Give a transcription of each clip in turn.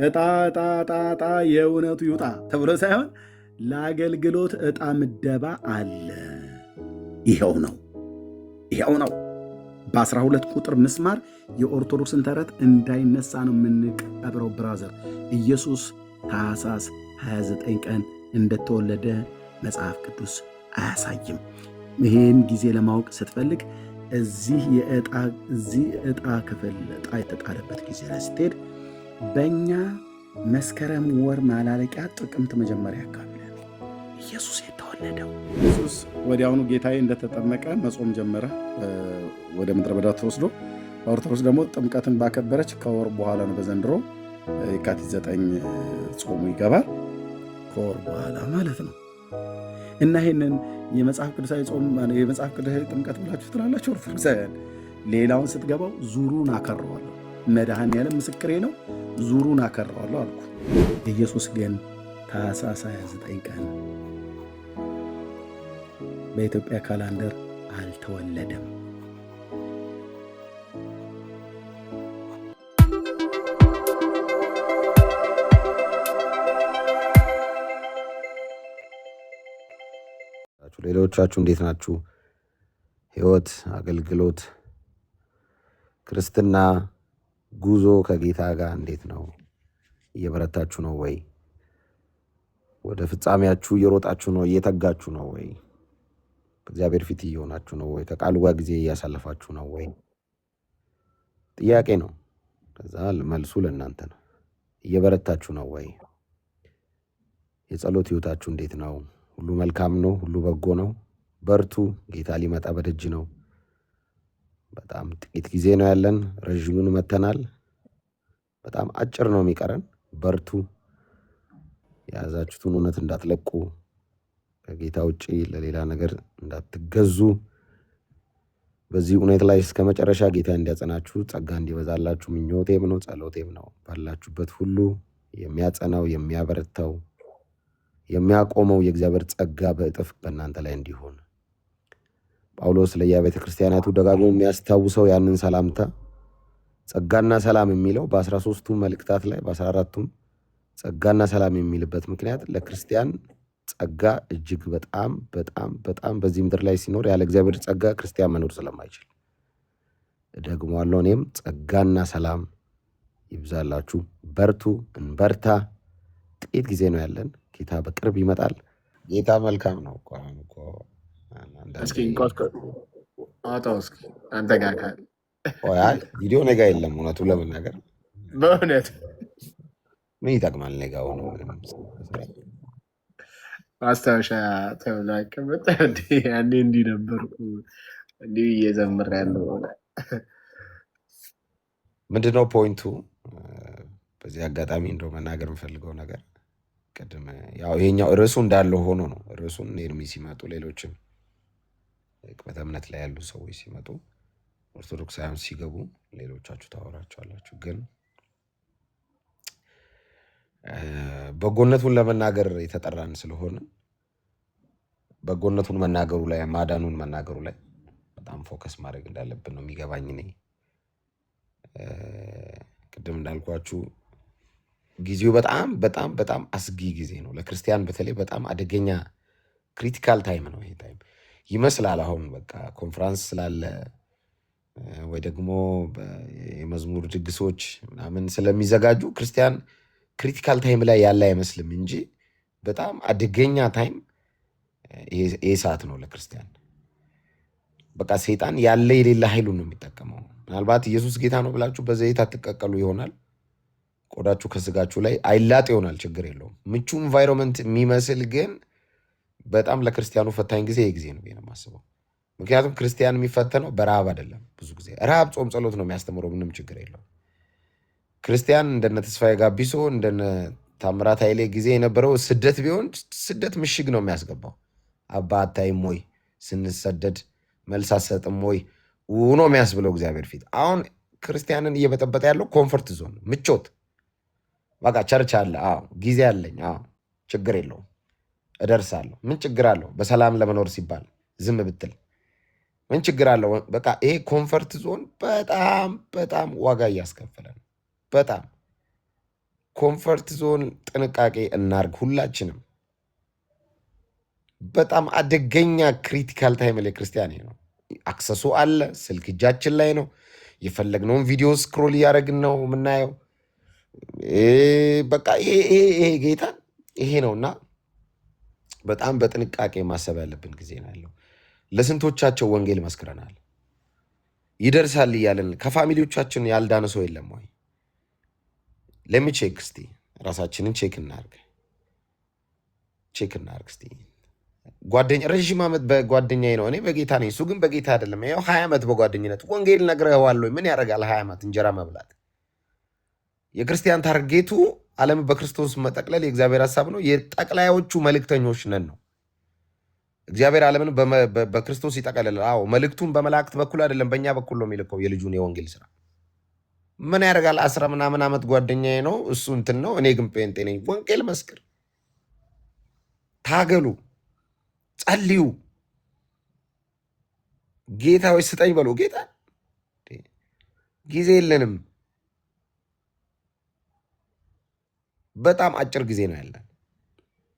እጣ እጣ እጣ እጣ የእውነቱ ይውጣ ተብሎ ሳይሆን ለአገልግሎት እጣ ምደባ አለ። ይኸው ነው ይኸው ነው። በ12 ቁጥር ምስማር የኦርቶዶክስን ተረት እንዳይነሳ ነው የምንቀብረው። ብራዘር ኢየሱስ ታኅሳስ 29 ቀን እንደተወለደ መጽሐፍ ቅዱስ አያሳይም። ይህን ጊዜ ለማወቅ ስትፈልግ እዚህ ዕጣ ክፍል ዕጣ የተጣለበት ጊዜ ላይ ስትሄድ በእኛ መስከረም ወር ማላለቂያ ጥቅምት መጀመሪያ አካባቢ ላይ ኢየሱስ የተወለደው። ኢየሱስ ወዲያውኑ ጌታዬ እንደተጠመቀ መጾም ጀመረ፣ ወደ ምድረ በዳ ተወስዶ። ኦርቶዶክስ ደግሞ ጥምቀትን ባከበረች ከወር በኋላ ነው። በዘንድሮ የካቲት 9 ጾሙ ይገባል፣ ከወር በኋላ ማለት ነው። እና ይህንን የመጽሐፍ ቅዱሳዊ ጾም የመጽሐፍ ቅዱሳዊ ጥምቀት ብላችሁ ትላላችሁ ኦርቶዶክሳውያን። ሌላውን ስትገባው ዙሩን አከረዋለሁ፣ መድኃኔዓለም ምስክሬ ነው፣ ዙሩን አከረዋለሁ አልኩ። ኢየሱስ ግን ታኅሳስ 29 ቀን በኢትዮጵያ ካላንደር አልተወለደም። ሌሎቻችሁ እንዴት ናችሁ? ሕይወት፣ አገልግሎት፣ ክርስትና ጉዞ ከጌታ ጋር እንዴት ነው? እየበረታችሁ ነው ወይ? ወደ ፍጻሜያችሁ እየሮጣችሁ ነው? እየተጋችሁ ነው ወይ? በእግዚአብሔር ፊት እየሆናችሁ ነው ወይ? ከቃሉ ጋር ጊዜ እያሳለፋችሁ ነው ወይ? ጥያቄ ነው። ከዛ መልሱ ለእናንተ ነው። እየበረታችሁ ነው ወይ? የጸሎት ሕይወታችሁ እንዴት ነው? ሁሉ መልካም ነው? ሁሉ በጎ ነው? በርቱ። ጌታ ሊመጣ በደጅ ነው። በጣም ጥቂት ጊዜ ነው ያለን። ረዥሙን መተናል። በጣም አጭር ነው የሚቀረን። በርቱ። የያዛችሁትን እውነት እንዳትለቁ፣ ከጌታ ውጭ ለሌላ ነገር እንዳትገዙ። በዚህ እውነት ላይ እስከ መጨረሻ ጌታ እንዲያጸናችሁ፣ ጸጋ እንዲበዛላችሁ ምኞቴም ነው ጸሎቴም ነው። ባላችሁበት ሁሉ የሚያጸናው የሚያበረታው የሚያቆመው የእግዚአብሔር ጸጋ በእጥፍ በእናንተ ላይ እንዲሆን ጳውሎስ ለየቤተ ክርስቲያናቱ ደጋግሞ የሚያስታውሰው ያንን ሰላምታ ጸጋና ሰላም የሚለው በ13ቱ መልእክታት ላይ በ14ቱም ጸጋና ሰላም የሚልበት ምክንያት ለክርስቲያን ጸጋ እጅግ በጣም በጣም በጣም በዚህ ምድር ላይ ሲኖር ያለ እግዚአብሔር ጸጋ ክርስቲያን መኖር ስለማይችል ደግሞአለሁ። እኔም ጸጋና ሰላም ይብዛላችሁ። በርቱ፣ እንበርታ። ጥቂት ጊዜ ነው ያለን። ጌታ በቅርብ ይመጣል። ጌታ መልካም ነው እኮ አሁን እኮ እስኪ አንተ ጋር ካለ ቪዲዮ ነገ የለም። እውነቱን ለመናገር በእውነት ምን ይጠቅማል? ነገ ሆኖ ማስታወሻ ተብሎ አይቀመጥ። ያኔ እንዲህ ነበርኩ እንዲህ እየዘምር ያለው ምንድነው ፖይንቱ? በዚህ አጋጣሚ እንደው መናገር የምፈልገው ነገር ቅድም ያው ይሄኛው ርዕሱ እንዳለው ሆኖ ነው። ርዕሱን ኤርሚ ሲመጡ ሌሎችም ቅበተ እምነት ላይ ያሉ ሰዎች ሲመጡ ኦርቶዶክሳውያን ሲገቡ ሌሎቻችሁ ታወራቸዋላችሁ። ግን በጎነቱን ለመናገር የተጠራን ስለሆነ በጎነቱን መናገሩ ላይ ማዳኑን መናገሩ ላይ በጣም ፎከስ ማድረግ እንዳለብን ነው የሚገባኝ። እኔ ቅድም እንዳልኳችሁ ጊዜው በጣም በጣም በጣም አስጊ ጊዜ ነው ለክርስቲያን። በተለይ በጣም አደገኛ ክሪቲካል ታይም ነው ይሄ ታይም ይመስላል። አሁን በቃ ኮንፈረንስ ስላለ ወይ ደግሞ የመዝሙር ድግሶች ምናምን ስለሚዘጋጁ ክርስቲያን ክሪቲካል ታይም ላይ ያለ አይመስልም እንጂ በጣም አደገኛ ታይም ይሄ ሰዓት ነው ለክርስቲያን። በቃ ሰይጣን ያለ የሌለ ኃይሉን ነው የሚጠቀመው። ምናልባት ኢየሱስ ጌታ ነው ብላችሁ በዘይት አትቀቀሉ ይሆናል። ቆዳችሁ ከስጋችሁ ላይ አይላጥ ይሆናል። ችግር የለውም። ምቹ ኢንቫይሮንመንት የሚመስል ግን በጣም ለክርስቲያኑ ፈታኝ ጊዜ ይሄ ጊዜ ነው ብዬ ነው የማስበው። ምክንያቱም ክርስቲያን የሚፈተነው በረሃብ አይደለም። ብዙ ጊዜ ረሃብ፣ ጾም፣ ጸሎት ነው የሚያስተምረው። ምንም ችግር የለውም። ክርስቲያን እንደነ ተስፋዬ ጋቢሶ እንደነ ታምራት ኃይሌ ጊዜ የነበረው ስደት ቢሆን ስደት ምሽግ ነው የሚያስገባው። አባ አታይም ወይ ስንሰደድ መልስ አትሰጥም ወይ ውኖ የሚያስብለው እግዚአብሔር ፊት። አሁን ክርስቲያንን እየበጠበጠ ያለው ኮንፈርት ዞን፣ ምቾት። በቃ ቸርች አለ፣ ጊዜ አለኝ፣ ችግር የለውም እደርሳለሁ። ምን ችግር አለው? በሰላም ለመኖር ሲባል ዝም ብትል ምን ችግር አለው? በቃ ይሄ ኮንፈርት ዞን በጣም በጣም ዋጋ እያስከፈለ ነው። በጣም ኮምፈርት ዞን ጥንቃቄ እናርግ ሁላችንም። በጣም አደገኛ ክሪቲካል ታይም ላይ ክርስቲያን ነው። አክሰሱ አለ፣ ስልክ እጃችን ላይ ነው። የፈለግነውን ቪዲዮ ስክሮል እያደረግን ነው የምናየው። በቃ ይሄ ጌታ ይሄ ነውና በጣም በጥንቃቄ ማሰብ ያለብን ጊዜ ነው ያለው። ለስንቶቻቸው ወንጌል መስክረናል፣ ይደርሳል እያለን ከፋሚሊዎቻችን ያልዳነ ሰው የለም ወይ? ለሚቼክ እስቲ ራሳችንን ቼክ እናርግ እስቲ። ጓደኛ ረዥም ዓመት በጓደኛዬ ነው፣ እኔ በጌታ ነኝ፣ እሱ ግን በጌታ አይደለም። ያው 20 ዓመት በጓደኝነት ወንጌል ነግረዋል ወይ? ምን ያደርጋል 20 ዓመት እንጀራ መብላት? የክርስቲያን ታርጌቱ ዓለም በክርስቶስ መጠቅለል የእግዚአብሔር ሀሳብ ነው። የጠቅላዮቹ መልእክተኞች ነን ነው። እግዚአብሔር ዓለምን በክርስቶስ ይጠቀልላል። አዎ መልእክቱን በመላእክት በኩል አይደለም በእኛ በኩል ነው የሚልከው የልጁን የወንጌል ስራ። ምን ያደርጋል 10 ምናምን ዓመት ጓደኛዬ ነው፣ እሱ እንትን ነው፣ እኔ ግን ጴንጤ ነኝ። ወንጌል መስክር፣ ታገሉ፣ ጸልዩ፣ ጌታዎች ስጠኝ በሉ። ጌታ ጊዜ የለንም፣ በጣም አጭር ጊዜ ነው ያለን።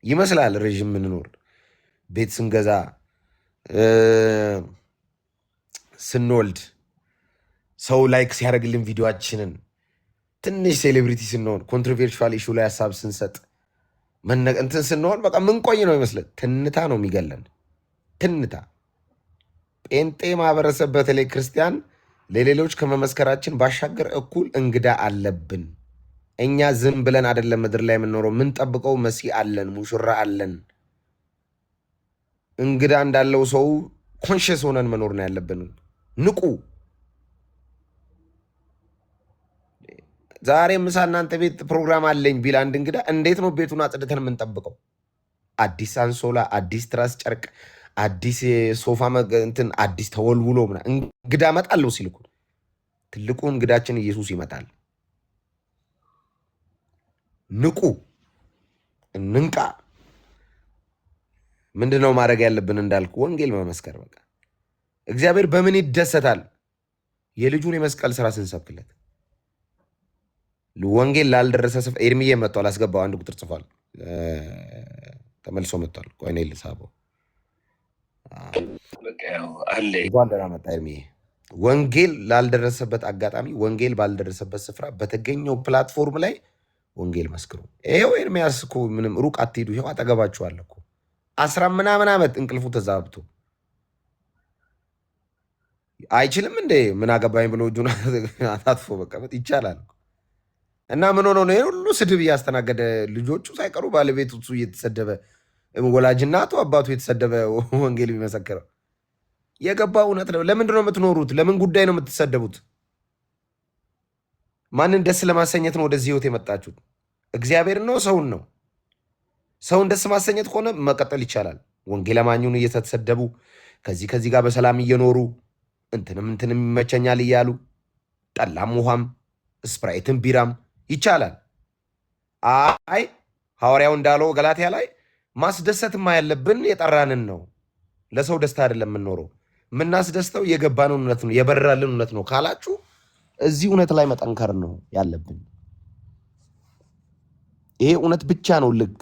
ይመስላል ረዥም ምንኖር ቤት ስንገዛ ስንወልድ ሰው ላይክ ሲያደርግልን ቪዲዮችንን ትንሽ ሴሌብሪቲ ስንሆን ኮንትሮቨርሻል ኢሹ ላይ ሀሳብ ስንሰጥ እንትን ስንሆን በቃ ምንቆይ ነው ይመስለን። ትንታ ነው የሚገለን፣ ትንታ። ጴንጤ ማህበረሰብ በተለይ ክርስቲያን ለሌሎች ከመመስከራችን ባሻገር እኩል እንግዳ አለብን። እኛ ዝም ብለን አይደለም ምድር ላይ የምንኖረው፣ የምንጠብቀው መሲህ አለን፣ ሙሽራ አለን። እንግዳ እንዳለው ሰው ኮንሽስ ሆነን መኖር ነው ያለብን። ንቁ። ዛሬ ምሳ እናንተ ቤት ፕሮግራም አለኝ ቢል አንድ እንግዳ እንዴት ነው ቤቱን አጽድተን የምንጠብቀው? አዲስ አንሶላ፣ አዲስ ትራስ ጨርቅ፣ አዲስ ሶፋ እንትን አዲስ ተወልውሎ እንግዳ እመጣለሁ ሲልኩ ትልቁ እንግዳችን ኢየሱስ ይመጣል። ንቁ፣ እንንቃ። ምንድነው ማድረግ ያለብን? እንዳልኩ ወንጌል መመስከር። በቃ እግዚአብሔር በምን ይደሰታል? የልጁን የመስቀል ስራ ስንሰብክለት። ወንጌል ላልደረሰ ስፍራ ኤርሚዬ መጥቷል። አስገባው። አንድ ቁጥር ጽፏል፣ ተመልሶ መጥቷል። ቆይኔ ልሳበው እንኳን ደህና መጣ ኤርሚዬ። ወንጌል ላልደረሰበት አጋጣሚ፣ ወንጌል ባልደረሰበት ስፍራ በተገኘው ፕላትፎርም ላይ ወንጌል መስክሩ። ይሄው ኤርሚያስ እኮ ምንም ሩቅ አትሄዱ፣ ይሄው አጠገባችኋል እኮ 10 ምናምን ዓመት እንቅልፉ ተዛብቶ አይችልም እንዴ? ምን አገባኝ ብሎ እጁን አታጥፎ መቀመጥ ይቻላል። እና ምን ሆኖ ነው ሁሉ ስድብ እያስተናገደ ልጆቹ ሳይቀሩ ባለቤቱ እየተሰደበ ወላጅናቱ አባቱ የተሰደበ ወንጌል የሚመሰክረው? የገባው እውነት ነው። ለምንድን ነው የምትኖሩት? ለምን ጉዳይ ነው የምትሰደቡት? ማንን ደስ ለማሰኘት ነው ወደዚህ ህይወት የመጣችሁት? እግዚአብሔር ነው ሰውን ነው? ሰውን ደስ ማሰኘት ከሆነ መቀጠል ይቻላል። ወንጌል አማኙን እየተሰደቡ ከዚህ ጋር በሰላም እየኖሩ እንትንም ይመቸኛል እያሉ ጠላም ውሃም ስፕራይትም ቢራም ይቻላል። አይ ሐዋርያው እንዳለው ገላትያ ላይ ማስደሰትማ ያለብን የጠራንን ነው። ለሰው ደስታ አይደለም የምንኖረው። የምናስደስተው የገባንን እውነት ነው፣ የበራልን እውነት ነው ካላችሁ እዚህ እውነት ላይ መጠንከር ነው ያለብን። ይሄ እውነት ብቻ ነው ልክ።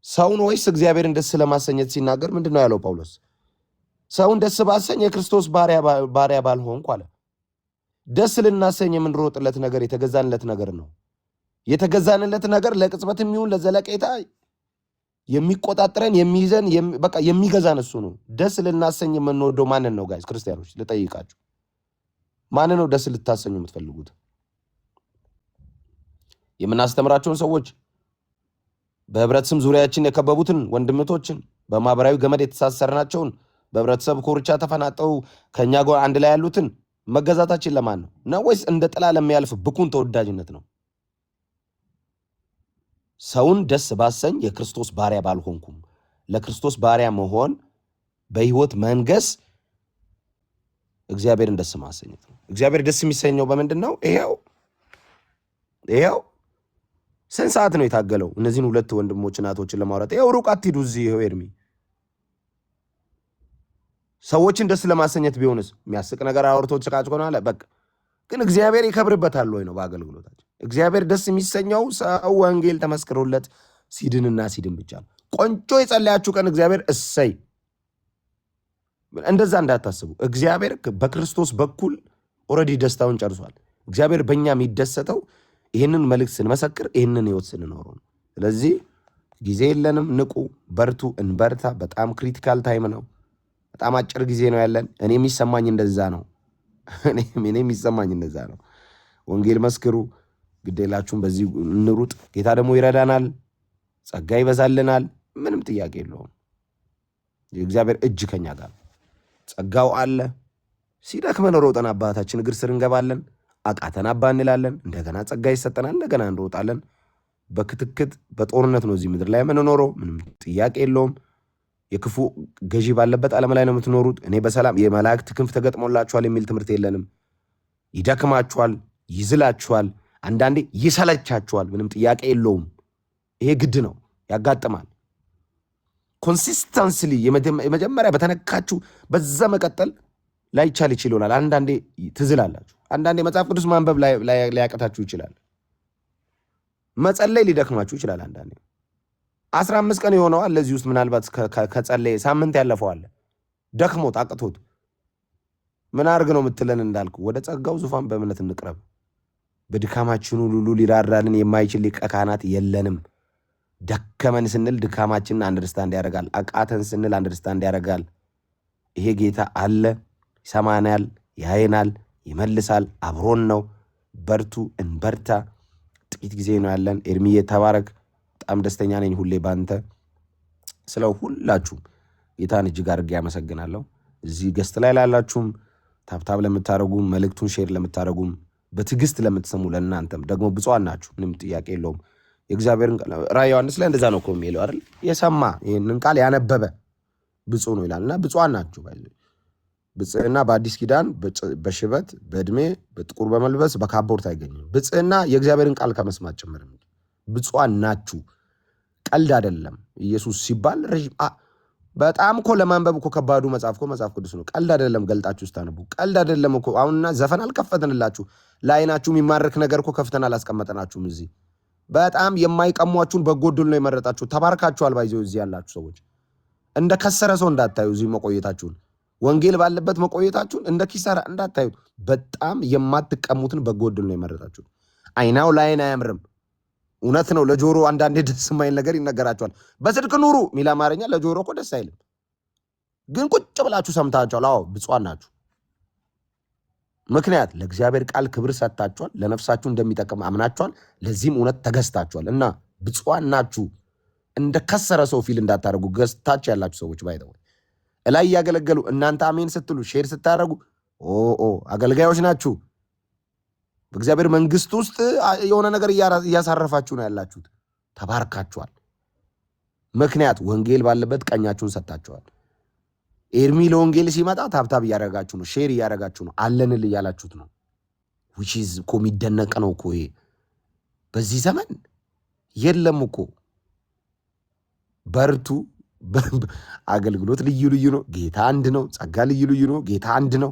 ሰውን ወይስ እግዚአብሔርን ደስ ለማሰኘት ሲናገር ምንድን ነው ያለው ጳውሎስ? ሰውን ደስ ባሰኝ የክርስቶስ ባሪያ ባልሆንኩ አለ። ደስ ልናሰኝ የምንሮጥለት ነገር የተገዛንለት ነገር ነው። የተገዛንለት ነገር ለቅጽበት የሚሆን ለዘለቄታ የሚቆጣጠረን የሚይዘን በቃ የሚገዛን እሱ ነው። ደስ ልናሰኝ የምንወደው ማንን ነው ጋይስ? ክርስቲያኖች ልጠይቃችሁ፣ ማንን ነው ደስ ልታሰኙ የምትፈልጉት? የምናስተምራቸውን ሰዎች፣ በህብረተሰብ ዙሪያችን የከበቡትን ወንድምቶችን፣ በማህበራዊ ገመድ የተሳሰርናቸውን፣ በህብረተሰብ ኮርቻ ተፈናጠው ከኛ ጋር አንድ ላይ ያሉትን መገዛታችን ለማን ነው? ነው ወይስ እንደ ጥላ ለሚያልፍ ብኩን ተወዳጅነት ነው? ሰውን ደስ ባሰኝ የክርስቶስ ባሪያ ባልሆንኩም። ለክርስቶስ ባሪያ መሆን በህይወት መንገስ እግዚአብሔርን ደስ ማሰኘት ነው። እግዚአብሔር ደስ የሚሰኘው በምንድን ነው? ይሄው ስንት ሰዓት ነው የታገለው እነዚህን ሁለት ወንድሞች እናቶችን ለማውራት? ይሄው ሩቅ አትሂዱ። እዚህ ይሄው ኤርሚ ሰዎችን ደስ ለማሰኘት ቢሆንስ የሚያስቅ ነገር አውርቶ ጭቃጭቆ ነው አለ። በቃ ግን እግዚአብሔር ይከብርበታል ወይ ነው በአገልግሎታችን። እግዚአብሔር ደስ የሚሰኘው ሰው ወንጌል ተመስክሮለት ሲድንና ሲድን ብቻ ነው። ቆንጆ የጸለያችሁ ቀን እግዚአብሔር እሰይ፣ እንደዛ እንዳታስቡ። እግዚአብሔር በክርስቶስ በኩል ኦልሬዲ ደስታውን ጨርሷል። እግዚአብሔር በእኛ የሚደሰተው ይህንን መልእክት ስንመሰክር፣ ይህንን ህይወት ስንኖረው ነው። ስለዚህ ጊዜ የለንም። ንቁ፣ በርቱ፣ እንበርታ። በጣም ክሪቲካል ታይም ነው። በጣም አጭር ጊዜ ነው ያለን። እኔ የሚሰማኝ እንደዛ ነው። እኔ የሚሰማኝ እንደዛ ነው። ወንጌል መስክሩ፣ ግዴላችሁም በዚህ እንሩጥ። ጌታ ደግሞ ይረዳናል፣ ጸጋ ይበዛልናል። ምንም ጥያቄ የለውም። የእግዚአብሔር እጅ ከኛ ጋር፣ ጸጋው አለ። ሲደክመን ሮጠን አባታችን እግር ስር እንገባለን። አቃተን አባ እንላለን። እንደገና ጸጋ ይሰጠናል። እንደገና እንሮጣለን። በክትክት በጦርነት ነው እዚህ ምድር ላይ የምንኖረው። ምንም ጥያቄ የለውም። የክፉ ገዢ ባለበት ዓለም ላይ ነው የምትኖሩት። እኔ በሰላም የመላእክት ክንፍ ተገጥሞላችኋል የሚል ትምህርት የለንም። ይደክማችኋል፣ ይዝላችኋል፣ አንዳንዴ ይሰለቻችኋል። ምንም ጥያቄ የለውም። ይሄ ግድ ነው፣ ያጋጥማል። ኮንሲስተንስሊ የመጀመሪያ በተነካችሁ በዛ መቀጠል ላይቻል ይችል ይሆናል። አንዳንዴ ትዝላላችሁ። አንዳንዴ መጽሐፍ ቅዱስ ማንበብ ሊያቀታችሁ ይችላል። መጸለይ ሊደክማችሁ ይችላል። አንዳንዴ 15 ቀን የሆነዋል ለዚህ ውስጥ ምናልባት ከጸለየ ሳምንት ያለፈዋል። ደክሞት አቅቶት ምን አድርግ ነው የምትለን እንዳልኩ ወደ ጸጋው ዙፋን በእምነት እንቅረብ። በድካማችን ሁሉ ሊራራልን የማይችል ሊቀ ካህናት የለንም። ደከመን ስንል ድካማችንን አንደርስታንድ ያደርጋል። አቃተን ስንል አንደርስታንድ ያደርጋል። ይሄ ጌታ አለ፣ ይሰማናል፣ ያየናል፣ ይመልሳል፣ አብሮን ነው። በርቱ፣ እንበርታ። ጥቂት ጊዜ ነው ያለን። ኤርሚዬ ተባረክ። በጣም ደስተኛ ነኝ ሁሌ ባንተ። ስለ ሁላችሁም ጌታን እጅግ አድርጌ ያመሰግናለሁ። እዚህ ገስት ላይ ላላችሁም፣ ታብታብ ለምታደረጉም፣ መልእክቱን ሼር ለምታደረጉም፣ በትዕግስት ለምትሰሙ ለእናንተም ደግሞ ብፁዓን ናችሁ። ምንም ጥያቄ የለውም። የእግዚአብሔርን ራዕየ ዮሐንስ ላይ እንደዛ ነው እኮ የሚለው አይደል? የሰማ ይህንን ቃል ያነበበ ብፁዕ ነው ይላልና ብፁዓን ናችሁ። ብፅዕና በአዲስ ኪዳን በሽበት በእድሜ በጥቁር በመልበስ በካቦርት አይገኝም። ብፅዕና የእግዚአብሔርን ቃል ከመስማት ጭምር። ብፁዓን ናችሁ። ቀልድ አይደለም። ኢየሱስ ሲባል በጣም እኮ ለማንበብ እኮ ከባዱ መጽሐፍ እኮ መጽሐፍ ቅዱስ ነው። ቀልድ አይደለም። ገልጣችሁ ስታነቡ ቀልድ አይደለም እኮ። አሁንና ዘፈን አልከፈትንላችሁ። ለዓይናችሁ የሚማርክ ነገር እኮ ከፍተን አላስቀመጠናችሁም። እዚህ በጣም የማይቀሟችሁን በጎ ዕድል ነው የመረጣችሁ። ተባርካችኋል። ባይዘው እዚህ ያላችሁ ሰዎች እንደ ከሰረ ሰው እንዳታዩ እዚህ መቆየታችሁን፣ ወንጌል ባለበት መቆየታችሁን እንደ ኪሳራ እንዳታዩ። በጣም የማትቀሙትን በጎ ዕድል ነው የመረጣችሁ። አይናው ለዓይን አያምርም። እውነት ነው። ለጆሮ አንዳንዴ ደስ የማይል ነገር ይነገራችኋል። በጽድቅ ኑሩ ሚል አማርኛ ለጆሮ እኮ ደስ አይልም፣ ግን ቁጭ ብላችሁ ሰምታችኋል። አዎ ብፁዓን ናችሁ። ምክንያት ለእግዚአብሔር ቃል ክብር ሰጥታችኋል። ለነፍሳችሁ እንደሚጠቅም አምናችኋል። ለዚህም እውነት ተገዝታችኋል እና ብፁዓን ናችሁ። እንደ ከሰረ ሰው ፊል እንዳታደርጉ። ገዝታችሁ ያላችሁ ሰዎች ባይተው እላይ እያገለገሉ እናንተ አሜን ስትሉ ሼር ስታደርጉ አገልጋዮች ናችሁ። በእግዚአብሔር መንግስት ውስጥ የሆነ ነገር እያሳረፋችሁ ነው ያላችሁት። ተባርካችኋል። ምክንያት ወንጌል ባለበት ቀኛችሁን ሰጥታችኋል። ኤርሚ ለወንጌል ሲመጣ ታብታብ እያደረጋችሁ ነው፣ ሼር እያደረጋችሁ ነው፣ አለንል እያላችሁት ነው። ዊችዝ እኮ የሚደነቅ ነው እኮ ይሄ። በዚህ ዘመን የለም እኮ። በርቱ። አገልግሎት ልዩ ልዩ ነው። ጌታ አንድ ነው። ጸጋ ልዩ ልዩ ነው። ጌታ አንድ ነው።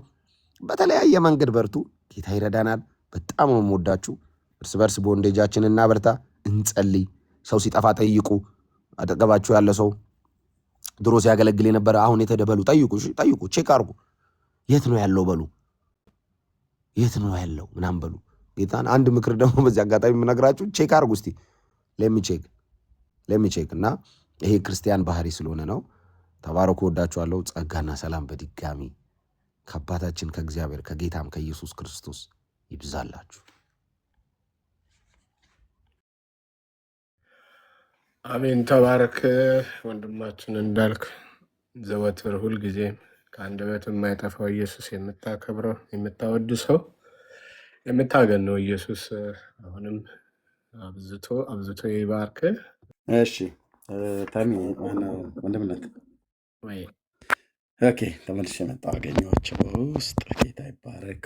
በተለያየ መንገድ በርቱ። ጌታ ይረዳናል። በጣም ነው የምወዳችሁ። እርስ በርስ በወንዴጃችን እናበርታ፣ እንጸልይ። ሰው ሲጠፋ ጠይቁ። አጠገባችሁ ያለ ሰው ድሮ ሲያገለግል የነበረ አሁን የተደበሉ ጠይቁ፣ ጠይቁ፣ ቼክ አርጉ። የት ነው ያለው በሉ፣ የት ነው ያለው ምናምን በሉ። ጌታን አንድ ምክር ደግሞ በዚህ አጋጣሚ የምነግራችሁ ቼክ አርጉ እስቲ፣ ለሚቼክ እና ይሄ ክርስቲያን ባህሪ ስለሆነ ነው። ተባረኩ። ወዳችኋለሁ። ጸጋና ሰላም በድጋሚ ከአባታችን ከእግዚአብሔር ከጌታም ከኢየሱስ ክርስቶስ ይብዛላችሁ። አሜን። ተባረክ ወንድማችን እንዳልክ ዘወትር ሁልጊዜ ከአንደበት የማይጠፋው ኢየሱስ የምታከብረው የምታወድሰው የምታገነው ኢየሱስ አሁንም አብዝቶ አብዝቶ ይባርክ። እሺ ታሚ ወንድምነት ወይ ኦኬ፣ ተመልሼ መጣሁ። አገኘኋቸው ውስጥ ጌታ ይባረክ።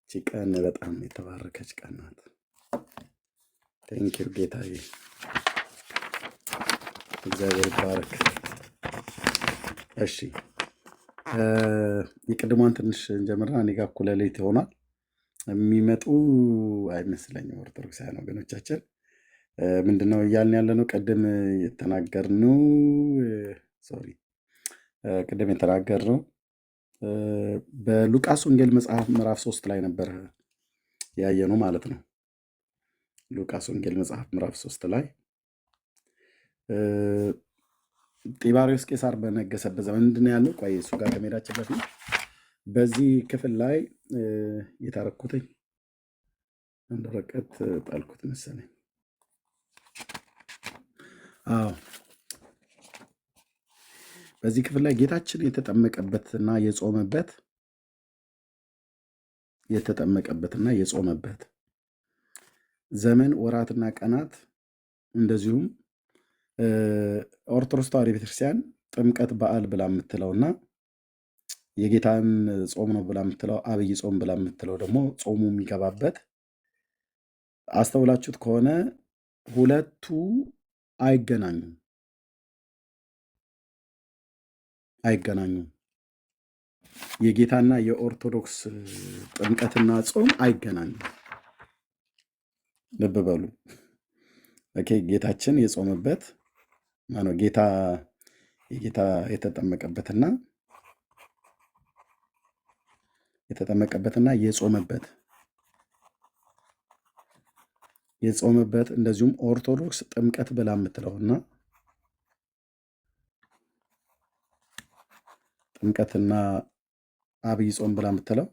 ይህች ቀን በጣም የተባረከች ቀን ናት። ቴንኪው ጌታዬ፣ እግዚአብሔር ይባረክ። እሺ የቅድሟን ትንሽ እንጀምርና እኔ ጋር እኩለ ሌሊት ይሆናል። የሚመጡ አይመስለኝም። ኦርቶዶክሳውያን ወገኖቻችን ምንድነው እያልን ያለ ነው? ቅድም የተናገርነው ሶሪ ቅድም የተናገርነው በሉቃስ ወንጌል መጽሐፍ ምዕራፍ 3 ላይ ነበር ያየነው ማለት ነው። ሉቃስ ወንጌል መጽሐፍ ምዕራፍ 3 ላይ ጢባሪዎስ ቄሳር በነገሰበት ዘመን ምንድን ነው ያለው? ቆይ እሱ ጋር ከመሄዳችን በፊት በዚህ ክፍል ላይ የታረኩትኝ አንድ ወረቀት ጣልኩት መሰለኝ። አዎ በዚህ ክፍል ላይ ጌታችን የተጠመቀበትና የጾመበት ዘመን ወራትና ቀናት እንደዚሁም ኦርቶዶክስ ተዋሕዶ ቤተክርስቲያን ጥምቀት በዓል ብላ የምትለውና የጌታን ጾም ነው ብላ የምትለው አብይ ጾም ብላ የምትለው ደግሞ ጾሙ የሚገባበት አስተውላችሁት ከሆነ ሁለቱ አይገናኙም። የጌታና የኦርቶዶክስ ጥምቀትና ጾም አይገናኙም። ልብ በሉ። ኦኬ ጌታችን የጾመበት ማነው? የጌታ የተጠመቀበትና የጾመበት እንደዚሁም ኦርቶዶክስ ጥምቀት ብላ የምትለውና ጥምቀትና አብይ ጾም ብላ የምትለው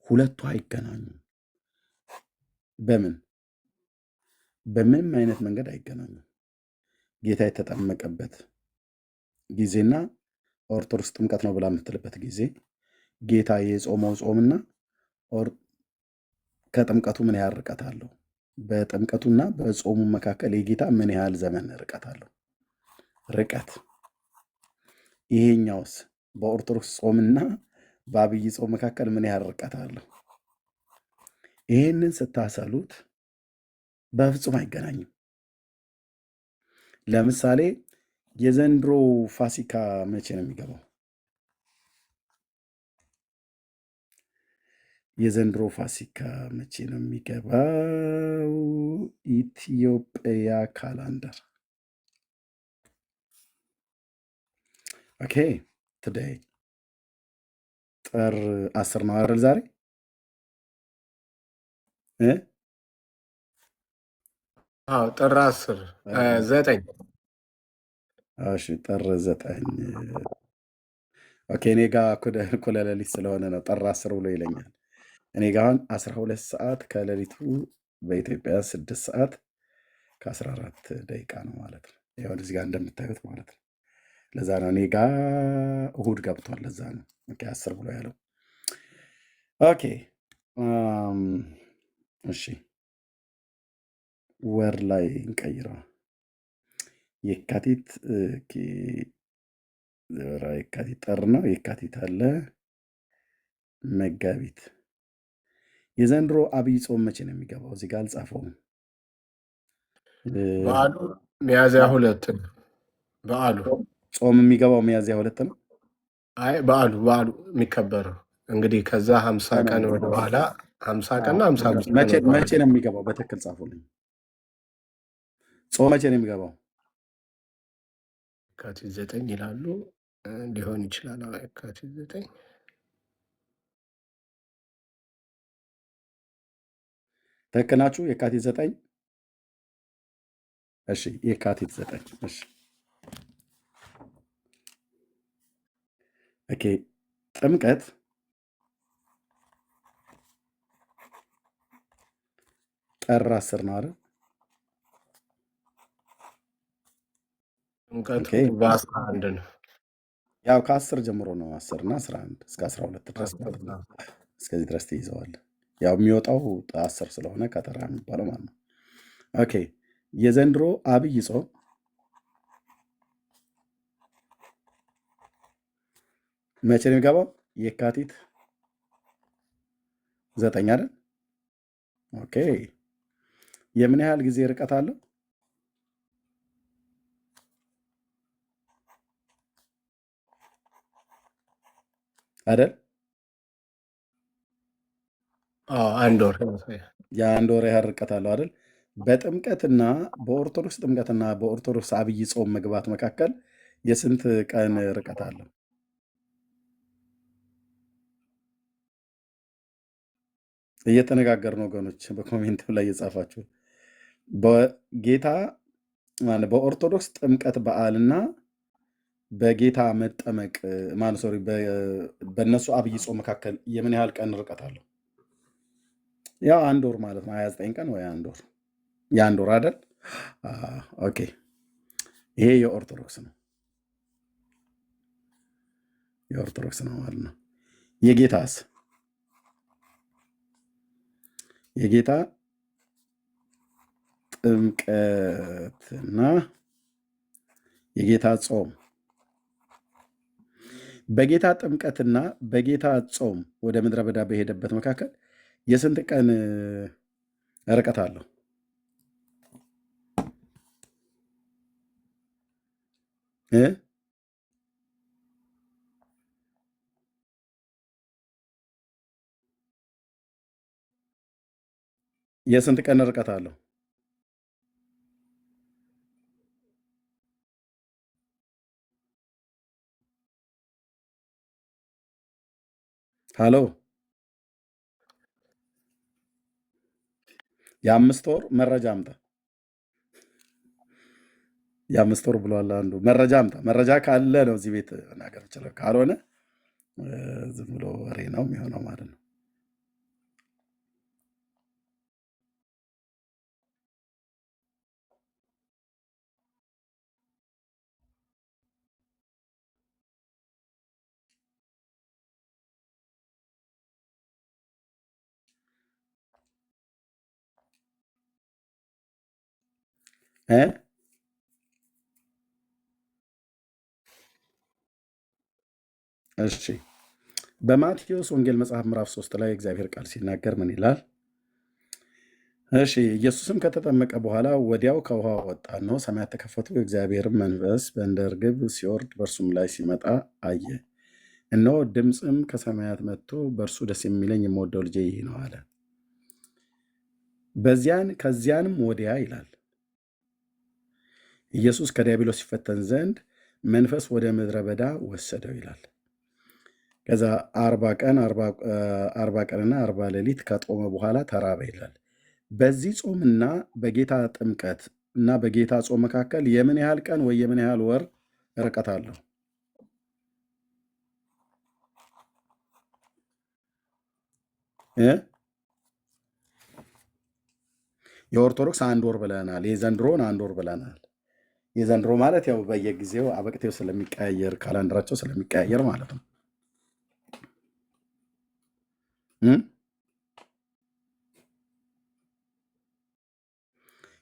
ሁለቱ አይገናኙም። በምንም አይነት መንገድ አይገናኙም። ጌታ የተጠመቀበት ጊዜና ኦርቶዶክስ ጥምቀት ነው ብላ የምትልበት ጊዜ ጌታ የጾመው ጾምና ከጥምቀቱ ምን ያህል ርቀት አለው? በጥምቀቱና በጾሙ መካከል የጌታ ምን ያህል ዘመን ርቀት አለው? ርቀት። ይሄኛውስ በኦርቶዶክስ ጾምና በአብይ ጾም መካከል ምን ያህል ርቀት አለው? ይህንን ስታሰሉት በፍጹም አይገናኝም። ለምሳሌ የዘንድሮ ፋሲካ መቼ ነው የሚገባው? የዘንድሮ ፋሲካ መቼ ነው የሚገባው? ኢትዮጵያ ካላንደር ኦኬ ቱዴይ ጥር 10 ነው አይደል? ዛሬ ጥር 10 9 እሺ ጥር 9 ኦኬ። እኔ ጋ እኩለ ሌሊት ስለሆነ ነው ጥር 10 ብሎ ይለኛል። እኔ ጋ አሁን 12 ሰዓት ከሌሊቱ በኢትዮጵያ 6 ሰዓት ከ14 ደቂቃ ነው ማለት ነው። ይሁን እዚህ ጋር እንደምታዩት ማለት ነው። ለዛ ነው እኔ ጋ እሁድ ገብቷል። ለዛ ነው ኦኬ 10 ብሎ ያለው። ኦኬ እሺ ወር ላይ እንቀይረው። የካቲት የካቲት ጥር ነው። የካቲት አለ መጋቢት። የዘንድሮ አብይ ጾም መቼ ነው የሚገባው? እዚህ ጋር አልጻፈውም። በዓሉ ሚያዝያ 2 ነው። በዓሉ ጾም የሚገባው ሚያዝያ 2 ነው። አይ በዓሉ የሚከበረው እንግዲህ ከዛ 50 ቀን ወደኋላ 50 ቀንና 55 መቼ ነው የሚገባው? በትክክል ጻፉልኝ። ጾም መቼ ነው የሚገባው? የካቲት 9 ይላሉ። ሊሆን ይችላል። የካቲት 9 ትክክል ናችሁ? የካቲት 9 እሺ፣ የካቲት 9 እሺ። ኦኬ ጥምቀት ጥር 10 ነው አይደል? ጥምቀቱ በ11 ነው። ያው ከ10 ጀምሮ ነው 10 እና 11 እስከ 12 ድረስ ማለት ነው። እስከዚህ ድረስ ትይዘዋለህ። ያው የሚወጣው 10 ስለሆነ ከተራ የሚባለው ማለት ነው። ኦኬ የዘንድሮ አብይ ጾም መቼ ነው የሚገባው? የካቲት 9 አይደል? ኦኬ የምን ያህል ጊዜ ርቀት አለው? አይደል? አንድ ወር የአንድ ወር ያህል ርቀት አለው አይደል? በጥምቀትና በኦርቶዶክስ ጥምቀትና በኦርቶዶክስ አብይ ጾም መግባት መካከል የስንት ቀን ርቀት አለው? እየተነጋገርን ወገኖች፣ በኮሜንት ላይ የጻፋችሁ በጌታ በኦርቶዶክስ ጥምቀት በዓልና በጌታ መጠመቅ ሶሪ በእነሱ አብይ ጾም መካከል የምን ያህል ቀን ርቀት አለው? ያው አንድ ወር ማለት ነው። 29 ቀን ወይ አንድ ወር፣ የአንድ ወር አይደል? ኦኬ። ይሄ የኦርቶዶክስ ነው፣ የኦርቶዶክስ ነው ማለት ነው። የጌታስ? የጌታ ጥምቀትና የጌታ ጾም በጌታ ጥምቀትና በጌታ ጾም ወደ ምድረ በዳ በሄደበት መካከል የስንት ቀን ርቀት አለው? የስንት ቀን ርቀት አለው? ሃሎ፣ የአምስት ወር መረጃ አምጣ። የአምስት ወር ብሏል አንዱ። መረጃ አምጣ። መረጃ ካለ ነው እዚህ ቤት ነገር ይችላል። ካልሆነ ዝም ብሎ ወሬ ነው የሚሆነው ማለት ነው። እ እሺ በማቴዎስ ወንጌል መጽሐፍ ምዕራፍ 3 ላይ እግዚአብሔር ቃል ሲናገር ምን ይላል? እሺ ኢየሱስም ከተጠመቀ በኋላ ወዲያው ከውሃ ወጣ፣ እነሆ ሰማያት ተከፈቱ፣ የእግዚአብሔርም መንፈስ እንደ ርግብ ሲወርድ በእርሱም ላይ ሲመጣ አየ። እነሆ ድምፅም ከሰማያት መጥቶ በእርሱ ደስ የሚለኝ የምወደው ልጄ ይህ ነው አለ። ከዚያንም ወዲያ ይላል ኢየሱስ ከዲያብሎስ ሲፈተን ዘንድ መንፈስ ወደ ምድረ በዳ ወሰደው ይላል። ከዛ 40 ቀንና 40 ሌሊት ከጦመ በኋላ ተራበ ይላል። በዚህ ጾምና በጌታ ጥምቀት እና በጌታ ጾም መካከል የምን ያህል ቀን ወይ የምን ያህል ወር ርቀት አለው? የኦርቶዶክስ አንድ ወር ብለናል። የዘንድሮን አንድ ወር ብለናል። የዘንድሮ ማለት ያው በየጊዜው አበቅቴው ስለሚቀያየር ካላንደራቸው ስለሚቀያየር ማለት ነው።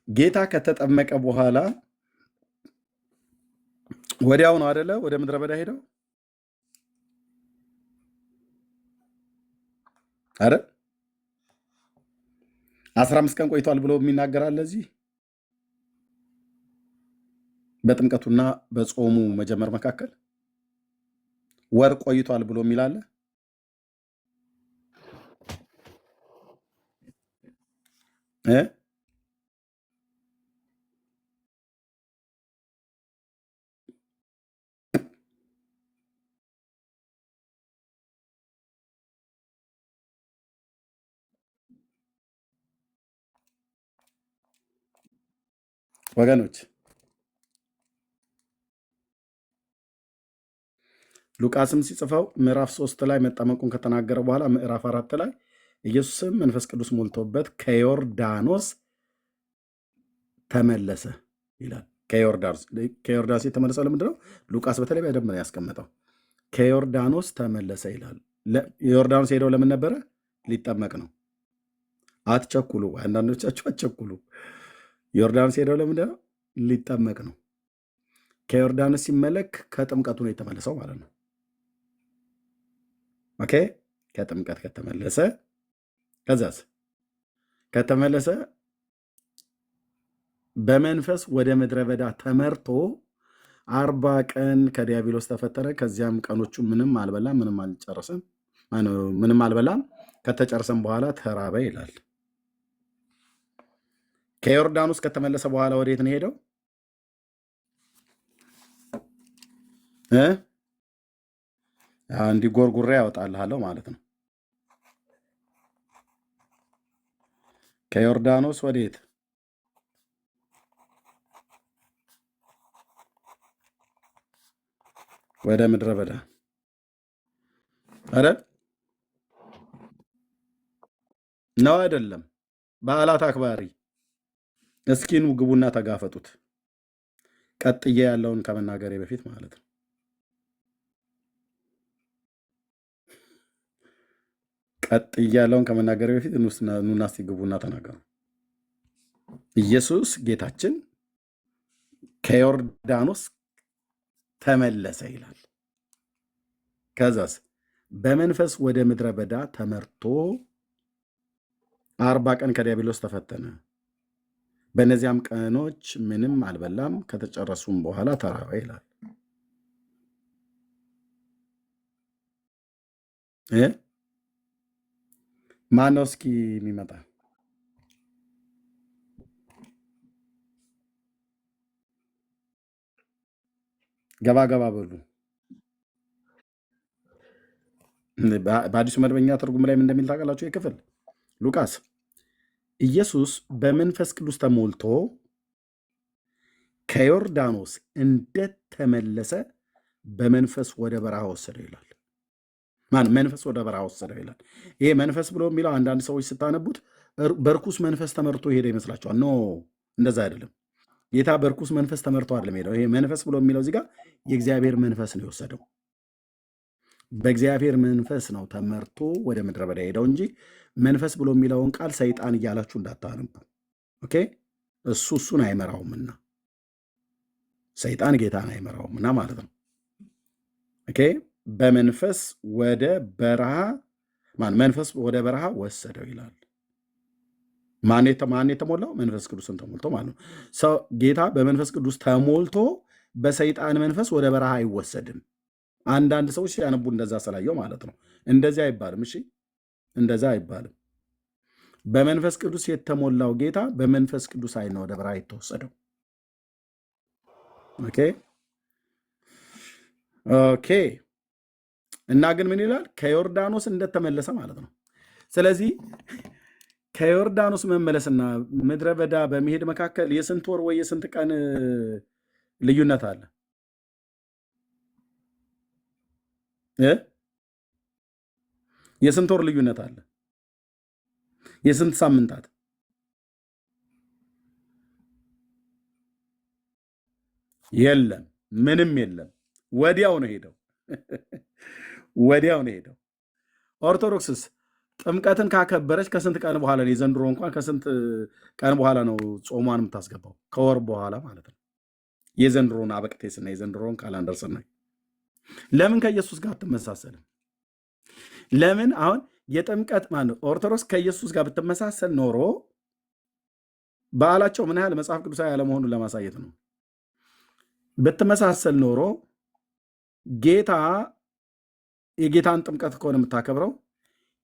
ጌታ ከተጠመቀ በኋላ ወዲያው ነው አደለ? ወደ ምድረ በዳ ሄደው አረ 15 ቀን ቆይቷል ብሎ የሚናገራል። ለዚህ በጥምቀቱና በጾሙ መጀመር መካከል ወር ቆይቷል ብሎ የሚላለ ወገኖች ሉቃስም ሲጽፈው ምዕራፍ 3 ላይ መጠመቁን ከተናገረ በኋላ ምዕራፍ 4 ላይ ኢየሱስም መንፈስ ቅዱስ ሞልቶበት ከዮርዳኖስ ተመለሰ ይላል። ከዮርዳኖስ የተመለሰ ለምንድን ነው? ሉቃስ በተለይ በደንብ ነው ያስቀመጠው። ከዮርዳኖስ ተመለሰ ይላል። ዮርዳኖስ ሄደው ለምን ነበረ? ሊጠመቅ ነው። አትቸኩሉ፣ አንዳንዶቻችሁ አትቸኩሉ። ዮርዳኖስ ሄደው ለምንድን ነው? ሊጠመቅ ነው። ከዮርዳኖስ ሲመለክ ከጥምቀቱ ነው የተመለሰው ማለት ነው። ኦኬ፣ ከጥምቀት ከተመለሰ ከዛስ ከተመለሰ በመንፈስ ወደ ምድረ በዳ ተመርቶ 40 ቀን ከዲያብሎስ ተፈተረ። ከዚያም ቀኖቹ ምንም አልበላም፣ ምንም አልጨረሰም፣ ምንም አልበላም፣ ከተጨረሰም በኋላ ተራበ ይላል። ከዮርዳኖስ ከተመለሰ በኋላ ወዴት ነው ሄደው? እንዲህ ጎርጉሬ ያወጣልሃለሁ ማለት ነው። ከዮርዳኖስ ወዴት? ወደ ምድረ በዳ። አረ ነው አይደለም? በዓላት አክባሪ። እስኪኑ ግቡና ተጋፈጡት። ቀጥዬ ያለውን ከመናገሬ በፊት ማለት ነው። ቀጥዬ ያለውን ከመናገሬ በፊት ኑና እስኪ ግቡና ተናገሩ። ኢየሱስ ጌታችን ከዮርዳኖስ ተመለሰ ይላል። ከዛስ በመንፈስ ወደ ምድረ በዳ ተመርቶ 40 ቀን ከዲያብሎስ ተፈተነ። በእነዚያም ቀኖች ምንም አልበላም፣ ከተጨረሱም በኋላ ተራበ ይላል። ማነው እስኪ የሚመጣ? ገባ ገባ በሉ። በአዲሱ መደበኛ ትርጉም ላይ ምን እንደሚል ታውቃላችሁ? የክፍል ሉቃስ ኢየሱስ በመንፈስ ቅዱስ ተሞልቶ ከዮርዳኖስ እንደተመለሰ በመንፈስ ወደ በረሃ ወሰደው ይላል። መንፈስ ወደ በረሃ ወሰደው ይላል። ይሄ መንፈስ ብሎ የሚለው አንዳንድ ሰዎች ስታነቡት በርኩስ መንፈስ ተመርቶ ሄደ ይመስላችኋል። ኖ፣ እንደዛ አይደለም። ጌታ በርኩስ መንፈስ ተመርቶ አይደለም ሄደው። ይሄ መንፈስ ብሎ የሚለው እዚህ ጋር የእግዚአብሔር መንፈስ ነው የወሰደው። በእግዚአብሔር መንፈስ ነው ተመርቶ ወደ ምድረ በዳ ሄደው እንጂ መንፈስ ብሎ የሚለውን ቃል ሰይጣን እያላችሁ እንዳታነቡ። ኦኬ፣ እሱን አይመራውምና ሰይጣን ጌታን አይመራውምና ማለት ነው። ኦኬ፣ በመንፈስ ወደ በረሃ መንፈስ ወደ በረሃ ወሰደው ይላል። ማን የተሞላው? መንፈስ ቅዱስን ተሞልቶ ማለት ነው። ሰው ጌታ በመንፈስ ቅዱስ ተሞልቶ በሰይጣን መንፈስ ወደ በረሃ አይወሰድም። አንዳንድ ሰዎች ሲያነቡ እንደዛ ስላየው ማለት ነው። እንደዚያ አይባልም። እሺ፣ እንደዛ አይባልም። በመንፈስ ቅዱስ የተሞላው ጌታ በመንፈስ ቅዱስ ኃይል ነው ወደ በረሃ የተወሰደው። ኦኬ ኦኬ። እና ግን ምን ይላል? ከዮርዳኖስ እንደተመለሰ ማለት ነው። ስለዚህ ከዮርዳኖስ መመለስና ምድረ በዳ በመሄድ መካከል የስንት ወር ወይ የስንት ቀን ልዩነት አለ? የስንት ወር ልዩነት አለ? የስንት ሳምንታት? የለም፣ ምንም የለም። ወዲያው ነው ሄደው። ወዲያው ነው ሄደው። ኦርቶዶክስስ ጥምቀትን ካከበረች ከስንት ቀን በኋላ ነው? የዘንድሮ እንኳን ከስንት ቀን በኋላ ነው ጾሟን የምታስገባው? ከወር በኋላ ማለት ነው። የዘንድሮን አበቅቴስና የዘንድሮን ካላንደር ስናይ ለምን ከኢየሱስ ጋር አትመሳሰልም? ለምን አሁን የጥምቀት ማለት ኦርቶዶክስ ከኢየሱስ ጋር ብትመሳሰል ኖሮ በዓላቸው ምን ያህል መጽሐፍ ቅዱሳዊ ያለመሆኑን ለማሳየት ነው። ብትመሳሰል ኖሮ ጌታ የጌታን ጥምቀት ከሆነ የምታከብረው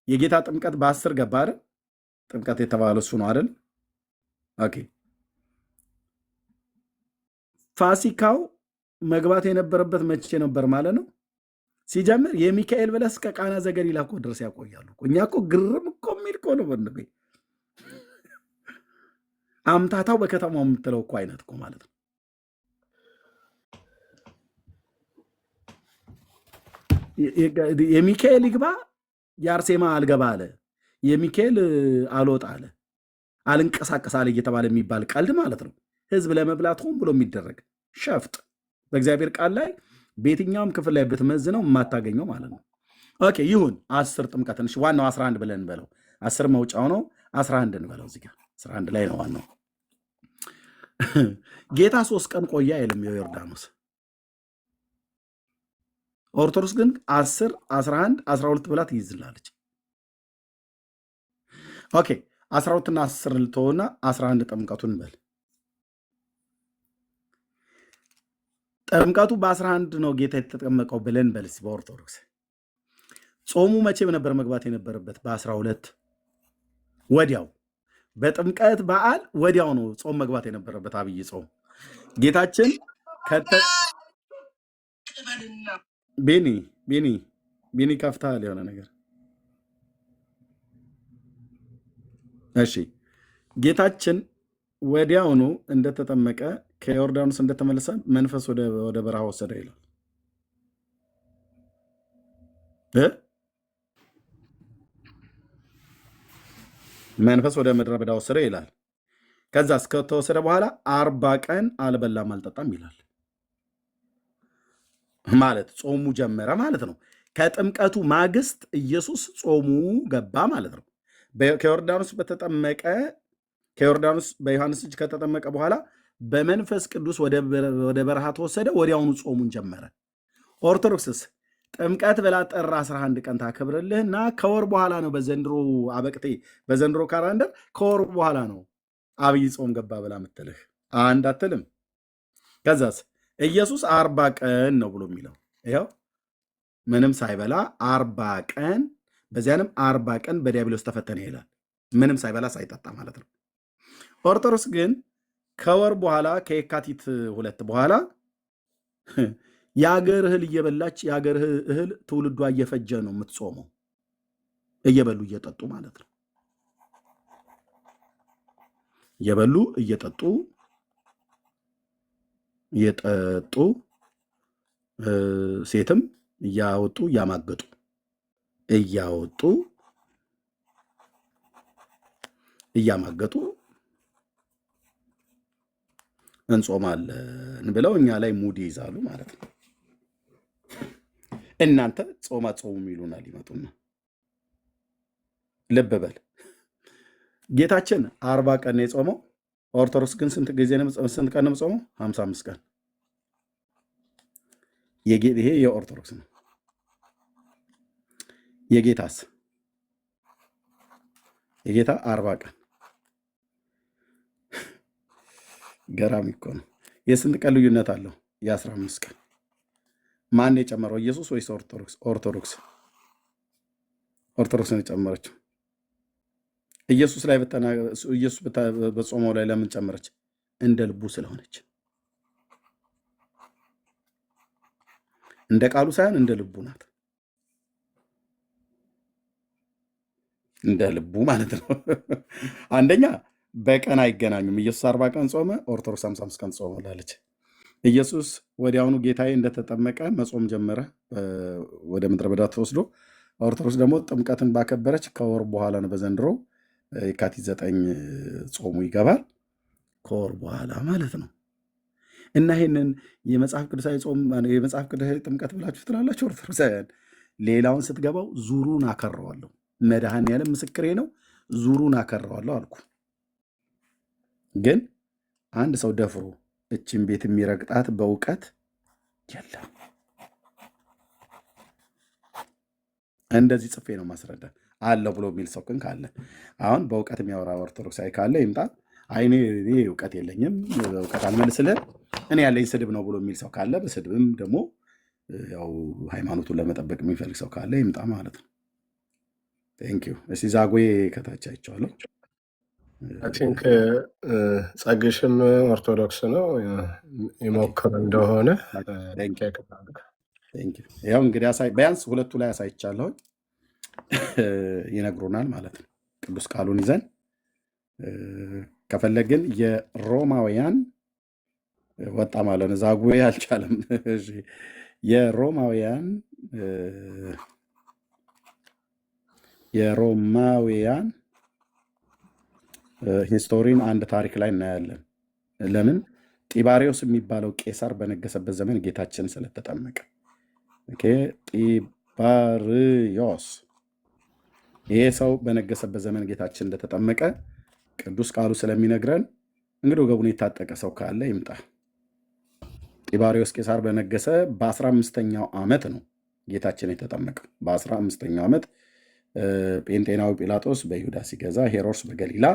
የጌታ ጥምቀት በ10 ገባ አይደል? ጥምቀት የተባለው እሱ ነው አይደል? ኦኬ። ፋሲካው መግባት የነበረበት መቼ ነበር ማለት ነው? ሲጀምር የሚካኤል ብለህ እስከ ቃና ዘገሊላ እኮ ድረስ ያቆያሉ። እኛ እኮ ግርም እኮ የሚል እኮ ነው ወንድሜ። አምታታው በከተማው የምትለው እኮ አይነት እኮ ማለት ነው። የሚካኤል ይግባ የአርሴማ አልገባ አለ፣ የሚካኤል አልወጣ አለ፣ አልንቀሳቀስ አለ እየተባለ የሚባል ቀልድ ማለት ነው። ህዝብ ለመብላት ሆን ብሎ የሚደረግ ሸፍጥ በእግዚአብሔር ቃል ላይ በየትኛውም ክፍል ላይ ብትመዝነው የማታገኘው ማለት ነው። ኦኬ ይሁን 10 ጥምቀትን ዋናው 11 ብለን እንበለው። 10 መውጫው ነው፣ 11 እንበለው። እዚህ ጋር 11 ላይ ነው ዋናው። ጌታ 3 ቀን ቆየ አይልም የዮርዳኖስ። ኦርቶዶክስ ግን 10 11 12 ብላ ትይዝላለች። ኦኬ 12 እና 10 ልትሆና 11 ጥምቀቱን በል። ጥምቀቱ በ11 ነው ጌታ የተጠመቀው ብለን በልስ በኦርቶዶክስ ጾሙ መቼ ነበር መግባት የነበረበት? በ12 ወዲያው በጥምቀት በዓል ወዲያው ነው ጾም መግባት የነበረበት። አብይ ጾም ጌታችን ቤኒ ቤኒ ቤኒ ከፍተሃል የሆነ ነገር። እሺ ጌታችን ወዲያውኑ እንደተጠመቀ ከዮርዳኖስ እንደተመለሰ መንፈስ ወደ በረሃ ወሰደ ይላል። መንፈስ ወደ ምድረ በዳ ወሰደ ይላል። ከዛ እስከተወሰደ በኋላ 40 ቀን አልበላም አልጠጣም ይላል። ማለት ጾሙ ጀመረ ማለት ነው። ከጥምቀቱ ማግስት ኢየሱስ ጾሙ ገባ ማለት ነው። ከዮርዳኖስ በዮሐንስ እጅ ከተጠመቀ በኋላ በመንፈስ ቅዱስ ወደ በረሃ ተወሰደ። ወዲያውኑ ጾሙን ጀመረ። ኦርቶዶክስስ ጥምቀት ብላ ጥር 11 ቀን ታከብርልህ እና ከወር በኋላ ነው በዘንድሮ አበቅቴ በዘንድሮ ካላንደር ከወር በኋላ ነው አብይ ጾም ገባ ብላ ምትልህ አንድ አትልም። ከዛስ ኢየሱስ 40 ቀን ነው ብሎ የሚለው ይኸው ምንም ሳይበላ 40 ቀን በዚያንም 40 ቀን በዲያብሎስ ተፈተነ ይላል። ምንም ሳይበላ ሳይጠጣ ማለት ነው። ኦርቶዶክስ ግን ከወር በኋላ ከየካቲት 2 በኋላ የአገር እህል እየበላች የአገር እህል ትውልዷ እየፈጀ ነው የምትጾመው። እየበሉ እየጠጡ ማለት ነው። እየበሉ እየጠጡ ሴትም እያወጡ እያማገጡ እንጾማለን ብለው እኛ ላይ ሙድ ይይዛሉ ማለት ነው። እናንተ ጾም አትጾሙም ይሉናል። ይመጡና ልብ በል ጌታችን 40 ቀን ነው የጾመው። ኦርቶዶክስ ግን ስንት ቀን ነው የጾመው? 55 ቀን። ይሄ የኦርቶዶክስ ነው። የጌታስ የጌታ 40 ቀን ገራሚ እኮ ነው። የስንት ቀን ልዩነት አለው? የ15 ቀን። ማን የጨመረው? ኢየሱስ ወይስ ኦርቶዶክስ? ኦርቶዶክስ ነው የጨመረችው። ኢየሱስ በጾመው ላይ ለምን ጨመረች? እንደ ልቡ ስለሆነች፣ እንደ ቃሉ ሳይሆን እንደ ልቡ ናት። እንደ ልቡ ማለት ነው። አንደኛ በቀን አይገናኙም። ኢየሱስ 40 ቀን ጾመ፣ ኦርቶዶክስ 55 ቀን ጾመ ላለች። ኢየሱስ ወዲያውኑ ጌታዬ እንደተጠመቀ መጾም ጀመረ፣ ወደ ምድረ በዳ ተወስዶ። ኦርቶዶክስ ደግሞ ጥምቀትን ባከበረች ከወር በኋላ ነው። በዘንድሮ የካቲት 9 ጾሙ ይገባል፣ ከወር በኋላ ማለት ነው። እና ይሄንን የመጽሐፍ ቅዱሳዊ ጾም የመጽሐፍ ቅዱሳዊ ጥምቀት ብላችሁ ትላላችሁ ኦርቶዶክሳውያን። ሌላውን ስትገባው ዙሩን አከረዋለሁ፣ መድኃኔዓለም ምስክሬ ነው፣ ዙሩን አከረዋለሁ አልኩ። ግን አንድ ሰው ደፍሮ እችን ቤት የሚረግጣት በእውቀት የለም። እንደዚህ ጽፌ ነው ማስረዳት አለው ብሎ የሚል ሰው ግን ካለ አሁን በእውቀት የሚያወራ ኦርቶዶክሳዊ ካለ ይምጣ። አይኔ እውቀት የለኝም እውቀት አልመልስልህም እኔ ያለኝ ስድብ ነው ብሎ የሚል ሰው ካለ በስድብም ደግሞ ያው ሃይማኖቱን ለመጠበቅ የሚፈልግ ሰው ካለ ይምጣ ማለት ነው። ቴንኪው። እስቲ ዛጎዬ ከታች አይቼዋለሁ። ቲንክ ጸግሽም ኦርቶዶክስ ነው ይሞክር እንደሆነ ያው እንግዲህ ቢያንስ ሁለቱ ላይ አሳይቻለሁኝ። ይነግሩናል ማለት ነው። ቅዱስ ቃሉን ይዘን ከፈለግን የሮማውያን ወጣ ማለት ነው። ዛጉዌ አልቻለም። የሮማውያን ሂስቶሪን አንድ ታሪክ ላይ እናያለን። ለምን ጢባሪዮስ የሚባለው ቄሳር በነገሰበት ዘመን ጌታችን ስለተጠመቀ ጢባሪዮስ ይሄ ሰው በነገሰበት ዘመን ጌታችን እንደተጠመቀ ቅዱስ ቃሉ ስለሚነግረን እንግዲህ ወገቡን የታጠቀ ሰው ካለ ይምጣ። ጢባሪዮስ ቄሳር በነገሰ በ15ኛው ዓመት ነው ጌታችን የተጠመቀው። በ15ኛው ዓመት ጴንጤናዊ ጲላጦስ በይሁዳ ሲገዛ፣ ሄሮድስ በገሊላ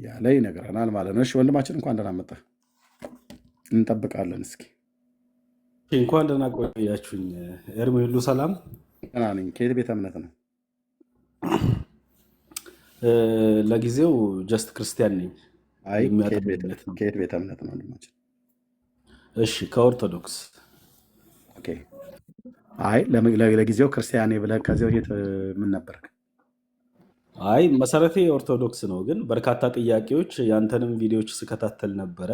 ያለ ይነግረናል ማለት ነው። እሺ ወንድማችን እንኳን ደህና መጣ። እንጠብቃለን። እስኪ እንኳን ደህና ቆያችሁኝ። ኤርሜ ሁሉ ሰላም ገና ነኝ። ከየት ቤተ እምነት ነው? ለጊዜው ጀስት ክርስቲያን ነኝ። አይ የሚያጠብ እምነት ነው። ከየት ቤተ እምነት ነው ወንድማችን? እሺ ከኦርቶዶክስ። ኦኬ። አይ ለጊዜው ክርስቲያኔ ብለህ ከዚህ በፊት ምን ነበርክ? አይ መሰረቴ ኦርቶዶክስ ነው፣ ግን በርካታ ጥያቄዎች ያንተንም ቪዲዮዎች ስከታተል ነበረ።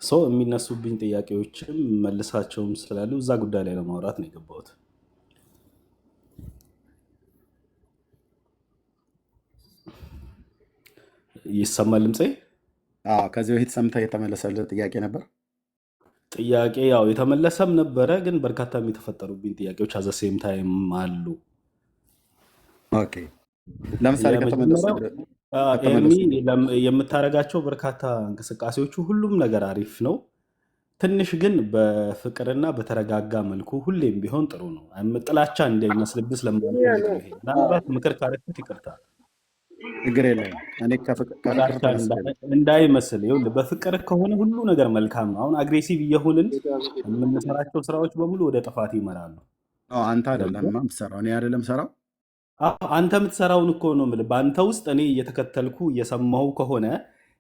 ሰው የሚነሱብኝ ጥያቄዎችም መልሳቸውም ስላሉ እዛ ጉዳይ ላይ ለማውራት ነው የገባሁት። ይሰማል ድምፄ? ከዚህ በፊት ሰምተህ የተመለሰልህ ጥያቄ ነበር? ጥያቄ ያው የተመለሰም ነበረ፣ ግን በርካታም የተፈጠሩብኝ ጥያቄዎች አዘሴም ታይም አሉ። ኦኬ። ለምሳሌ የመጀመሪያው ኤርሚ የምታደርጋቸው በርካታ እንቅስቃሴዎቹ ሁሉም ነገር አሪፍ ነው። ትንሽ ግን በፍቅርና በተረጋጋ መልኩ ሁሌም ቢሆን ጥሩ ነው። ጥላቻ እንዳይመስልብህ ስለማለት ነው። ምናልባት ምክር ካረክት ይቅርታል፣ ችግር የለም። እኔ ጥላቻ እንዳይመስል። ይኸውልህ በፍቅር ከሆነ ሁሉ ነገር መልካም ነው። አሁን አግሬሲቭ እየሆንን የምንሰራቸው ስራዎች በሙሉ ወደ ጥፋት ይመራሉ። አንተ አይደለም የምትሰራው፣ እኔ አይደለም ሰራው። አንተ የምትሰራውን እኮ ነው የምልህ። በአንተ ውስጥ እኔ እየተከተልኩ እየሰማሁ ከሆነ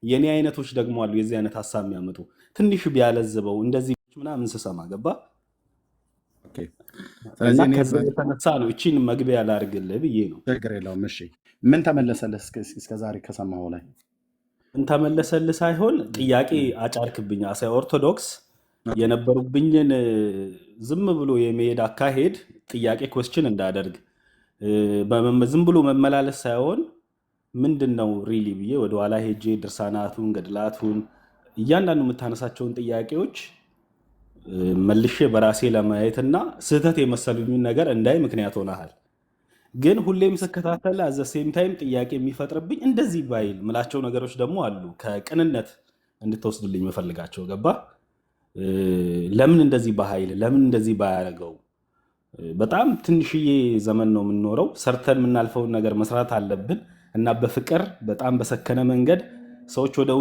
የኔ አይነቶች ደግሞ አሉ የዚህ አይነት ሀሳብ የሚያመጡ ትንሽ ቢያለዝበው እንደዚህ ምናምን ስሰማ ገባ። እና ከዚህ የተነሳ ነው እቺን መግቢያ ላድርግልህ ብዬ ነው። ችግር የለውም። እሺ ምን ተመለሰልህ እስከዛሬ ከሰማሁ ላይ? ምን ተመለሰልህ ሳይሆን ጥያቄ አጫርክብኝ። አሳይ ኦርቶዶክስ የነበሩብኝን ዝም ብሎ የመሄድ አካሄድ ጥያቄ ኮስችን እንዳደርግ ዝም ብሎ መመላለስ ሳይሆን ምንድን ነው ሪሊ ብዬ ወደኋላ ሄጄ ድርሳናቱን፣ ገድላቱን፣ እያንዳንዱ የምታነሳቸውን ጥያቄዎች መልሼ በራሴ ለማየትና ስህተት የመሰሉኝን ነገር እንዳይ ምክንያት ሆነሃል። ግን ሁሌም ስከታተል አዘ ሴም ታይም ጥያቄ የሚፈጥርብኝ እንደዚህ ባይል ምላቸው ነገሮች ደግሞ አሉ። ከቅንነት እንድትወስድልኝ የምፈልጋቸው ገባ። ለምን እንደዚህ በኃይል ለምን እንደዚህ ባያደርገው? በጣም ትንሽዬ ዘመን ነው የምንኖረው። ሰርተን የምናልፈውን ነገር መስራት አለብን እና በፍቅር በጣም በሰከነ መንገድ ሰዎች ወደ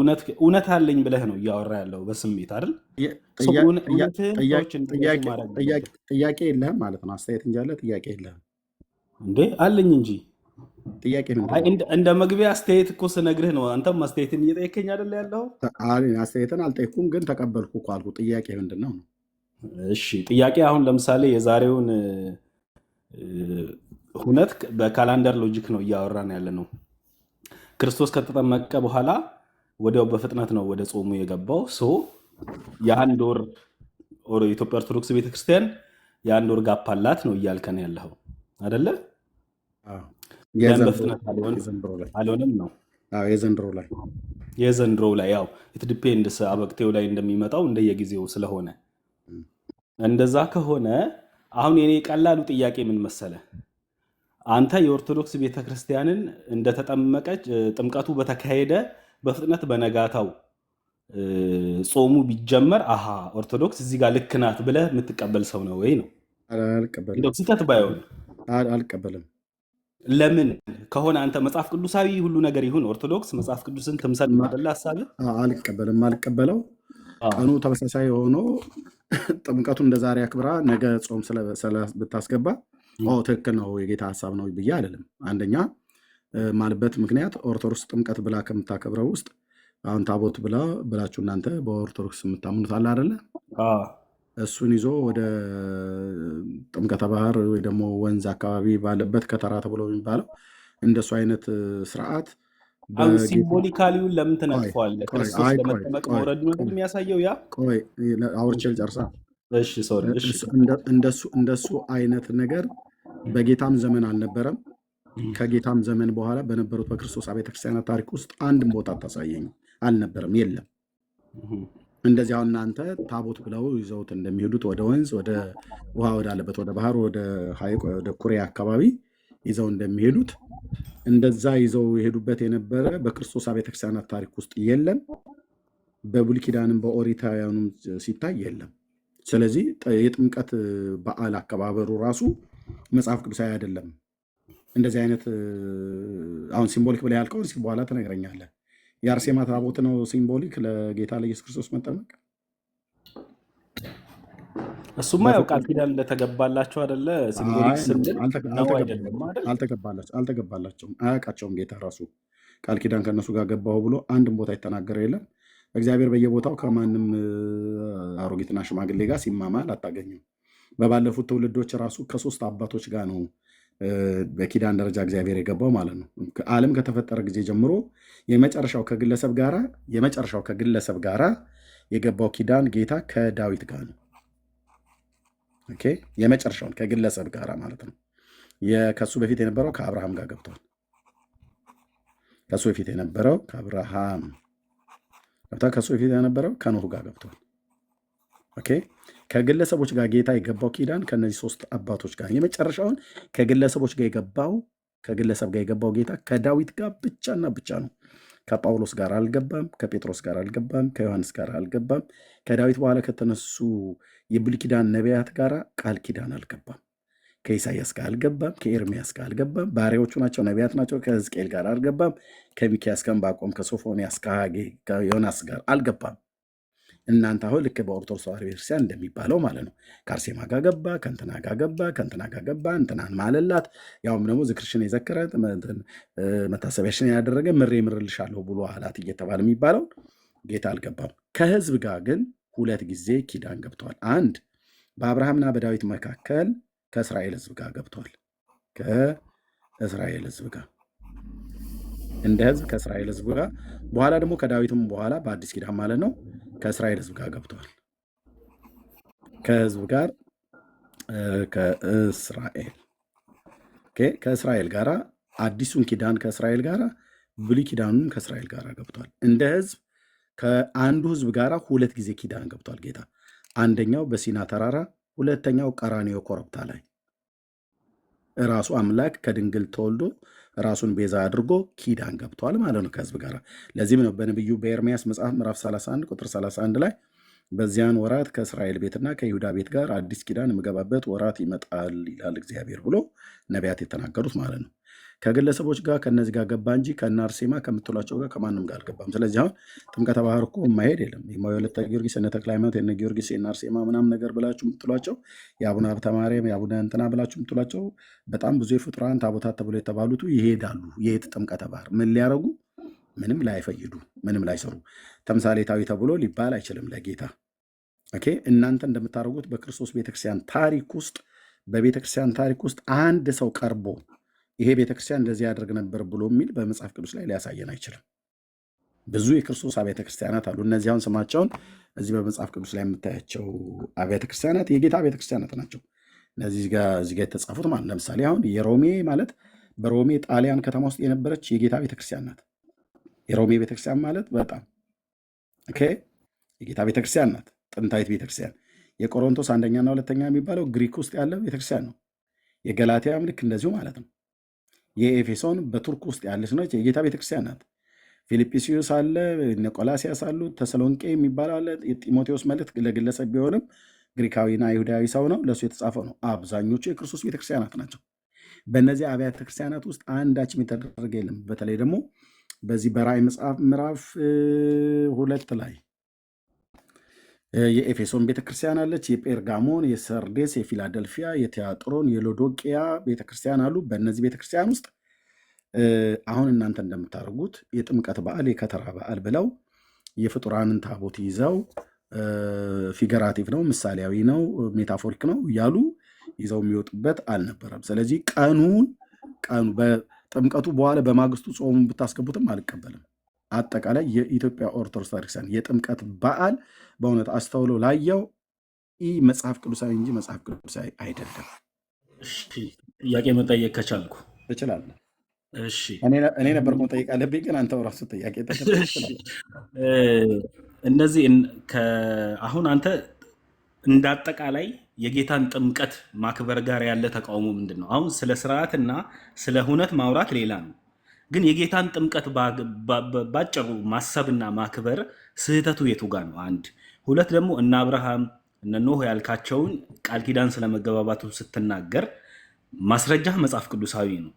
እውነት አለኝ ብለህ ነው እያወራ ያለው በስሜት አይደል? ጥያቄ የለህም ማለት ነው። አስተያየት እንጂ ያለ ጥያቄ የለህም እንዴ? አለኝ እንጂ ጥያቄ እንደ መግቢያ አስተያየት እኮ ስነግርህ ነው። አንተም አስተያየትን እየጠየከኝ አይደለ ያለው? አስተያየትን አልጠየኩም፣ ግን ተቀበልኩ እኮ አልኩ። ጥያቄ ምንድን ነው? እሺ ጥያቄ አሁን ለምሳሌ የዛሬውን ሁነት በካላንደር ሎጂክ ነው እያወራን ያለ ነው። ክርስቶስ ከተጠመቀ በኋላ ወዲያው በፍጥነት ነው ወደ ጾሙ የገባው። የአንድ ወር የኢትዮጵያ ኦርቶዶክስ ቤተክርስቲያን የአንድ ወር ጋፕ አላት ነው እያልከን ያለው አደለ? በፍጥነት አልሆነም ነው የዘንድሮው ላይ ያው ኢትዲፔንድስ አበቅቴው ላይ እንደሚመጣው እንደየጊዜው ስለሆነ እንደዛ ከሆነ አሁን የኔ ቀላሉ ጥያቄ ምን መሰለ? አንተ የኦርቶዶክስ ቤተክርስቲያንን እንደተጠመቀች ጥምቀቱ በተካሄደ በፍጥነት በነጋታው ጾሙ ቢጀመር አሃ ኦርቶዶክስ እዚህ ጋር ልክ ናት ብለህ የምትቀበል ሰው ነው ወይ ነው? እንደው ስህተት ባይሆን አልቀበልም። ለምን ከሆነ አንተ መጽሐፍ ቅዱሳዊ ሁሉ ነገር ይሁን ኦርቶዶክስ መጽሐፍ ቅዱስን ትምሰል አይደለ ሐሳብህ? አልቀበልም። አልቀበለው ቀኑ ተመሳሳይ ሆኖ ጥምቀቱ እንደ ዛሬ አክብራ ነገ ጾም ብታስገባ ትክክል ነው የጌታ ሀሳብ ነው ብዬ አይደለም። አንደኛ ማልበት ምክንያት ኦርቶዶክስ ጥምቀት ብላ ከምታከብረው ውስጥ አሁን ታቦት ብላችሁ እናንተ በኦርቶዶክስ የምታምኑት አለ አይደለ? እሱን ይዞ ወደ ጥምቀተ ባህር ወይ ደግሞ ወንዝ አካባቢ ባለበት ከተራ ተብሎ የሚባለው እንደሱ አይነት ስርዓት ሲምቦሊካሊውን ለምን ትነጥፈዋለህ? ክርስቶስ ለመጠመቅ መውረድ ነው የሚያሳየው። ያ አውርቼ ልጨርሳ። እንደሱ አይነት ነገር በጌታም ዘመን አልነበረም። ከጌታም ዘመን በኋላ በነበሩት በክርስቶስ ቤተክርስቲያናት ታሪክ ውስጥ አንድም ቦታ አታሳየኝ፣ አልነበረም፣ የለም። እንደዚያው እናንተ ታቦት ብለው ይዘውት እንደሚሄዱት ወደ ወንዝ ወደ ውሃ ወዳለበት ወደ ባህር ወደ ሐይቅ ወደ ኩሬ አካባቢ ይዘው እንደሚሄዱት እንደዛ ይዘው የሄዱበት የነበረ በክርስቶስ ቤተክርስቲያናት ታሪክ ውስጥ የለም። በብሉይ ኪዳንም በኦሪታውያኑም ሲታይ የለም። ስለዚህ የጥምቀት በዓል አከባበሩ ራሱ መጽሐፍ ቅዱሳዊ አይደለም። እንደዚህ አይነት አሁን ሲምቦሊክ ብላ ያልከውን እስኪ በኋላ ትነግረኛለህ። የአርሴማ ታቦት ነው ሲምቦሊክ ለጌታ ለኢየሱስ ክርስቶስ መጠመቅ? እሱማ ያው ቃል ኪዳን እንደተገባላቸው አይደለ? ሲምቦሊክ ስንል ነው አይደለም አይደል? አልተገባላቸውም። አያውቃቸውም ጌታ ራሱ ቃል ኪዳን ከእነሱ ጋር ገባሁ ብሎ አንድም ቦታ የተናገረ የለም። እግዚአብሔር በየቦታው ከማንም አሮጊትና ሽማግሌ ጋር ሲማማል አታገኝም። በባለፉት ትውልዶች ራሱ ከ3 አባቶች ጋር ነው በኪዳን ደረጃ እግዚአብሔር የገባው ማለት ነው። ዓለም ከተፈጠረ ጊዜ ጀምሮ የመጨረሻው ከግለሰብ ጋራ የገባው ኪዳን ጌታ ከዳዊት ጋር ነው። ኦኬ፣ የመጨረሻውን ከግለሰብ ጋራ ማለት ነው። ከሱ በፊት የነበረው ከአብርሃም ጋር ገብቷል። ከሱ በፊት የነበረው ከአብርሃም ከሱ በፊት የነበረው ከኖህ ጋር ገብቷል። ኦኬ፣ ከግለሰቦች ጋር ጌታ የገባው ኪዳን ከነዚህ 3 አባቶች ጋር፣ የመጨረሻውን ከግለሰቦች ጋር የገባው ጌታ ከዳዊት ጋር ብቻና ብቻ ነው። ከጳውሎስ ጋር አልገባም፣ ከጴጥሮስ ጋር አልገባም፣ ከዮሐንስ ጋር አልገባም። ከዳዊት በኋላ ከተነሱ የብሉይ ኪዳን ነቢያት ጋር ቃል ኪዳን አልገባም። ከኢሳያስ ጋር አልገባም፣ ከኤርሚያስ ጋር አልገባም። ባሪያዎቹ ናቸው፣ ነቢያት ናቸው። ከሕዝቅኤል ጋር አልገባም። ከሚኪያስ፣ ከዕንባቆም፣ ከሶፎንያስ፣ ከሐጌ፣ ከዮናስ ጋር አልገባም። እናንተ አሁን ልክ በኦርቶዶክስ ተዋሕዶ ቤተክርስቲያን እንደሚባለው ማለት ነው። ከአርሴማ ጋር ገባ፣ ከእንትና ጋር ገባ፣ ከእንትና ጋር ገባ፣ እንትናን ማለላት፣ ያውም ደግሞ ዝክርሽን የዘከረ መታሰቢያሽን ያደረገ ምሬ ምርልሻለሁ ብሎ አላት እየተባለ የሚባለው ጌታ አልገባም። ከህዝብ ጋር ግን 2 ጊዜ ኪዳን ገብተዋል። አንድ በአብርሃምና በዳዊት መካከል ከእስራኤል ህዝብ ጋር ገብተዋል። ከእስራኤል ህዝብ ጋር እንደ ህዝብ ከእስራኤል ህዝብ ጋር፣ በኋላ ደግሞ ከዳዊትም በኋላ በአዲስ ኪዳን ማለት ነው ከእስራኤል ህዝብ ጋር ገብተዋል። ከህዝብ ጋር ከእስራኤል ጋር አዲሱን ኪዳን ከእስራኤል ጋር፣ ብሉይ ኪዳኑን ከእስራኤል ጋር ገብቷል። እንደ ህዝብ ከአንዱ ህዝብ ጋር 2 ጊዜ ኪዳን ገብቷል ጌታ። አንደኛው በሲና ተራራ፣ ሁለተኛው ቀራንዮ ኮረብታ ላይ ራሱ አምላክ ከድንግል ተወልዶ ራሱን ቤዛ አድርጎ ኪዳን ገብቷል ማለት ነው ከህዝብ ጋር። ለዚህም ነው በነቢዩ በኤርምያስ መጽሐፍ ምዕራፍ 31 ቁጥር 31 ላይ በዚያን ወራት ከእስራኤል ቤትና ከይሁዳ ቤት ጋር አዲስ ኪዳን የምገባበት ወራት ይመጣል ይላል እግዚአብሔር ብሎ ነቢያት የተናገሩት ማለት ነው። ከግለሰቦች ጋር ከነዚህ ጋር ገባ እንጂ ከእነ አርሴማ ከምትሏቸው ጋር ከማንም ጋር አልገባም። ስለዚህ አሁን ጥምቀተ ባህር እኮ የማይሄድ የለም። የወለተ ጊዮርጊስ፣ እነ ተክለ ሃይማኖት፣ የነ ጊዮርጊስ፣ የነ አርሴማ ምናምን ነገር ብላችሁ የምትሏቸው የአቡነ ሀብተ ማርያም የአቡነ እንትና ብላችሁ የምትሏቸው በጣም ብዙ የፍጡራን ታቦታት ተብሎ የተባሉቱ ይሄዳሉ። የት ጥምቀተ ባህር ምን ሊያደርጉ? ምንም ላይፈይዱ፣ ምንም ላይሰሩ። ተምሳሌታዊ ተብሎ ሊባል አይችልም ለጌታ። ኦኬ፣ እናንተ እንደምታደርጉት በክርስቶስ ቤተክርስቲያን ታሪክ ውስጥ በቤተክርስቲያን ታሪክ ውስጥ አንድ ሰው ቀርቦ ይሄ ቤተክርስቲያን እንደዚህ ያደርግ ነበር ብሎ የሚል በመጽሐፍ ቅዱስ ላይ ሊያሳየን አይችልም። ብዙ የክርስቶስ አብያተ ክርስቲያናት አሉ። እነዚያውን ስማቸውን እዚህ በመጽሐፍ ቅዱስ ላይ የምታያቸው አብያተ ክርስቲያናት የጌታ አብያተ ክርስቲያናት ናቸው። እነዚህ ጋር የተጻፉት ማለት ለምሳሌ አሁን የሮሜ ማለት በሮሜ ጣሊያን ከተማ ውስጥ የነበረች የጌታ ቤተክርስቲያን ናት። የሮሜ ቤተክርስቲያን ማለት በጣም የጌታ ቤተክርስቲያን ናት፣ ጥንታዊት ቤተክርስቲያን። የቆሮንቶስ አንደኛና ሁለተኛ የሚባለው ግሪክ ውስጥ ያለ ቤተክርስቲያን ነው። የገላትያም ልክ እንደዚሁ ማለት ነው። የኤፌሶን በቱርክ ውስጥ ያለች ነች፣ የጌታ ቤተክርስቲያን ናት። ፊልጵስዩስ አለ፣ ቆላሲያስ አሉ፣ ተሰሎንቄ የሚባለው አለ። የጢሞቴዎስ መልእክት ለግለሰብ ቢሆንም ግሪካዊና አይሁዳዊ ሰው ነው፣ ለእሱ የተጻፈው ነው። አብዛኞቹ የክርስቶስ ቤተክርስቲያናት ናቸው። በእነዚህ አብያተ ክርስቲያናት ውስጥ አንዳችም የተደረገ የለም። በተለይ ደግሞ በዚህ በራእይ መጽሐፍ ምዕራፍ 2 ላይ የኤፌሶን ቤተክርስቲያን አለች፣ የጴርጋሞን፣ የሰርዴስ፣ የፊላደልፊያ፣ የቲያጥሮን፣ የሎዶቅያ ቤተክርስቲያን አሉ። በእነዚህ ቤተክርስቲያን ውስጥ አሁን እናንተ እንደምታደርጉት የጥምቀት በዓል የከተራ በዓል ብለው የፍጡራንን ታቦት ይዘው ፊገራቲቭ ነው፣ ምሳሌያዊ ነው፣ ሜታፎሪክ ነው እያሉ ይዘው የሚወጡበት አልነበረም። ስለዚህ ቀኑ በጥምቀቱ በኋላ በማግስቱ ጾሙን ብታስገቡትም አልቀበልም። አጠቃላይ የኢትዮጵያ ኦርቶዶክስ ቤተክርስቲያን የጥምቀት በዓል በእውነት አስተውሎ ላየው ይህ መጽሐፍ ቅዱሳዊ እንጂ መጽሐፍ ቅዱሳዊ አይደለም። ጥያቄ መጠየቅ ከቻልኩ ትችላለህ። እኔ ነበር መጠየቅ አለብኝ፣ ግን አንተው ራሱ ጥያቄ እነዚህ አሁን አንተ እንደ አጠቃላይ የጌታን ጥምቀት ማክበር ጋር ያለ ተቃውሞ ምንድን ነው? አሁን ስለ ስርዓትና ስለ ሁነት ማውራት ሌላ ነው። ግን የጌታን ጥምቀት ባጭሩ ማሰብና ማክበር ስህተቱ የቱ ጋር ነው? አንድ ሁለት ደግሞ እነ አብርሃም እነ ኖህ ያልካቸውን ቃል ኪዳን ስለመገባባቱ ስትናገር ማስረጃ መጽሐፍ ቅዱሳዊ ነው።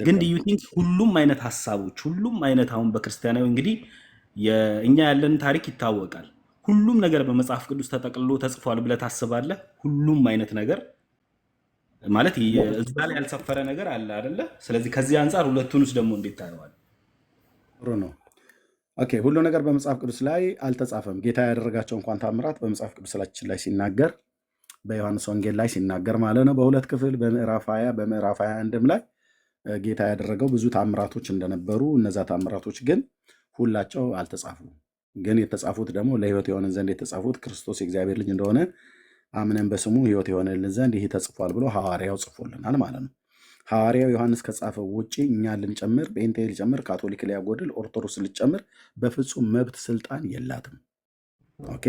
ግን ዩ ቲንክ ሁሉም አይነት ሀሳቦች ሁሉም አይነት አሁን በክርስቲያናዊ እንግዲህ እኛ ያለን ታሪክ ይታወቃል። ሁሉም ነገር በመጽሐፍ ቅዱስ ተጠቅልሎ ተጽፏል ብለህ ታስባለህ? ሁሉም አይነት ነገር ማለት እዛ ላይ ያልሰፈረ ነገር አለ አይደለ? ስለዚህ ከዚህ አንጻር ሁለቱን ውስጥ ደግሞ እንዴት ታየዋል? ጥሩ ነው። ኦኬ፣ ሁሉ ነገር በመጽሐፍ ቅዱስ ላይ አልተጻፈም። ጌታ ያደረጋቸው እንኳን ታምራት በመጽሐፍ ቅዱሳችን ላይ ሲናገር፣ በዮሐንስ ወንጌል ላይ ሲናገር ማለት ነው በሁለት ክፍል በምዕራፍ 20 በምዕራፍ 21 ላይ ጌታ ያደረገው ብዙ ታምራቶች እንደነበሩ፣ እነዛ ታምራቶች ግን ሁላቸው አልተጻፉም። ግን የተጻፉት ደግሞ ለሕይወት የሆነን ዘንድ የተጻፉት ክርስቶስ የእግዚአብሔር ልጅ እንደሆነ አምነን በስሙ ሕይወት የሆነልን ዘንድ ይሄ ተጽፏል ብሎ ሐዋርያው ጽፎልናል ማለት ነው። ሐዋርያው ዮሐንስ ከጻፈው ውጭ እኛ ልንጨምር፣ ጴንጤ ሊጨምር፣ ካቶሊክ ሊያጎድል፣ ኦርቶዶክስ ልጨምር በፍጹም መብት ስልጣን የላትም። ኦኬ፣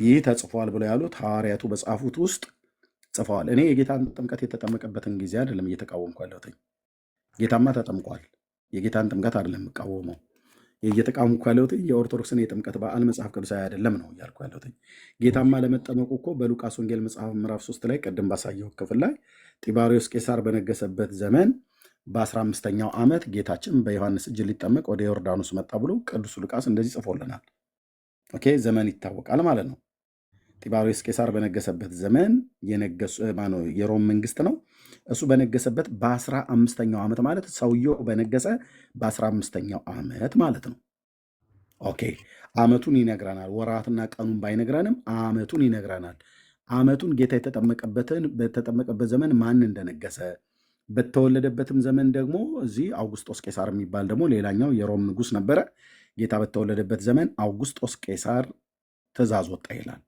ይህ ተጽፏል ብሎ ያሉት ሐዋርያቱ በጻፉት ውስጥ ጽፈዋል። እኔ የጌታን ጥምቀት የተጠመቀበትን ጊዜ አይደለም እየተቃወምኩ ያለሁት። ጌታማ ተጠምቋል። የጌታን ጥምቀት አይደለም የምቃወመው። እየተቃወምኩ ያለሁት የኦርቶዶክስን የጥምቀት በዓል መጽሐፍ ቅዱሳዊ አይደለም ነው እያልኩ ያለሁት። ጌታማ ለመጠመቁ እኮ በሉቃስ ወንጌል መጽሐፍ ምዕራፍ 3 ላይ ቅድም ባሳየው ክፍል ላይ ጢባሪዎስ ቄሳር በነገሰበት ዘመን በ15ኛው ዓመት ጌታችን በዮሐንስ እጅ ሊጠመቅ ወደ ዮርዳኖስ መጣ ብሎ ቅዱስ ሉቃስ እንደዚህ ጽፎልናል። ኦኬ፣ ዘመን ይታወቃል ማለት ነው። ጢባሪዎስ ቄሳር በነገሰበት ዘመን የሮም መንግስት ነው። እሱ በነገሰበት በ15ኛው ዓመት ማለት ሰውየው በነገሰ በ15ኛው ዓመት ማለት ነው። ኦኬ፣ ዓመቱን ይነግረናል። ወራትና ቀኑን ባይነግረንም ዓመቱን ይነግረናል። ዓመቱን ጌታ በተጠመቀበት ዘመን ማን እንደነገሰ፣ በተወለደበትም ዘመን ደግሞ እዚህ አውጉስጦስ ቄሳር የሚባል ደግሞ ሌላኛው የሮም ንጉስ ነበረ። ጌታ በተወለደበት ዘመን አውጉስጦስ ቄሳር ትእዛዝ ወጣ ይላል።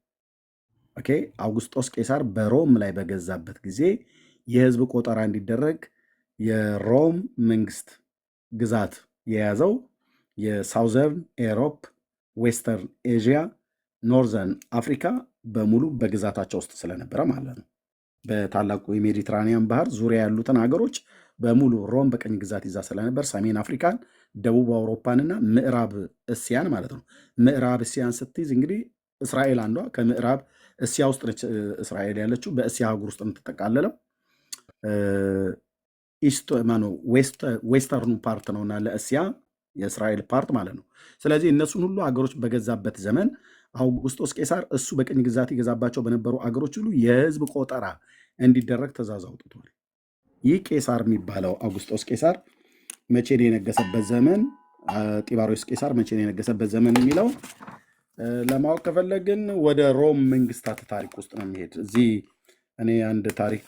ኦኬ፣ አውጉስጦስ ቄሳር በሮም ላይ በገዛበት ጊዜ የህዝብ ቆጠራ እንዲደረግ የሮም መንግስት ግዛት የያዘው የሳውዘርን ኤሮፕ፣ ዌስተርን ኤዥያ፣ ኖርዘርን አፍሪካ በሙሉ በግዛታቸው ውስጥ ስለነበረ ማለት ነው። በታላቁ የሜዲትራኒያን ባህር ዙሪያ ያሉትን ሀገሮች በሙሉ ሮም በቀኝ ግዛት ይዛ ስለነበር ሰሜን አፍሪካን፣ ደቡብ አውሮፓንና ምዕራብ እስያን ማለት ነው። ምዕራብ እስያን ስትይዝ እንግዲህ እስራኤል አንዷ ከምዕራብ እስያ ውስጥ ነች። እስራኤል ያለችው በእስያ አህጉር ውስጥ የምትጠቃለለው ዌስተርኑ ፓርት ነውና ለእስያ የእስራኤል ፓርት ማለት ነው። ስለዚህ እነሱን ሁሉ አገሮች በገዛበት ዘመን አውጉስጦስ ቄሳር እሱ በቅኝ ግዛት ይገዛባቸው በነበሩ አገሮች ሁሉ የህዝብ ቆጠራ እንዲደረግ ትእዛዝ አውጥቷል። ይህ ቄሳር የሚባለው አውጉስጦስ ቄሳር መቼ ነው የነገሰበት ዘመን፣ ጢባሪዎስ ቄሳር መቼ ነው የነገሰበት ዘመን የሚለው ለማወቅ ከፈለግን ወደ ሮም መንግስታት ታሪክ ውስጥ ነው የሚሄድ። እዚህ እኔ አንድ ታሪክ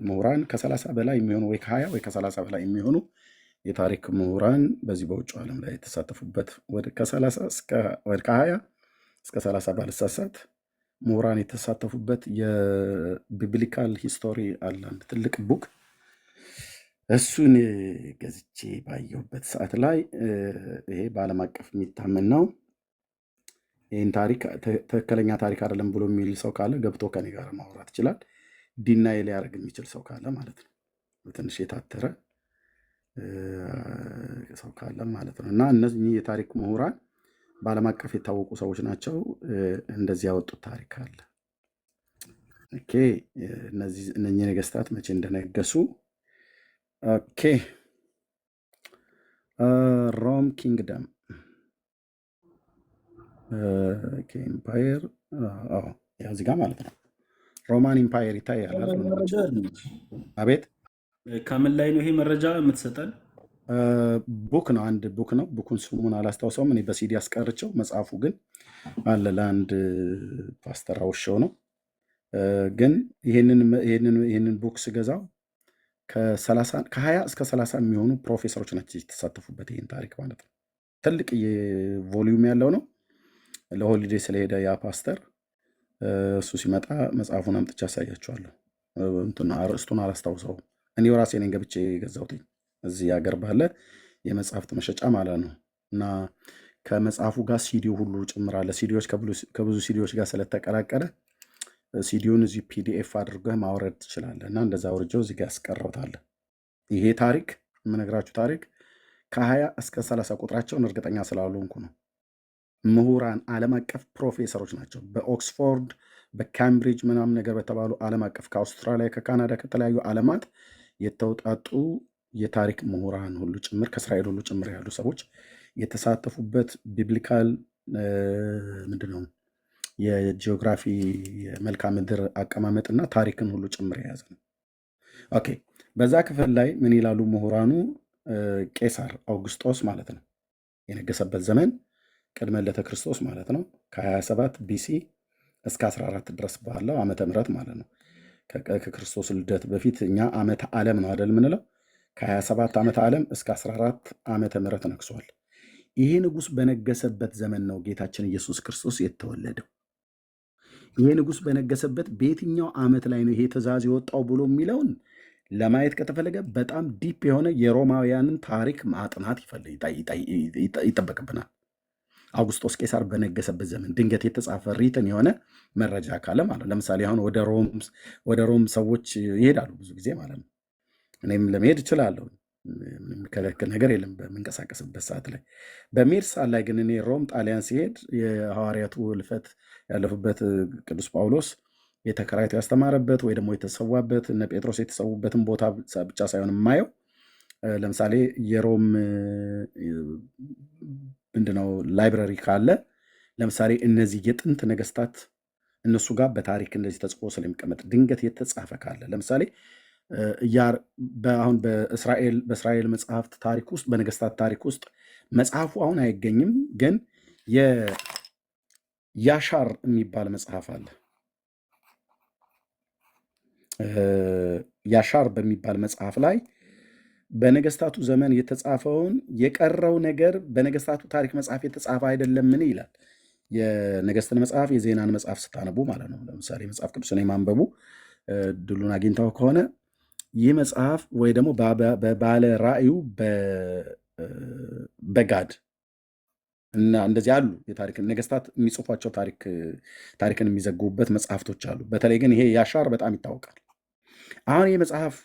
ምሁራን ከ30 በላይ የሚሆኑ ወይ ከ20 ወይ ከ30 በላይ የሚሆኑ የታሪክ ምሁራን በዚህ በውጭ ዓለም ላይ የተሳተፉበት ከ20 እስከ 30 ባልሳሳት ምሁራን የተሳተፉበት የቢብሊካል ሂስቶሪ አለ፣ አንድ ትልቅ ቡክ። እሱን ገዝቼ ባየሁበት ሰዓት ላይ ይሄ በዓለም አቀፍ የሚታመን ነው፣ ይህን ታሪክ ትክክለኛ ታሪክ አይደለም ብሎ የሚል ሰው ካለ ገብቶ ከኔ ጋር ማውራት ይችላል። ዲናይ ሊያደርግ የሚችል ሰው ካለ ማለት ነው፣ ትንሽ የታተረ ሰው ካለ ማለት ነው። እና እነዚህ የታሪክ ምሁራን በዓለም አቀፍ የታወቁ ሰዎች ናቸው። እንደዚህ ያወጡት ታሪክ አለ። ኦኬ፣ እነኚህ ነገስታት መቼ እንደነገሱ። ኦኬ፣ ሮም ኪንግደም ኢምፓየር እዚህ ጋር ማለት ነው። ሮማን ኢምፓየር ይታያል። አቤት፣ ከምን ላይ ነው ይሄ መረጃ የምትሰጠን? ቡክ ነው፣ አንድ ቡክ ነው። ቡኩን ስሙን አላስታውሰውም እኔ በሲዲ አስቀርቸው። መጽሐፉ ግን አለ፣ ለአንድ ፓስተር አውሸው ነው። ግን ይህንን ቡክ ስገዛው ከ20 እስከ 30 የሚሆኑ ፕሮፌሰሮች ናቸው የተሳተፉበት ይህን ታሪክ ማለት ነው። ትልቅ ቮሊዩም ያለው ነው። ለሆሊዴ ስለሄደ ያ ፓስተር እሱ ሲመጣ መጽሐፉን አምጥቼ አሳያቸዋለሁ። አርእስቱን አላስታውሰውም። እኔው ራሴ ነኝ ገብቼ የገዛሁት እዚህ ሀገር ባለ የመጽሐፍት መሸጫ ማለት ነው። እና ከመጽሐፉ ጋር ሲዲው ሁሉ ጭምራለ። ሲዲዎች ከብዙ ሲዲዎች ጋር ስለተቀላቀለ ሲዲውን እዚህ ፒዲኤፍ አድርገህ ማውረድ ትችላለህ። እና እንደዛ አውርጄው እዚህ ጋር ያስቀረውታለህ። ይሄ ታሪክ የምነግራችሁ ታሪክ ከ20 እስከ 30 ቁጥራቸውን እርግጠኛ ስላልሆንኩ ነው። ምሁራን ዓለም አቀፍ ፕሮፌሰሮች ናቸው። በኦክስፎርድ በካምብሪጅ ምናምን ነገር በተባሉ ዓለም አቀፍ ከአውስትራሊያ፣ ከካናዳ፣ ከተለያዩ ዓለማት የተውጣጡ የታሪክ ምሁራን ሁሉ ጭምር ከእስራኤል ሁሉ ጭምር ያሉ ሰዎች የተሳተፉበት ቢብሊካል ምንድነው የጂኦግራፊ የመልክዓ ምድር አቀማመጥና ታሪክን ሁሉ ጭምር የያዘ ነው። ኦኬ፣ በዛ ክፍል ላይ ምን ይላሉ ምሁራኑ? ቄሳር አውግስጦስ ማለት ነው የነገሰበት ዘመን ቅድመ ልደተ ክርስቶስ ማለት ነው ከ27 ቢሲ እስከ 14 ድረስ ባለው ዓመተ ምህረት ማለት ነው። ከክርስቶስ ልደት በፊት እኛ ዓመተ ዓለም ነው አይደል ምንለው። ከ27 ዓመተ ዓለም እስከ 14 ዓመተ ምህረት ነግሷል። ይሄ ንጉሥ በነገሰበት ዘመን ነው ጌታችን ኢየሱስ ክርስቶስ የተወለደው። ይሄ ንጉሥ በነገሰበት በየትኛው ዓመት ላይ ነው ይሄ ትእዛዝ የወጣው ብሎ የሚለውን ለማየት ከተፈለገ በጣም ዲፕ የሆነ የሮማውያንን ታሪክ ማጥናት ይጠበቅብናል። አውግስጦስ ቄሳር በነገሰበት ዘመን ድንገት የተጻፈ ሪትን የሆነ መረጃ ካለ ማለት ነው። ለምሳሌ አሁን ወደ ሮም ሰዎች ይሄዳሉ ብዙ ጊዜ ማለት ነው። እኔም ለመሄድ እችላለሁ፣ የሚከለክል ነገር የለም በምንቀሳቀስበት ሰዓት ላይ። በሚሄድ ሰዓት ላይ ግን እኔ ሮም ጣሊያን ሲሄድ የሐዋርያቱ ሕልፈት ያለፉበት ቅዱስ ጳውሎስ የተከራይቶ ያስተማረበት ወይ ደግሞ የተሰዋበት እነ ጴጥሮስ የተሰዉበትን ቦታ ብቻ ሳይሆን የማየው ለምሳሌ የሮም ምንድነው ላይብረሪ ካለ ለምሳሌ እነዚህ የጥንት ነገስታት እነሱ ጋር በታሪክ እንደዚህ ተጽፎ ስለሚቀመጥ ድንገት የተጻፈ ካለ ለምሳሌ አሁን በእስራኤል መጽሐፍት ታሪክ ውስጥ በነገስታት ታሪክ ውስጥ መጽሐፉ አሁን አይገኝም፣ ግን ያሻር የሚባል መጽሐፍ አለ። ያሻር በሚባል መጽሐፍ ላይ በነገስታቱ ዘመን የተጻፈውን የቀረው ነገር በነገስታቱ ታሪክ መጽሐፍ የተጻፈ አይደለምን ይላል። የነገስትን መጽሐፍ የዜናን መጽሐፍ ስታነቡ ማለት ነው። ለምሳሌ መጽሐፍ ቅዱስን የማንበቡ ድሉን አግኝተው ከሆነ ይህ መጽሐፍ ወይ ደግሞ በባለ ራእዩ በጋድ እና እንደዚህ አሉ የታሪክ ነገስታት የሚጽፏቸው ታሪክን የሚዘግቡበት መጽሐፍቶች አሉ። በተለይ ግን ይሄ ያሻር በጣም ይታወቃል። አሁን ይህ መጽሐፍ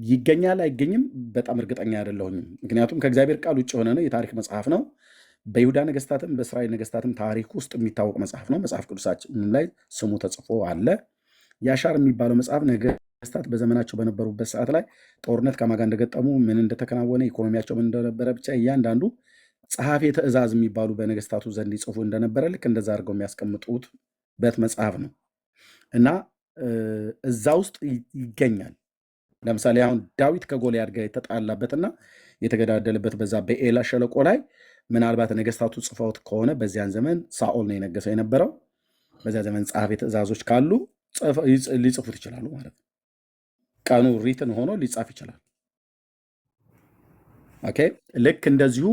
ይገኛል አይገኝም በጣም እርግጠኛ አይደለሁኝም። ምክንያቱም ከእግዚአብሔር ቃል ውጭ የሆነ ነው፣ የታሪክ መጽሐፍ ነው። በይሁዳ ነገስታትም በእስራኤል ነገስታትም ታሪክ ውስጥ የሚታወቅ መጽሐፍ ነው። መጽሐፍ ቅዱሳችን ላይ ስሙ ተጽፎ አለ። ያሻር የሚባለው መጽሐፍ ነገስታት በዘመናቸው በነበሩበት ሰዓት ላይ ጦርነት ከማጋ እንደገጠሙ ምን እንደተከናወነ ኢኮኖሚያቸው ምን እንደነበረ ብቻ እያንዳንዱ ጸሐፌ ትእዛዝ የሚባሉ በነገስታቱ ዘንድ ይጽፉ እንደነበረ ልክ እንደዛ አድርገው የሚያስቀምጡበት መጽሐፍ ነው እና እዛ ውስጥ ይገኛል። ለምሳሌ አሁን ዳዊት ከጎልያድ ጋር የተጣላበትና የተገዳደለበት በዛ በኤላ ሸለቆ ላይ ምናልባት ነገስታቱ ጽፈውት ከሆነ በዚያን ዘመን ሳኦል ነው የነገሰው የነበረው። በዚያ ዘመን ጸሐፌ ትእዛዞች ካሉ ሊጽፉት ይችላሉ ማለት ነው። ቀኑ ሪትን ሆኖ ሊጻፍ ይችላል። ኦኬ። ልክ እንደዚሁ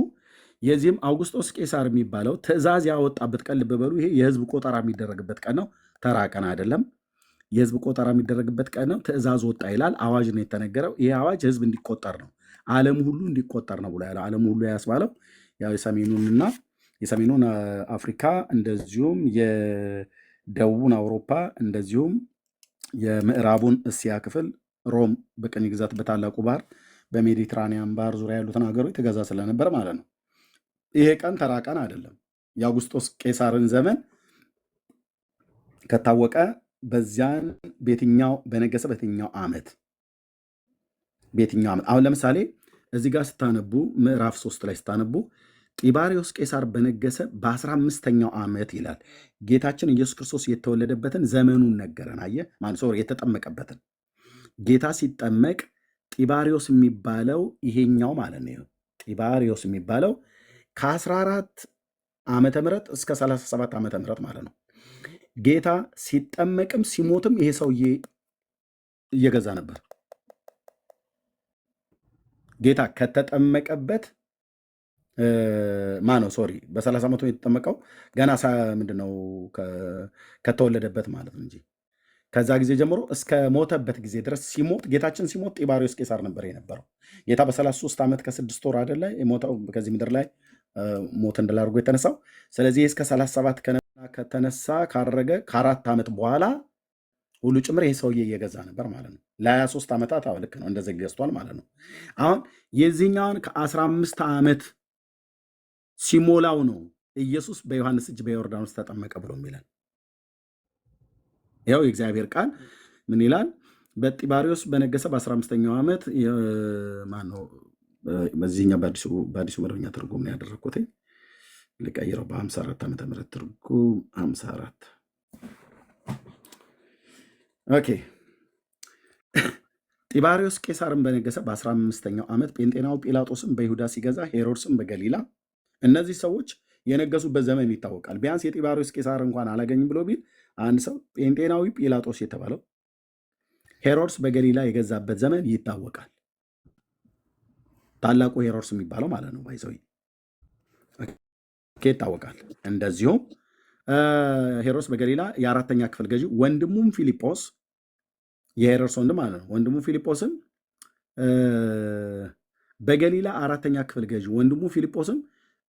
የዚህም አውግስጦስ ቄሳር የሚባለው ትእዛዝ ያወጣበት ቀን ልብ በሉ። ይሄ የህዝብ ቆጠራ የሚደረግበት ቀን ነው፣ ተራ ቀን አይደለም። የህዝብ ቆጠራ የሚደረግበት ቀን ነው። ትእዛዝ ወጣ ይላል። አዋጅ ነው የተነገረው። ይህ አዋጅ ህዝብ እንዲቆጠር ነው፣ ዓለም ሁሉ እንዲቆጠር ነው ብሎ ያለው። ዓለም ሁሉ ያስባለው ያው የሰሜኑን አፍሪካ እንደዚሁም የደቡቡን አውሮፓ እንደዚሁም የምዕራቡን እስያ ክፍል ሮም በቀኝ ግዛት በታላቁ ባህር በሜዲትራኒያን ባህር ዙሪያ ያሉትን ሀገሮች ትገዛ ስለነበር ማለት ነው። ይሄ ቀን ተራ ቀን አይደለም። የአውግስጦስ ቄሳርን ዘመን ከታወቀ በዚያን በነገሰ በየትኛው ዓመት አሁን ለምሳሌ እዚህ ጋር ስታነቡ ምዕራፍ 3 ላይ ስታነቡ ጢባሪዎስ ቄሳር በነገሰ በ15ኛው ዓመት ይላል። ጌታችን ኢየሱስ ክርስቶስ የተወለደበትን ዘመኑን ነገረን። አየህ የተጠመቀበትን ጌታ ሲጠመቅ ጢባሪዎስ የሚባለው ይሄኛው ማለት ነው። ጢባሪዎስ የሚባለው ከ14 ዓመተ ምህረት እስከ 37 ዓመተ ምህረት ማለት ነው። ጌታ ሲጠመቅም ሲሞትም ይሄ ሰውዬ እየገዛ ነበር። ጌታ ከተጠመቀበት በ30 ዓመቱ የተጠመቀው ገና ምንድነው ከተወለደበት ማለት ነው እንጂ ከዛ ጊዜ ጀምሮ እስከ ሞተበት ጊዜ ድረስ ጌታችን ሲሞት ጢባሪዎስ ቄሳር ነበር የነበረው። ጌታ በ33 ዓመት ከ6 ወር አይደለ የሞተው ከዚህ ምድር ላይ ሞት እንድል አድርጎ የተነሳው። ስለዚህ እስከ 37 ከተነሳ ካረገ ከ4 ዓመት በኋላ ሁሉ ጭምር ይህ ሰውዬ እየገዛ ነበር ማለት ነው። ለ23 ዓመታት ልክ ነው እንደዚህ ገዝቷል ማለት ነው። አሁን የዚህኛውን ከ15 ዓመት ሲሞላው ነው ኢየሱስ በዮሐንስ እጅ በዮርዳኖስ ተጠመቀ ብሎ የሚላል። ያው የእግዚአብሔር ቃል ምን ይላል? በጢባሪዎስ በነገሰ በ15ኛው ዓመት ማነው በዚህኛው በአዲሱ መደበኛ ትርጉም ነው ያደረግኩት። ልቀይረው በ54 ዓመተ ምህረት ትርጉም 54 ኦኬ። ጢባሪዎስ ቄሳርን በነገሰ በ15ኛው ዓመት ጴንጤናው ጲላጦስም በይሁዳ ሲገዛ ሄሮድስም በገሊላ እነዚህ ሰዎች የነገሱበት ዘመን ይታወቃል። ቢያንስ የጢባሪዎስ ቄሳር እንኳን አላገኝም ብሎ ቢል አንድ ሰው ጴንጤናዊ ጲላጦስ የተባለው ሄሮድስ በገሊላ የገዛበት ዘመን ይታወቃል። ታላቁ ሄሮድስ የሚባለው ማለት ነው። ባይዘዊ ይታወቃል። እንደዚሁም ሄሮድስ በገሊላ የአራተኛ ክፍል ገዢ ወንድሙም ፊልጶስ የሄሮድስ ወንድም ማለት ነው። ወንድሙ ፊልጶስም በገሊላ አራተኛ ክፍል ገዢ ወንድሙ ፊልጶስም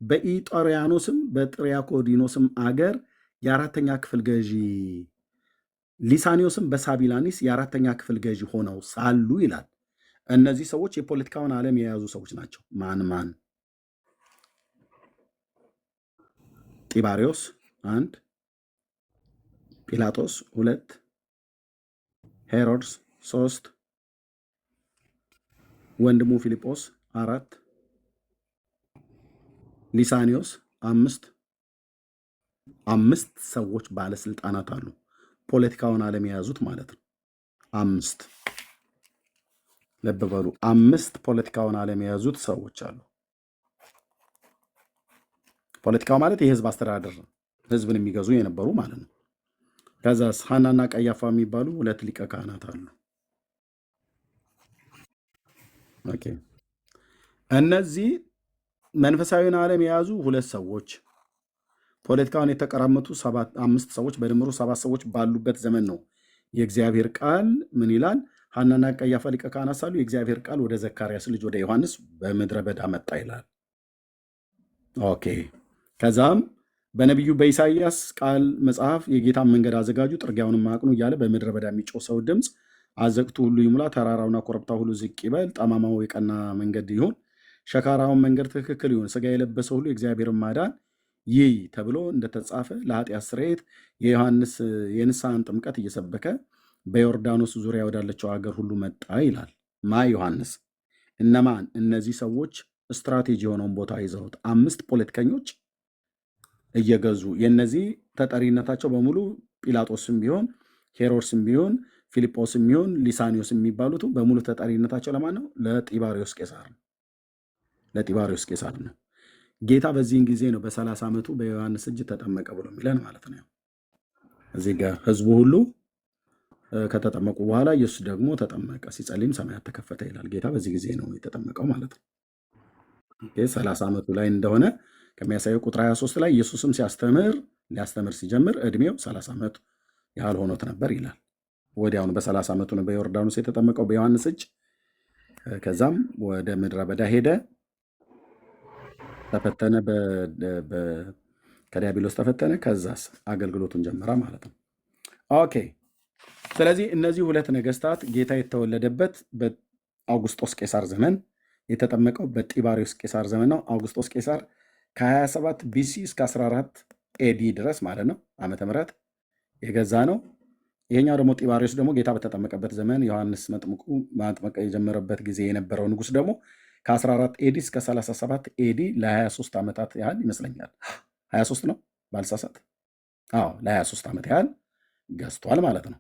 በኢጦሪያኖስም በጥሪያኮዲኖስም አገር የአራተኛ ክፍል ገዢ ሊሳኒዮስም በሳቢላኒስ የአራተኛ ክፍል ገዢ ሆነው ሳሉ ይላል። እነዚህ ሰዎች የፖለቲካውን ዓለም የያዙ ሰዎች ናቸው። ማን? ጢባሪዎስ 1፣ ጲላጦስ 2፣ ሄሮድስ 3፣ ወንድሙ ፊልጶስ 4፣ ሊሳኒዮስ 5። 5 ሰዎች ባለስልጣናት አሉ፣ ፖለቲካውን ዓለም የያዙት ማለት ነው። 5 ልብ በሉ፣ 5 ፖለቲካውን ዓለም የያዙት ሰዎች አሉ። ፖለቲካው ማለት የህዝብ አስተዳደር ነው፣ ህዝብን የሚገዙ የነበሩ ማለት ነው። ከዛ ሐናና ቀያፋ የሚባሉ 2 ሊቀ ካህናት አሉ። ኦኬ። እነዚህ መንፈሳዊውን ዓለም የያዙ 2 ሰዎች፣ ፖለቲካውን የተቀራመቱ 5 ሰዎች፣ በድምሩ 7 ሰዎች ባሉበት ዘመን ነው የእግዚአብሔር ቃል ምን ይላል? ሐናና ቀያፋ ሊቀ ካህናት ሳሉ የእግዚአብሔር ቃል ወደ ዘካርያስ ልጅ ወደ ዮሐንስ በምድረ በዳ መጣ ይላል። ኦኬ። ከዛም በነቢዩ በኢሳይያስ ቃል መጽሐፍ የጌታን መንገድ አዘጋጁ ጥርጊያውንም አቅኑ እያለ በምድረ በዳ የሚጮህ ሰው ድምፅ አዘቅቱ ሁሉ ይሙላ፣ ተራራውና ኮረብታው ሁሉ ዝቅ ይበል፣ ጠማማው የቀና መንገድ ይሁን፣ ሸካራውን መንገድ ትክክል ይሁን፣ ሥጋ የለበሰ ሁሉ የእግዚአብሔርን ማዳን ይይ ተብሎ እንደተጻፈ ለኃጢአት ስርየት የዮሐንስ የንስሐን ጥምቀት እየሰበከ በዮርዳኖስ ዙሪያ ወዳለችው ሀገር ሁሉ መጣ ይላል። ዮሐንስ። እነማን? እነዚህ ሰዎች ስትራቴጂ የሆነውን ቦታ ይዘውት 5 ፖለቲከኞች እየገዙ የነዚህ ተጠሪነታቸው በሙሉ ጲላጦስም ቢሆን ሄሮድስም ቢሆን ፊልጶስም ቢሆን ሊሳኒዮስ የሚባሉት በሙሉ ተጠሪነታቸው ለማን ነው? ለጢባሪዎስ ቄሳር ነው። ለጢባሪዎስ ቄሳር ነው። ጌታ በዚህን ጊዜ ነው በ30 ዓመቱ በዮሐንስ እጅ ተጠመቀ ብሎ የሚለን ማለት ነው። እዚህ ጋር ህዝቡ ሁሉ ከተጠመቁ በኋላ ኢየሱስ ደግሞ ተጠመቀ፣ ሲጸልይም ሰማያት ተከፈተ ይላል። ጌታ በዚህ ጊዜ ነው የተጠመቀው ማለት ነው። 30 ዓመቱ ላይ እንደሆነ ከሚያሳየው ቁጥር 23 ላይ ኢየሱስም ሊያስተምር ሲጀምር እድሜው 30 ዓመት ያህል ሆኖት ነበር ይላል። ወዲያውኑ በ30 ዓመቱ ነው በዮርዳኖስ የተጠመቀው በዮሐንስ እጅ። ከዛም ወደ ምድረ በዳ ሄደ፣ ተፈተነ፣ ከዲያብሎስ ተፈተነ። ከዛስ አገልግሎቱን ጀመረ ማለት ነው። ኦኬ። ስለዚህ እነዚህ 2 ነገስታት ጌታ የተወለደበት በአውጉስጦስ ቄሳር ዘመን፣ የተጠመቀው በጢባሪዎስ ቄሳር ዘመን ነው። አውጉስጦስ ቄሳር ከ27 ቢሲ እስከ 14 ኤዲ ድረስ ማለት ነው ዓመተ ምህረት የገዛ ነው። ይሄኛው ደግሞ ጢባሪዎስ ደግሞ ጌታ በተጠመቀበት ዘመን ዮሐንስ መጥምቁ ማጥመቅ የጀመረበት ጊዜ የነበረው ንጉስ ደግሞ ከ14 ኤዲ እስከ 37 ኤዲ ለ23 ዓመታት ያህል ይመስለኛል 23 ነው ባልሳሳት። አዎ ለ23 ዓመት ያህል ገዝቷል ማለት ነው።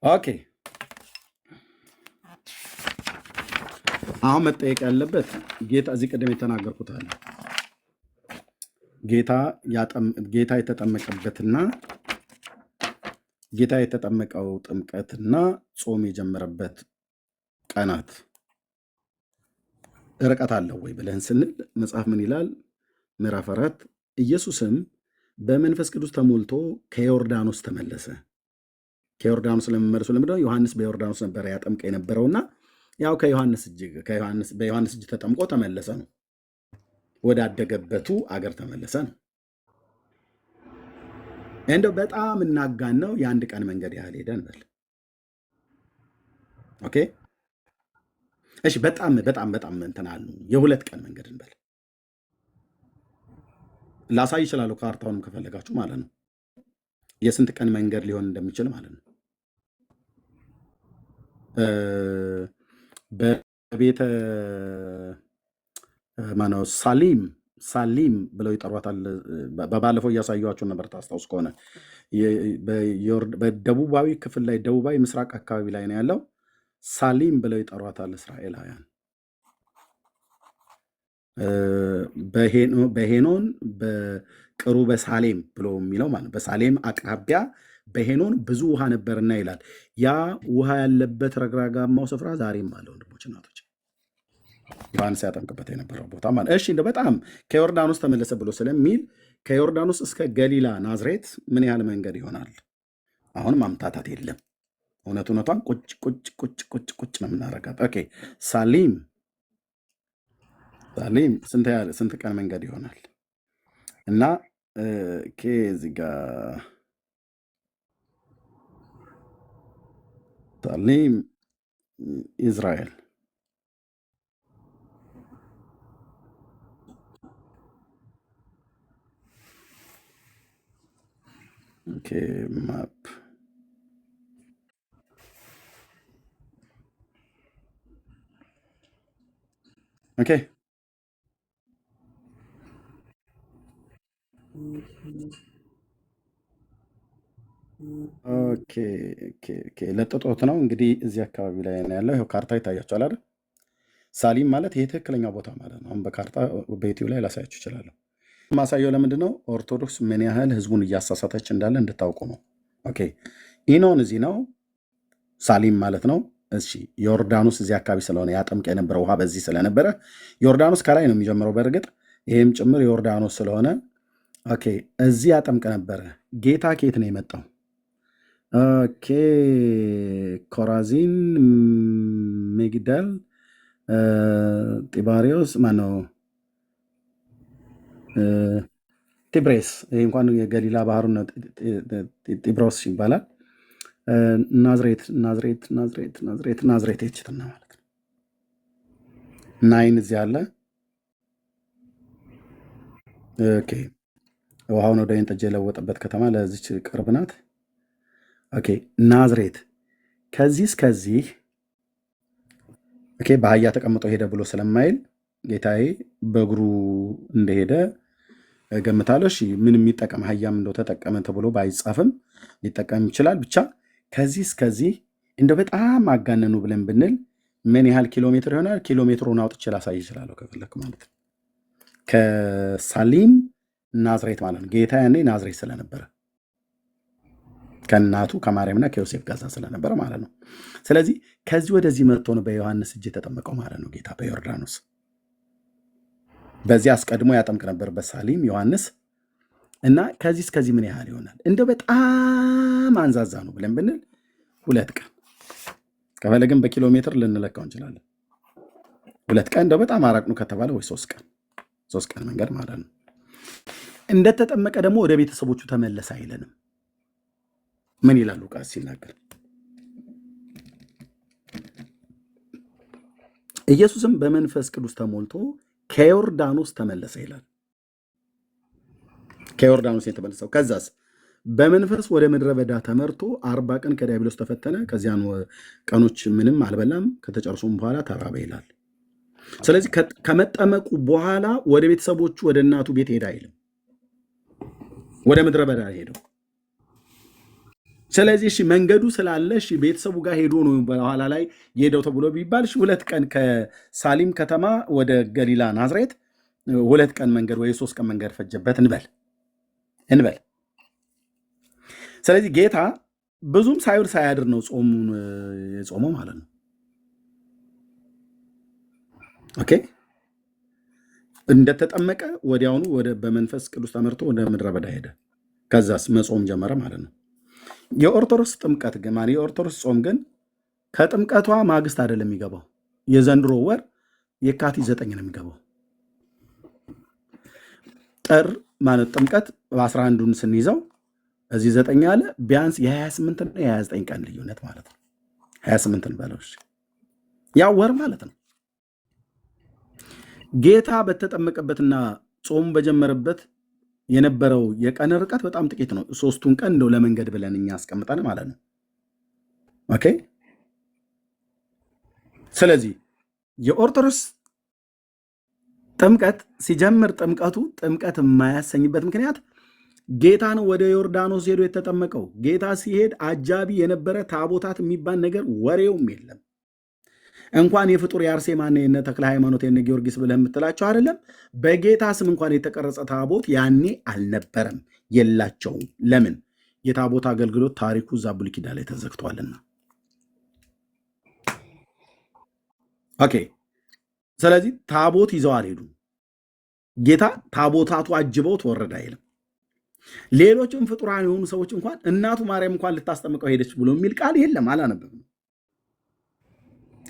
ኦኬ። አሁን መጠየቅ ያለበት ጌታ እዚህ ቀደም የተናገርኩት አለ ጌታ የተጠመቀበትና ጌታ የተጠመቀው ጥምቀትና ጾም የጀመረበት ቀናት ርቀት አለው ወይ ብለን ስንል መጽሐፍ ምን ይላል? ምዕራፍ 4 ኢየሱስም በመንፈስ ቅዱስ ተሞልቶ ከዮርዳኖስ ተመለሰ። ከዮርዳኖስ ለመመለሱ ለምንድነው? ዮሐንስ በዮርዳኖስ ነበረ ያጠምቀ የነበረውና ያው በዮሐንስ እጅ ተጠምቆ ተመለሰ ነው። ወዳደገበቱ አገር ተመለሰ ነው። እንደው በጣም እናጋን ነው የአንድ ቀን መንገድ ያህል ሄደን በል። ኦኬ እሺ። በጣም በጣም በጣም እንትናል የ2 ቀን መንገድ እንበል። ላሳይ ይችላሉ ካርታውንም ከፈለጋችሁ ማለት ነው። የስንት ቀን መንገድ ሊሆን እንደሚችል ማለት ነው። በቤተ ማነው ሳሊም ሳሊም ብለው ይጠሯታል። በባለፈው እያሳየኋቸው ነበር ታስታውስ ከሆነ በደቡባዊ ክፍል ላይ ደቡባዊ ምስራቅ አካባቢ ላይ ነው ያለው። ሳሊም ብለው ይጠሯታል እስራኤላውያን። በሄኖን በቅሩበ ሳሌም ብሎ የሚለው ማለት በሳሌም አቅራቢያ በሄኖን ብዙ ውሃ ነበርና ይላል። ያ ውሃ ያለበት ረግራጋማው ስፍራ ዛሬም አለ። ወንድሞች እናቶች፣ ዮሐንስ ያጠምቅበት የነበረው ቦታ ማለት እሺ። እንደ በጣም ከዮርዳኖስ ተመለሰ ብሎ ስለሚል ከዮርዳኖስ እስከ ገሊላ ናዝሬት ምን ያህል መንገድ ይሆናል? አሁንም ማምታታት የለም። እውነቷን ቁጭ ቁጭ ቁጭ ቁጭ ቁጭ ነው የምናረጋት። ኦኬ ሳሊም ስንት ቀን መንገድ ይሆናል? እና ከዚህ ጋር ሳሊም ኢዝራኤል ማፕ ኦኬ ለጥጦት ነው እንግዲህ እዚህ አካባቢ ላይ ነው ያለው። ይኸው ካርታ ይታያቸዋል አይደል? ሳሊም ማለት ይሄ ትክክለኛ ቦታ ማለት ነው። አሁን በካርታ በዩቲዩብ ላይ ላሳያችሁ ይችላለሁ። ማሳየው ለምንድን ነው? ኦርቶዶክስ ምን ያህል ህዝቡን እያሳሳተች እንዳለ እንድታውቁ ነው። ኦኬ ኢኖን እዚህ ነው፣ ሳሊም ማለት ነው። እሺ ዮርዳኖስ እዚህ አካባቢ ስለሆነ ያጠምቅ የነበረው ውሃ በዚህ ስለነበረ ዮርዳኖስ ከላይ ነው የሚጀምረው። በእርግጥ ይሄም ጭምር ዮርዳኖስ ስለሆነ ኦኬ እዚህ ያጠምቅ ነበረ። ጌታ ከየት ነው የመጣው? ኦኬ ኮራዚን፣ ሚግዳል፣ ጢባሪዎስ ማነው ቲብሬስ። ይህ እንኳን የገሊላ ባህሩ ነው፣ ጢብሮስ ይባላል። ናዝሬት የችትና ማለት ነው። ናይን እዚህ አለ። ኦኬ ውሃውን ወደ ወይን ጠጅ የለወጠበት ከተማ ለዚች ቅርብ ናት። ኦኬ ናዝሬት ከዚህ እስከዚህ ኦኬ በአህያ ተቀምጦ ሄደ ብሎ ስለማይል ጌታዬ በእግሩ እንደሄደ ገምታለሁ። እሺ ምን የሚጠቀም አህያም እንደው ተጠቀመ ተብሎ ባይጻፍም ሊጠቀም ይችላል። ብቻ ከዚህ እስከዚህ እንደው በጣም አጋነኑ ብለን ብንል ምን ያህል ኪሎ ሜትር ይሆናል? ኪሎ ሜትሩን አውጥቼ ላሳይ ይችላለሁ ከፈለክ ማለት ነው። ከሳሊም ናዝሬት ማለት ነው። ጌታ ያኔ ናዝሬት ስለነበረ ከእናቱ ከማርያምና ከዮሴፍ ጋር ስለነበረ ማለት ነው። ስለዚህ ከዚህ ወደዚህ መጥቶ ነው በዮሐንስ እጅ የተጠመቀው ማለት ነው ጌታ በዮርዳኖስ። በዚህ አስቀድሞ ያጠምቅ ነበር በሳሊም ዮሐንስ። እና ከዚህ እስከዚህ ምን ያህል ይሆናል? እንደ በጣም አንዛዛ ነው ብለን ብንል 2 ቀን ከፈለግን በኪሎ ሜትር ልንለካው እንችላለን። 2 ቀን እንደው በጣም አራቅኑ ከተባለ ወይ 3 ቀን መንገድ ማለት ነው። እንደተጠመቀ ደግሞ ወደ ቤተሰቦቹ ተመለሰ አይለንም። ምን ይላል ሉቃስ ሲናገር? ኢየሱስም በመንፈስ ቅዱስ ተሞልቶ ከዮርዳኖስ ተመለሰ ይላል። ከዮርዳኖስ የተመለሰው ከዛስ በመንፈስ ወደ ምድረ በዳ ተመርቶ 40 ቀን ከዲያብሎስ ተፈተነ። ከዚያን ቀኖች ምንም አልበላም፣ ከተጨርሱም በኋላ ተራበ ይላል። ስለዚህ ከመጠመቁ በኋላ ወደ ቤተሰቦቹ ወደ እናቱ ቤት ሄዳ አይልም፣ ወደ ምድረ በዳ ሄደው። ስለዚህ እሺ መንገዱ ስላለ እሺ ቤተሰቡ ጋር ሄዶ ነው በኋላ ላይ ሄደው ተብሎ ቢባል 2 ቀን ከሳሊም ከተማ ወደ ገሊላ ናዝሬት 2 ቀን መንገድ ወይ 3 ቀን መንገድ ፈጀበት እንበል። ስለዚህ ጌታ ብዙም ሳይውል ሳያድር ነው ጾሙን የጾመው ማለት ነው። ኦኬ እንደተጠመቀ ወዲያውኑ በመንፈስ ቅዱስ ተመርቶ ወደ ምድረ በዳ ሄደ። ከዛስ መጾም ጀመረ ማለት ነው። የኦርቶዶክስ ጥምቀት ግን የኦርቶዶክስ ጾም ግን ከጥምቀቷ ማግስት አይደለም የሚገባው። የዘንድሮ ወር የካቲት 9 ነው የሚገባው። ጥር ማለት ጥምቀት በ11ዱን ስንይዘው እዚህ 9 ያለ ቢያንስ የ28 እና የ29 ቀን ልዩነት ማለት ነው። 28 በለው ያ ወር ማለት ነው። ጌታ በተጠመቀበትና ጾሙ በጀመረበት የነበረው የቀን ርቀት በጣም ጥቂት ነው። 3ቱን ቀን እንደው ለመንገድ ብለን እኛ አስቀምጠን ማለት ነው። ኦኬ ስለዚህ የኦርቶዶክስ ጥምቀት ሲጀምር ጥምቀቱ ጥምቀት የማያሰኝበት ምክንያት ጌታን ወደ ዮርዳኖስ ሄዶ የተጠመቀው ጌታ ሲሄድ አጃቢ የነበረ ታቦታት የሚባል ነገር ወሬውም የለም። እንኳን የፍጡር የአርሴማና የነ ተክለ ሃይማኖት የነ ጊዮርጊስ ብለህ የምትላቸው አይደለም። በጌታ ስም እንኳን የተቀረጸ ታቦት ያኔ አልነበረም፣ የላቸውም። ለምን? የታቦት አገልግሎት ታሪኩ እዛ ብሉይ ኪዳን ላይ ተዘግቷልና። ኦኬ። ስለዚህ ታቦት ይዘው አልሄዱም። ጌታ ታቦታቱ አጅበው ተወረደ አይልም። ሌሎችም ፍጡራን የሆኑ ሰዎች እንኳን እናቱ ማርያም እንኳን ልታስጠምቀው ሄደች ብሎ የሚል ቃል የለም፣ አላነበብም።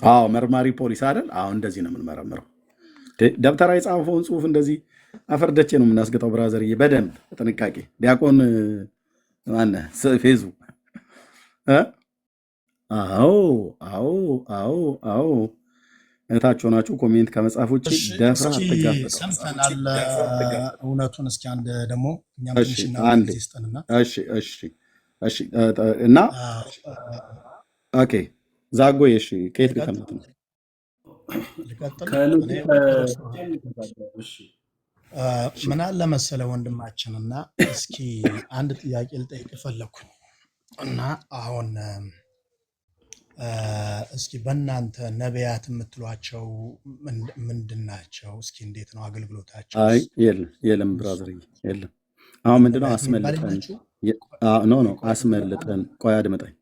አዎ መርማሪ ፖሊስ አይደል? አዎ እንደዚህ ነው የምንመረምረው። ደብተራ የጻፈውን ጽሁፍ እንደዚህ አፈርደቼ ነው የምናስገጠው። ብራዘርዬ በደንብ ጥንቃቄ። ዲያቆን ማነህ ፌዙ? አዎ አዎ አዎ አዎ እታች ሆናችሁ ኮሜንት ከመጻፍ ውጭ ደፍራ አትጋፈጠው። ሰምተናል እውነቱን። እስኪ አንድ ደግሞ እኛም እሺ ትንሽና አንዴ ጊዜ ስጠንና እሺ እሺ እሺ እና ኦኬ ዛጎይ እሺ ከየት ቤተ እምነት ነው? ልቀጥል። ከንጉ እኔ ምን አለ መሰለ ወንድማችንና እስኪ አንድ ጥያቄ ልጠይቅ ፈለግኩኝ እና አሁን እስኪ በእናንተ ነቢያት የምትሏቸው ምንድን ናቸው? እስኪ እንዴት ነው አገልግሎታቸው? አይ የለም ብራዘር የለም። አሁን ምንድነው አስመልጠን ኖ አስመልጠን። ቆይ አድምጠኝ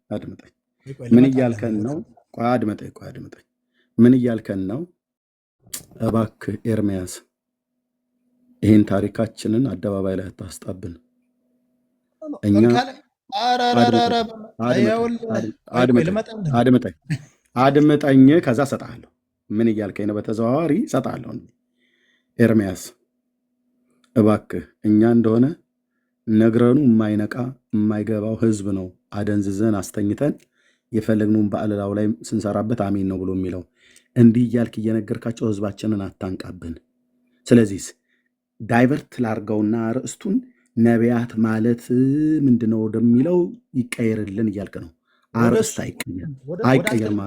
ምን እያልከን ነው? ቆይ አድምጠኝ ምን እያልከን ነው? እባክህ ኤርሚያስ ይህን ታሪካችንን አደባባይ ላይ አታስጣብን። እኛ አድምጠኝ ከዛ ሰጣለሁ። ምን እያልከኝ ነው? በተዘዋዋሪ ሰጣለሁ። ኤርሚያስ እባክህ እኛ እንደሆነ ነግረኑ የማይነቃ የማይገባው ህዝብ ነው አደንዝዘን አስተኝተን የፈለግነውን በአለላው ላይ ስንሰራበት አሜን ነው ብሎ የሚለው እንዲህ እያልክ እየነገርካቸው ህዝባችንን አታንቃብን። ስለዚህ ዳይቨርት ላርገውና ርዕስቱን ነቢያት ማለት ምንድነው ወደሚለው ይቀየርልን እያልክ ነው። አርዕስት አይቀየርም።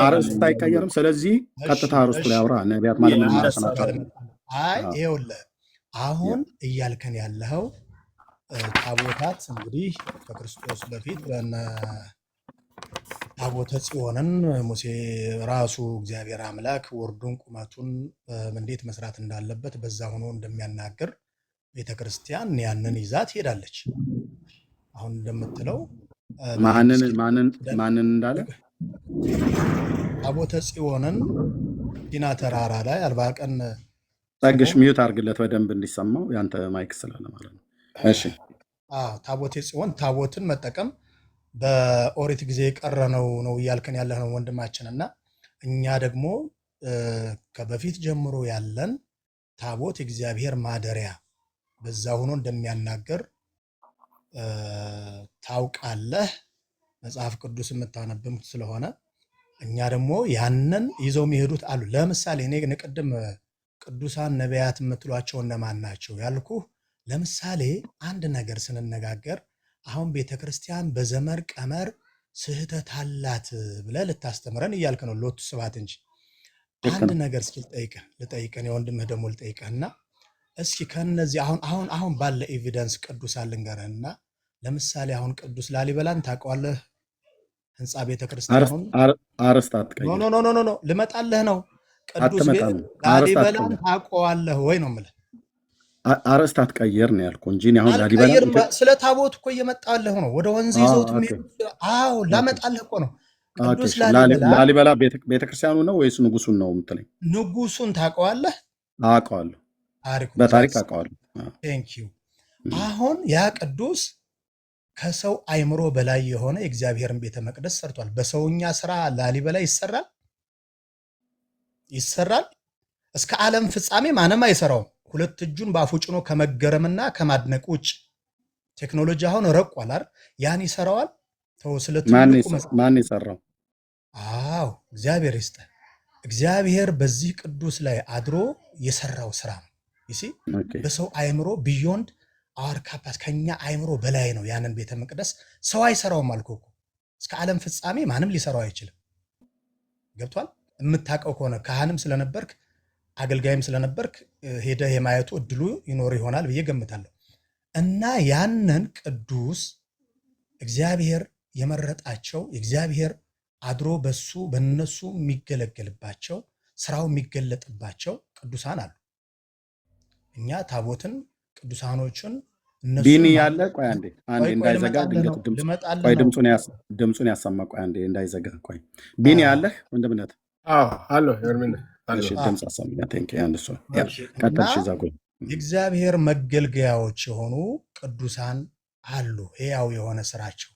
አርዕስት አይቀየርም። ስለዚህ ቀጥታ አርዕስቱ ላይ አውራ። ነቢያት ማለት ምን ማለት ናቸው? አይ ይኸውልህ አሁን እያልከን ያለኸው ታቦታት እንግዲህ ከክርስቶስ በፊት በነ ታቦተ ጽዮንን ሙሴ ራሱ እግዚአብሔር አምላክ ወርዱን ቁመቱን እንዴት መስራት እንዳለበት በዛ ሆኖ እንደሚያናገር ቤተክርስቲያን ያንን ይዛ ትሄዳለች። አሁን እንደምትለው ማንን እንዳለ ታቦተ ጽዮንን ሲና ተራራ ላይ 40 ቀን ጠግሽ ሚዩት አድርግለት በደንብ እንዲሰማው ያንተ ማይክ ስላለ ማለት ነው። እሺ ታቦተ ጽዮን ታቦትን መጠቀም በኦሪት ጊዜ የቀረ ነው እያልከን ያለ ነው ወንድማችን። እና እኛ ደግሞ ከበፊት ጀምሮ ያለን ታቦት የእግዚአብሔር ማደሪያ በዛ ሆኖ እንደሚያናገር ታውቃለህ። መጽሐፍ ቅዱስ የምታነብም ስለሆነ እኛ ደግሞ ያንን ይዘው የሚሄዱት አሉ። ለምሳሌ እኔ ቅድም ቅዱሳን ነቢያት የምትሏቸው እነማን ናቸው ያልኩህ፣ ለምሳሌ አንድ ነገር ስንነጋገር አሁን ቤተክርስቲያን በዘመር ቀመር ስህተት አላት ብለህ ልታስተምረን እያልክ ነው። ሎቱ ስብሐት እንጂ አንድ ነገር እስኪ ልጠይቅህ የወንድምህ ደግሞ ልጠይቅህና እስኪ ከነዚህ አሁን ባለ ኤቪደንስ ቅዱሳን ልንገርህና ለምሳሌ አሁን ቅዱስ ላሊበላን ታውቀዋለህ? ህንፃ ቤተክርስቲያኑን አርስታት ቀይ ኖ ልመጣልህ ነው። ቅዱስ ላሊበላን ታውቀዋለህ ወይ ነው የምልህ። አርስታት ቀየር ነው ያልኩህ እንጂ አሁን ላሊበላ ስለ ታቦት እኮ እየመጣልህ ነው። ወደ ወንዝ ይዘውት አዎ ላመጣልህ እኮ ነው። ቅዱስ ላሊበላ ቤተክርስቲያኑ ነው ወይስ ንጉሱን ነው የምትለኝ? ንጉሱን ታውቀዋለህ? አውቀዋለሁ፣ በታሪክ አውቀዋለሁ። ቴንክ ዩ። አሁን ያ ቅዱስ ከሰው አይምሮ በላይ የሆነ የእግዚአብሔርን ቤተ መቅደስ ሰርቷል። በሰውኛ ስራ ላሊበላ ይሰራል። እስከ ዓለም ፍጻሜ ማንም አይሰራውም። ሁለት እጁን በአፉ ጭኖ ከመገረምና ከማድነቅ ውጭ ቴክኖሎጂ አሁን ረቋል አይደል? ያን ይሰራዋል። ማን ይሰራው? አዎ እግዚአብሔር ይስጥ። እግዚአብሔር በዚህ ቅዱስ ላይ አድሮ የሰራው ስራ ነው። ይሲ በሰው አይምሮ ቢዮንድ አወር ካፓስ ከኛ አይምሮ በላይ ነው። ያንን ቤተ መቅደስ ሰው አይሰራውም አልኩህ እኮ። እስከ ዓለም ፍጻሜ ማንም ሊሰራው አይችልም። ገብቷል? የምታውቀው ከሆነ ካህንም ስለነበርክ አገልጋይም ስለነበርክ ሄደህ የማየቱ እድሉ ይኖር ይሆናል ብዬ ገምታለሁ። እና ያንን ቅዱስ እግዚአብሔር የመረጣቸው እግዚአብሔር አድሮ በነሱ የሚገለገልባቸው ስራው የሚገለጥባቸው ቅዱሳን አሉ። እኛ ታቦትን ቅዱሳኖችን ቢኒ ያለ ቆይ አንዴ እንዳይዘጋ ድንገት ድምፁን ያሰማ ቆይ አንዴ እንዳይዘጋ ቆይ ቢኒ ያለህ ወንድምነት አሎ ኤርሚን ድምፅ አሰማ አንድ ሰው ቀጥል ሺዛ ቆይ የእግዚአብሔር መገልገያዎች የሆኑ ቅዱሳን አሉ። ሕያው የሆነ ስራቸው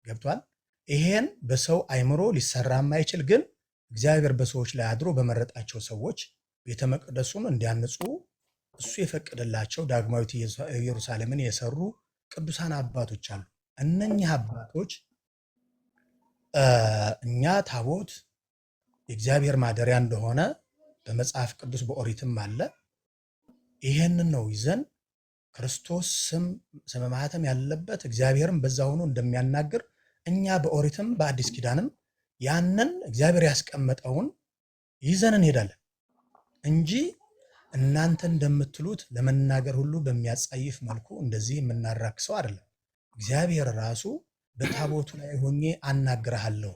ገብቷል። ይሄን በሰው አይምሮ ሊሰራ የማይችል ግን እግዚአብሔር በሰዎች ላይ አድሮ በመረጣቸው ሰዎች ቤተ መቅደሱን እንዲያንጹ እሱ የፈቀደላቸው ዳግማዊት ኢየሩሳሌምን የሰሩ ቅዱሳን አባቶች አሉ። እነኚህ አባቶች እኛ ታቦት የእግዚአብሔር ማደሪያ እንደሆነ በመጽሐፍ ቅዱስ በኦሪትም አለ። ይሄንን ነው ይዘን ክርስቶስ ስመ ማኅተም ያለበት እግዚአብሔርም በዛ ሆኖ እንደሚያናግር እኛ በኦሪትም በአዲስ ኪዳንም ያንን እግዚአብሔር ያስቀመጠውን ይዘን እንሄዳለን እንጂ እናንተ እንደምትሉት ለመናገር ሁሉ በሚያጻይፍ መልኩ እንደዚህ የምናራክሰው አይደለም። እግዚአብሔር ራሱ በታቦቱ ላይ ሆኜ አናግርሃለሁ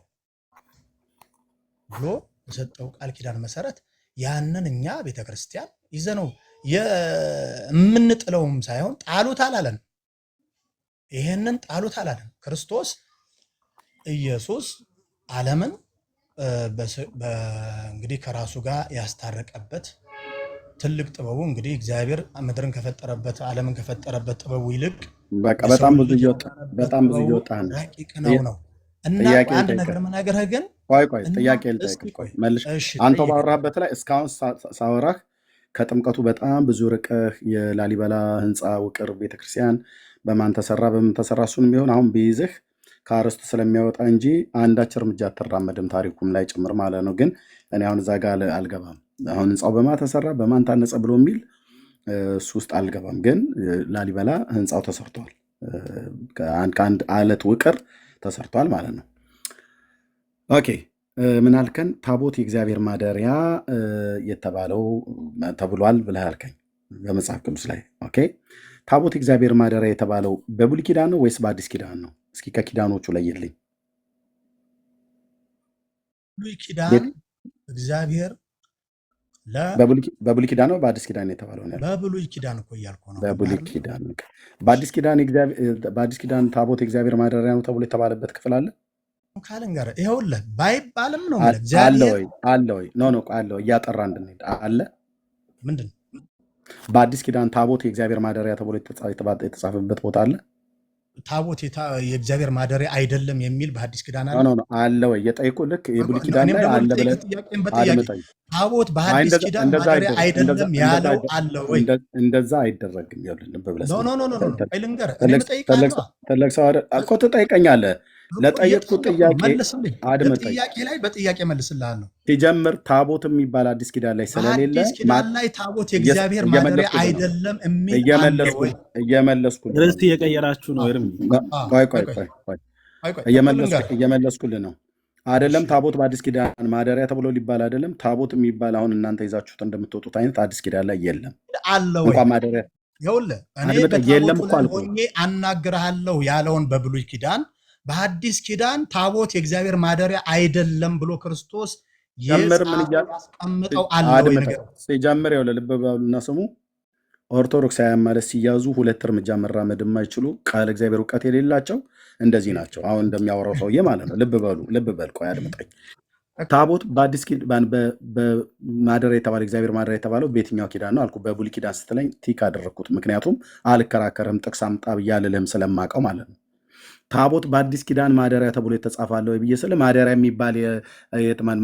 ብሎ በሰጠው ቃል ኪዳን መሰረት ያንን እኛ ቤተክርስቲያን ይዘነው የምንጥለውም ሳይሆን ጣሉት አላለን። ይሄንን ጣሉት አላለን። ክርስቶስ ኢየሱስ ዓለምን እንግዲህ ከራሱ ጋር ያስታረቀበት ትልቅ ጥበቡ እንግዲህ እግዚአብሔር ምድርን ከፈጠረበት ዓለምን ከፈጠረበት ጥበቡ ይልቅ በቃ በጣም ብዙ እየወጣ ረቂቅ ነው። እና አንድ ነገር መናገርህ ግን ቆይ ጥያቄ ልጠይቅ መልሽ። አንተ ባወራህበት ላይ እስካሁን ሳወራህ ከጥምቀቱ በጣም ብዙ ርቀህ የላሊበላ ህንፃ ውቅር ቤተክርስቲያን በማን ተሰራ እሱንም ቢሆን አሁን ቢይዝህ ከአርስቱ ስለሚያወጣ እንጂ አንዳች እርምጃ አትራመድም፣ ታሪኩም ላይ ጭምር ማለት ነው። ግን እኔ አሁን እዛ ጋር አልገባም። አሁን ህንፃው በማን ተሰራ በማን ታነጸ ብሎ የሚል እሱ ውስጥ አልገባም። ግን ላሊበላ ህንፃው ተሰርቷል፣ ከአንድ አለት ውቅር ተሰርቷል ማለት ነው። ኦኬ ምን አልከን? ታቦት የእግዚአብሔር ማደሪያ የተባለው ተብሏል ብለህ አልከኝ በመጽሐፍ ቅዱስ ላይ። ኦኬ ታቦት የእግዚአብሔር ማደሪያ የተባለው በብሉይ ኪዳን ነው ወይስ በአዲስ ኪዳን ነው? እስኪ ከኪዳኖቹ ለይልኝ። ብሉይ ኪዳን እግዚአብሔር በብሉይ ኪዳን ነው በአዲስ ኪዳን የተባለው ነው? በብሉይ ኪዳን እኮ እያልኩ ነው። በብሉይ ኪዳን። በአዲስ ኪዳን ታቦት የእግዚአብሔር ማደሪያ ነው ተብሎ የተባለበት ክፍል አለ ካልን ጋር ይኸውልህ ባይባልም ነው አለ ወይ? ኖ አለ ወይ? እያጠራ እንድንሄድ አለ። ምንድን በአዲስ ኪዳን ታቦት የእግዚአብሔር ማደሪያ ተብሎ የተጻፈበት ቦታ አለ? ታቦት የእግዚአብሔር ማደሪያ አይደለም የሚል በአዲስ ኪዳን አለ ወይ? የጠየኩህ ልክ የብሉይ ኪዳን ላይ አለ ብለህ አድምጠኝ። ታቦት በአዲስ ኪዳን ማደሪያ አይደለም ያለው አለ ወይ? እንደዛ አይደረግም። ልብ ብለህ ትልቅ ሰው እኮ ትጠይቀኛለህ። ለጠየቅኩት ጥያቄ አድምጠኝ። ጥያቄ ላይ በጥያቄ መልስልሃለሁ። ሲጀምር ታቦት የሚባል አዲስ ኪዳን ላይ ስለሌለ አዲስ ኪዳን ላይ ታቦት የእግዚአብሔር ማደሪያ አይደለም የሚል እየመለስኩልህ ርስት እየቀየራችሁ ነው። እየመለስኩልህ ነው። አይደለም ታቦት በአዲስ ኪዳን ማደሪያ ተብሎ ሊባል አይደለም። ታቦት የሚባል አሁን እናንተ ይዛችሁት እንደምትወጡት አይነት አዲስ ኪዳን ላይ የለም። አለው እንኳን ማደሪያ ይኸውልህ እኔ በታቦቱ ላይ ሆኜ አናግርሃለሁ ያለውን በብሉይ ኪዳን በአዲስ ኪዳን ታቦት የእግዚአብሔር ማደሪያ አይደለም ብሎ ክርስቶስ ያስቀምጠው አለው ነገር ሲጀምር ይኸውልህ ልብ በሉና ስሙ። ኦርቶዶክሳውያን ማለት ሲያዙ ሁለት እርምጃ መራመድ የማይችሉ ቃል እግዚአብሔር እውቀት የሌላቸው እንደዚህ ናቸው። አሁን እንደሚያወራው ሰውዬ ማለት ነው። ልብ በል ቆይ አድምጠኝ። ታቦት በአዲስ ኪዳን በማደሪያ የተባለ እግዚአብሔር ማደሪያ የተባለው በየትኛው ኪዳን ነው አልኩ። በብሉይ ኪዳን ስትለኝ ቲክ አደረግኩት። ምክንያቱም አልከራከርም፣ ጥቅስ አምጣ ብዬ አልልህም ስለማውቀው ማለት ነው። ታቦት በአዲስ ኪዳን ማደሪያ ተብሎ የተጻፈ አለ ወይ ብዬ ስለ ማደሪያ የሚባል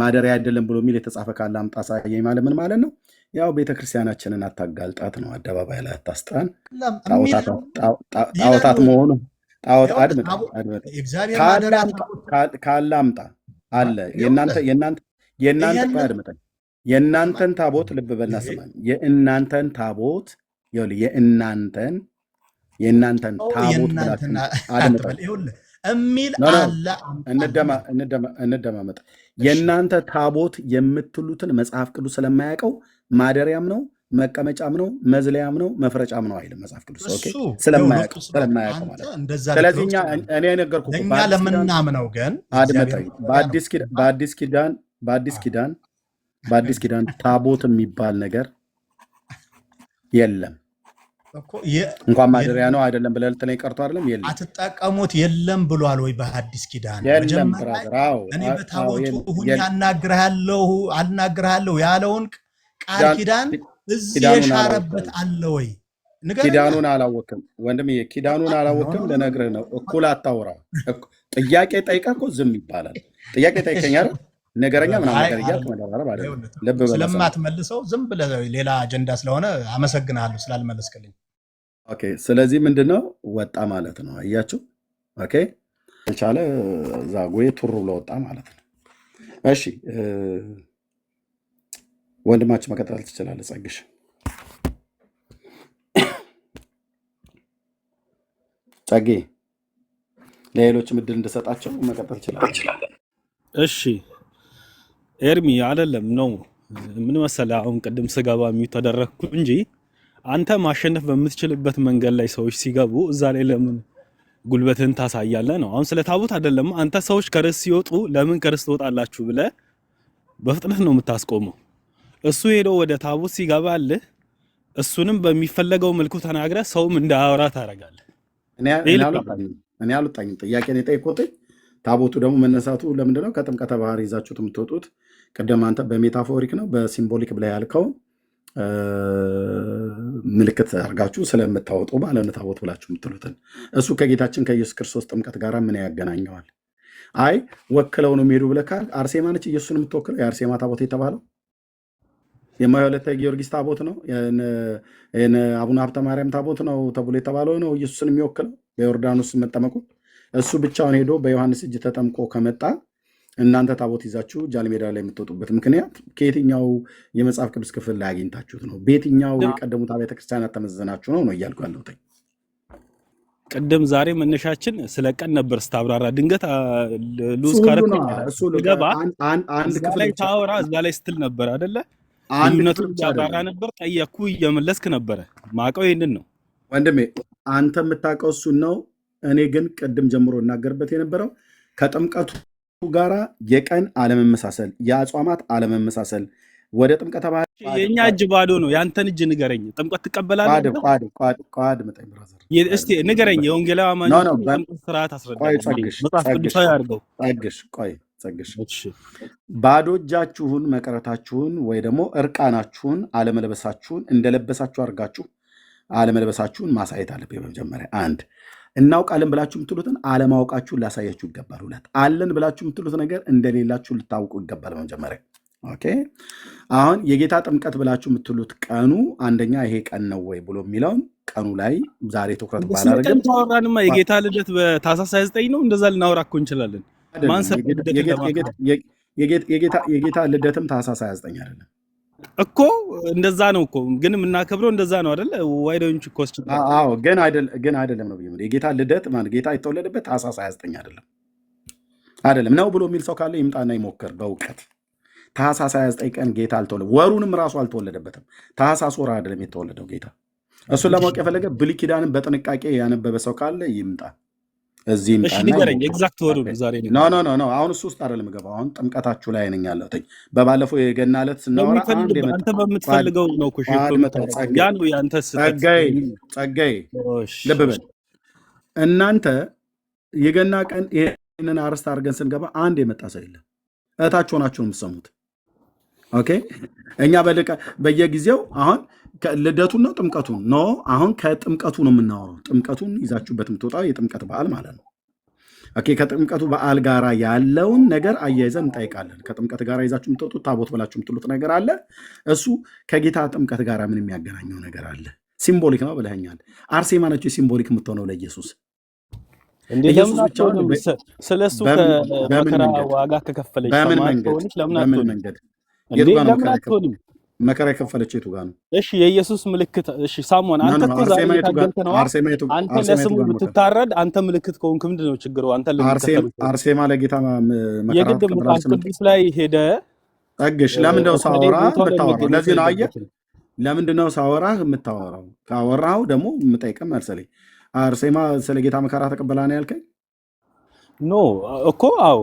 ማደሪያ አይደለም ብሎ የሚል የተጻፈ ካለ አምጣ ሳየኝ ማለት ምን ማለት ነው? ያው ቤተክርስቲያናችንን አታጋልጣት ነው። አደባባይ ላይ አታስጣን። ጣዖታት መሆኑ ካለ አምጣ አለ። የእናንተን ታቦት ልብ በልና ስማኝ። የእናንተን ታቦት የእናንተን ታቦት የሚል ኖ ኖ አለ። እንደማመጥ እሺ የእናንተ ታቦት የምትሉትን መጽሐፍ ቅዱስ ስለማያውቀው ማደሪያም ነው መቀመጫም ነው መዝለያም ነው መፍረጫም ነው አይልም መጽሐፍ ቅዱስ። ኦኬ እሱ ስለማያውቀው ስለሆነ ስለማያውቀው አንተ ማለት ነው። እንደዛ ስለዚህ ልትለው ትችላለህ። እኔ የነገርኩህ እኮ ለእኛ ለምናምነው ግን አድመጠኝ። በአዲስ ኪዳን ታቦት የሚባል ነገር የለም። እንኳን ማደሪያ ነው አይደለም ብለህ ልትለኝ ቀርቶ አይደለም የለም። አትጠቀሙት የለም ብሏል ወይ በሐዲስ ኪዳን? የለም ብራዘር። አዎ እኔ በታቦቱ ሁኜ አናግርሃለሁ ያለውን ቃል ኪዳን እዚህ የሻረበት አለ ወይ? ኪዳኑን አላወቅም ወንድምዬ፣ ኪዳኑን አላወቅም። ልነግርህ ነው። እኩል አታውራ። ጥያቄ ጠይቀህ እኮ ዝም ይባላል። ጥያቄ ጠይቀኝ አይደል ነገረኛ ምናምን ነገር እያልክ መደራረብ አይደለም። ልብ በለሰ ስለማትመልሰው ዝም ብለህ ሌላ አጀንዳ ስለሆነ አመሰግናለሁ ስላልመለስክልኝ። ኦኬ። ስለዚህ ምንድነው ወጣ ማለት ነው። አያችሁ። ኦኬ። አልቻለ ዛጉዌ ቱር ብሎ ወጣ ማለት ነው። እሺ ወንድማችን መቀጠል ትችላለህ። ጸግሽ ጸጌ ለሌሎችም እድል እንድሰጣቸው መቀጠል ትችላለህ። እሺ ኤርሚ አይደለም ነው ምን መሰለህ፣ አሁን ቅድም ስገባ ሚውት ተደረግኩ እንጂ አንተ ማሸነፍ በምትችልበት መንገድ ላይ ሰዎች ሲገቡ እዛ ላይ ለምን ጉልበትህን ታሳያለህ ነው። አሁን ስለ ታቦት አይደለም። አንተ ሰዎች ከርስ ሲወጡ ለምን ከርስ ትወጣላችሁ ብለህ በፍጥነት ነው የምታስቆመው። እሱ ሄዶ ወደ ታቦት ሲገባልህ እሱንም በሚፈለገው መልኩ ተናግረህ ሰውም እንዳያወራ ታደርጋለህ። እኔ አልወጣኝም። ጥያቄን የጠየቁት ታቦቱ ደግሞ መነሳቱ ለምንድን ነው? ከጥምቀተ ባህር ይዛችሁት የምትወጡት ቅድም አንተ በሜታፎሪክ ነው በሲምቦሊክ ብላ ያልከው ምልክት አድርጋችሁ ስለምታወጡ ማለት ነው ታቦት ብላችሁ የምትሉትን እሱ ከጌታችን ከኢየሱስ ክርስቶስ ጥምቀት ጋር ምን ያገናኘዋል? አይ ወክለው ነው የሚሄዱ ብለህ ካልክ አርሴማ ነች ኢየሱስን የምትወክለው። የአርሴማ ታቦት የተባለው የማይወለተ ጊዮርጊስ ታቦት ነው። አቡነ ሀብተ ማርያም ታቦት ነው ተብሎ የተባለው ነው ኢየሱስን የሚወክለው በዮርዳኖስ መጠመቁ። እሱ ብቻውን ሄዶ በዮሐንስ እጅ ተጠምቆ ከመጣ እናንተ ታቦት ይዛችሁ ጃልሜዳ ላይ የምትወጡበት ምክንያት ከየትኛው የመጽሐፍ ቅዱስ ክፍል ላይ አግኝታችሁት ነው? በየትኛው የቀደሙት አብያተ ክርስቲያናት ተመዘናችሁ ነው እያልኩ ያለሁት። ቅድም ዛሬ መነሻችን ስለ ቀን ነበር ስታብራራ ድንገት ሉዝ ካረገባ አንድ ክፍል ላይ ታወራ እዛ ላይ ስትል ነበር አይደለ? ልዩነቱን ያብራራ ነበር። ጠየኩ እየመለስክ ነበረ። ማቀው ይሄንን ነው ወንድሜ፣ አንተ የምታውቀው እሱን ነው። እኔ ግን ቅድም ጀምሮ እናገርበት የነበረው ከጥምቀቱ ጋራ የቀን አለመመሳሰል፣ የአጽዋማት አለመመሳሰል ወደ ጥምቀተ ባህር የኛ እጅ ባዶ ነው። ያንተን እጅ ንገረኝ። ጥምቀት ትቀበላለህ? ቋድ መጣኝ ብራዘር፣ እስቲ ንገረኝ። የወንጌላዊ አማኝ ስርዓት አስረዳኝ። መጽሐፍ ቅዱሳዊ አድርገው። ጸግሽ ባዶ እጃችሁን መቅረታችሁን ወይ ደግሞ እርቃናችሁን አለመለበሳችሁን እንደለበሳችሁ አድርጋችሁ አለመልበሳችሁን ማሳየት አለብኝ። በመጀመሪያ አንድ እናውቃለን ብላችሁ የምትሉትን አለማወቃችሁን ላሳያችሁ ይገባል። ሁለት አለን ብላችሁ የምትሉት ነገር እንደሌላችሁ ልታውቁ ይገባል። በመጀመሪያ ኦኬ። አሁን የጌታ ጥምቀት ብላችሁ የምትሉት ቀኑ አንደኛ ይሄ ቀን ነው ወይ ብሎ የሚለውን ቀኑ ላይ ዛሬ ትኩረት ባላደረግም ታወራንማ የጌታ ልደት በታኅሳስ 29 ነው። እንደዛ ልናወራ እኮ እንችላለን። የጌታ ልደትም ታኅሳስ 29 አይደለም እኮ እንደዛ ነው እኮ ግን የምናከብረው እንደዛ ነው አይደለ? ዋይዶንች ኮስት አዎ፣ ግን አይደለም ነው ብዬ የጌታ ልደት ማለት ጌታ የተወለደበት ታኅሳስ 29 አይደለም ነው ብሎ የሚል ሰው ካለ ይምጣና ይሞክር በእውቀት። ታኅሳስ 29 ቀን ጌታ አልተወለደም። ወሩንም ራሱ አልተወለደበትም። ታኅሳስ ወር አይደለም የተወለደው ጌታ። እሱን ለማወቅ የፈለገ ብሉይ ኪዳንን በጥንቃቄ ያነበበ ሰው ካለ ይምጣ። እዚህ ኤግዛክት ወሩ ዛሬ ነው። አሁን እሱ ውስጥ አይደለም የምገባው። አሁን ጥምቀታችሁ ላይ ነኝ ያለሁት። በባለፈው የገና ዕለት ስናወራ አንተ በምትፈልገው ነው እኮ ጸጋዬ፣ ልብ በል እናንተ የገና ቀን ይህንን አርስት አድርገን ስንገባ አንድ የመጣ ሰው የለም። እህታችሁ ሆናችሁ ነው የምትሰሙት። ኦኬ። እኛ በየጊዜው አሁን ልደቱን ነው ጥምቀቱን ነው አሁን ከጥምቀቱ ነው የምናወራው። ጥምቀቱን ይዛችሁበት የምትወጣው የጥምቀት በዓል ማለት ነው። ኦኬ። ከጥምቀቱ በዓል ጋር ያለውን ነገር አያይዘን እንጠይቃለን። ከጥምቀት ጋር ይዛችሁ የምትወጡት ታቦት ብላችሁ የምትሉት ነገር አለ። እሱ ከጌታ ጥምቀት ጋር ምን የሚያገናኘው ነገር አለ? ሲምቦሊክ ነው ብለኸኛል። አርሴማ ነች ሲምቦሊክ የምትሆነው ለኢየሱስ። ስለሱ ከመከራ ዋጋ ከከፈለች በምን መንገድ የት ጋር ነው መከራ የከፈለች የቱ ጋር ነው? እሺ የኢየሱስ ምልክት። እሺ ሳሙኤል አንተ እኮ ዛሬ እየታገልክ ነው። አንተ ለስሙ ብትታረድ አንተ ምልክት ከሆንክ ምንድን ነው ችግሩ? አንተ አርሴማ ለጌታ መከራ የግድ መጽሐፍ ቅዱስ ላይ ሄደ ጠግሽ። ለምንድነው ሳወራ የምታወራው? ለዚህ ነው አየህ፣ ለምንድነው ሳወራ የምታወራው? ካወራው ደግሞ የምጠይቅም መሰለኝ። አርሴማ ስለ ጌታ መከራ ተቀበላ ነው ያልከኝ? ኖ እኮ አዎ፣